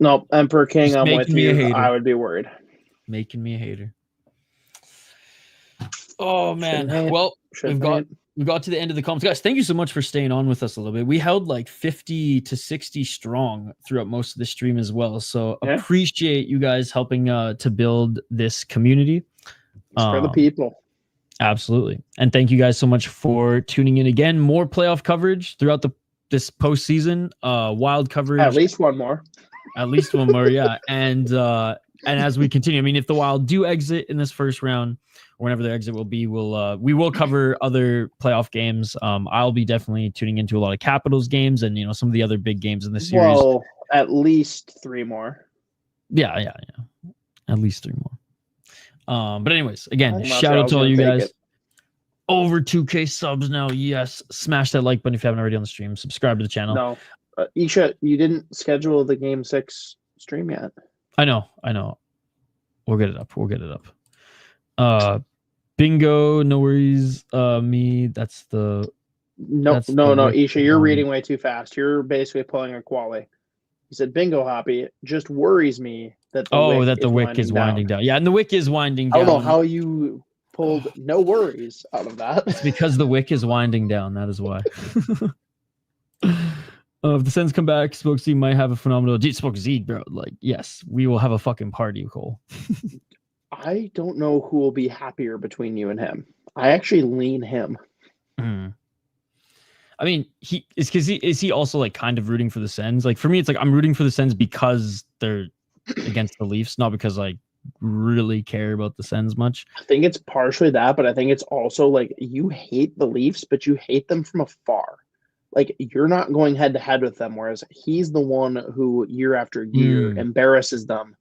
No, Emperor King, just I'm with you. I would be worried. Making me a hater. Oh man. Well, we've got to the end of the comments. Guys, thank you so much for staying on with us a little bit. We held like 50 to 60 strong throughout most of the stream as well. So appreciate you guys helping to build this community. It's for the people. Absolutely. And thank you guys so much for tuning in again. More playoff coverage throughout this postseason. Wild coverage. At least one more. Yeah. And as we continue, I mean, if the Wild do exit in this first round, or whenever their exit will be, we will cover other playoff games. I'll be definitely tuning into a lot of Capitals games and some of the other big games in the series. Well, at least 3 more. Yeah. At least 3 more. But anyways, again, shout out to all you guys. Over 2K subs now. Yes, smash that like button if you haven't already on the stream. Subscribe to the channel. No. Isha, you didn't schedule the Game 6 stream yet. I know. We'll get it up. Bingo, no worries. Me, No, Isha, you're reading way too fast. You're basically pulling a quali. He said, bingo, Hoppy. Just worries me that the wick is winding down. Yeah, and the wick is winding down. I don't know how you pulled no worries out of that. It's because the wick is winding down. That is why. If the Sens come back, Spoke Z might have a phenomenal... Spoke Z, bro. Like, yes, we will have a fucking party, Cole. I don't know who will be happier between you and him. I actually lean him. I mean, is he also like kind of rooting for the Sens? Like for me, it's like I'm rooting for the Sens because they're against the Leafs, not because I really care about the Sens much. I think it's partially that, but I think it's also like you hate the Leafs, but you hate them from afar. Like you're not going head to head with them, whereas he's the one who year after year embarrasses them,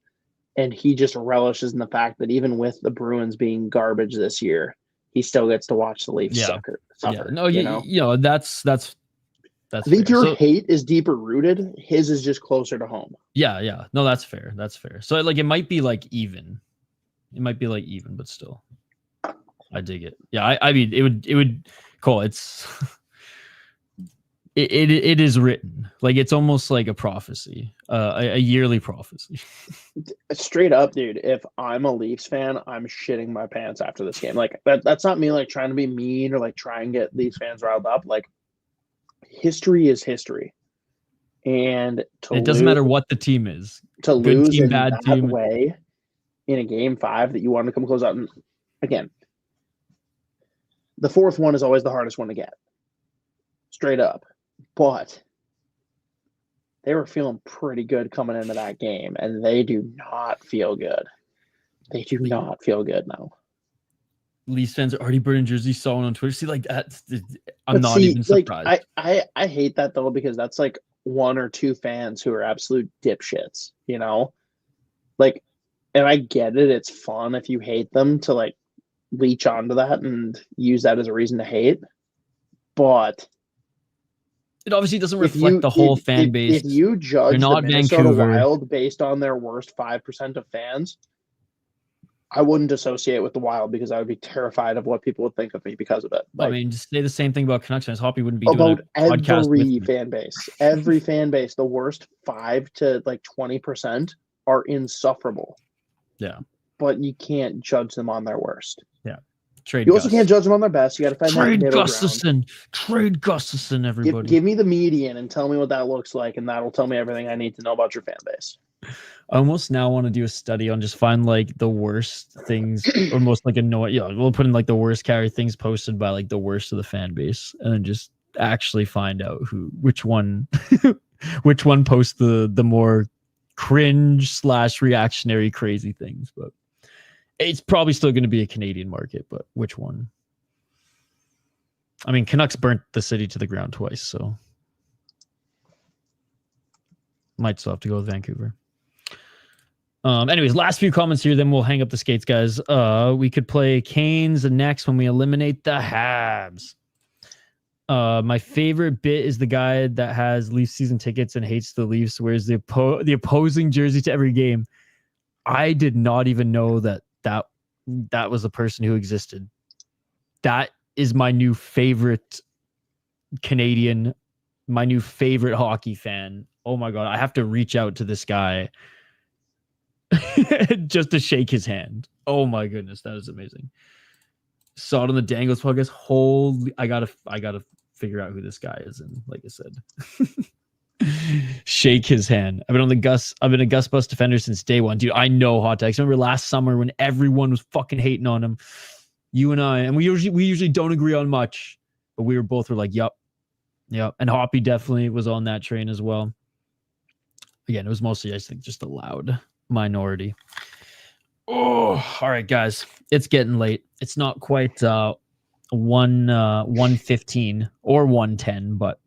and he just relishes in the fact that even with the Bruins being garbage this year, he still gets to watch the Leafs suffer. No, you know that's I think fair. your hate is deeper rooted. His is just closer to home. Yeah. No, that's fair. That's fair. So like it might be like even. It might be like even, but still. I dig it. Yeah, I mean it would Cole, it's it is written. Like it's almost like a prophecy. A yearly prophecy. Straight up, dude. If I'm a Leafs fan, I'm shitting my pants after this game. Like that's not me like trying to be mean or like try and get Leafs fans riled up. Like history is history. And it doesn't matter what the team is. To good lose team, in bad that team. way in a game 5 that you want to come close out. And again, the fourth one is always the hardest one to get. Straight up. But they were feeling pretty good coming into that game, and they do not feel good. They do not feel good now. Leafs fans are already burning jerseys. Saw on Twitter. See, like that. I'm not even surprised. Like, I hate that though, because that's like 1 or 2 fans who are absolute dipshits, you know? Like, and I get it. It's fun if you hate them to like leech onto that and use that as a reason to hate. But it obviously doesn't reflect the whole fan base. If you judge not the Minnesota Vancouver. Wild based on their worst 5% of fans, I wouldn't associate with the Wild because I would be terrified of what people would think of me because of it. Like, I mean, just say the same thing about Canucks fans. Hoppy wouldn't be doing about a podcast with every me. fan base. Every fan base, the worst 5 to like 20% are insufferable. Yeah. But you can't judge them on their worst. Yeah. Trade you also can't judge them on their best. You got to find Trade that middle Gustafson. ground. Trade Gustafson, everybody. Give me the median and tell me what that looks like, and that'll tell me everything I need to know about your fan base. I almost now want to do a study on just find like the worst things or most like annoying. Yeah, we'll put in like the worst carry things posted by like the worst of the fan base, and then just actually find out which one posts the more cringe / reactionary crazy things. But it's probably still going to be a Canadian market, but which one? I mean, Canucks burnt the city to the ground twice, so might still have to go with Vancouver. Anyways, last few comments here, then we'll hang up the skates, guys. We could play Canes next when we eliminate the Habs. My favorite bit is the guy that has Leafs season tickets and hates the Leafs, wears the opposing jersey to every game. I did not even know that was a person who existed. That is my new favorite Canadian, my new favorite hockey fan. Oh my God, I have to reach out to this guy just to shake his hand. Oh my goodness, that is amazing. Saw it on the Dangles podcast. Holy, I gotta figure out who this guy is, and like I said, shake his hand. I've been a Gus Bus defender since day one, dude. I know hot takes. Remember last summer when everyone was fucking hating on him? You and I, and we usually don't agree on much, but we were like, yep. And Hoppy definitely was on that train as well. Again, it was mostly, I think, just a loud minority. Oh, all right, guys. It's getting late. It's not quite 1:15 or 1:10, but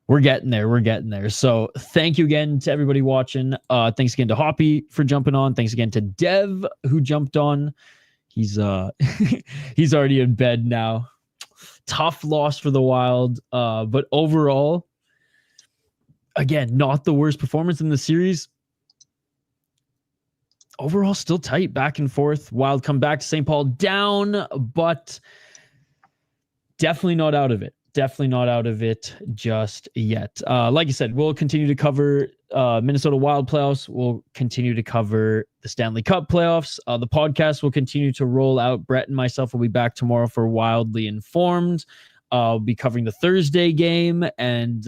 we're getting there. So thank you again to everybody watching. Thanks again to Hoppy for jumping on. Thanks again to Dev who jumped on. He's he's already in bed now. Tough loss for the Wild, but overall, again, not the worst performance in the series. Overall, still tight, back and forth. Wild come back to St. Paul down, but definitely not out of it. definitely not out of it just yet. Like I said, we'll continue to cover Minnesota Wild playoffs. We'll continue to cover the Stanley Cup playoffs. The podcast will continue to roll out. Brett and myself will be back tomorrow for Wildly Informed. I'll be covering the Thursday game, and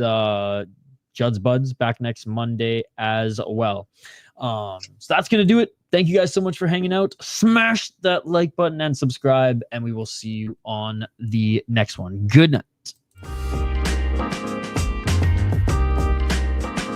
Judd's Buds back next Monday as well. So that's going to do it. Thank you guys so much for hanging out. Smash that like button and subscribe, and we will see you on the next one. Good night.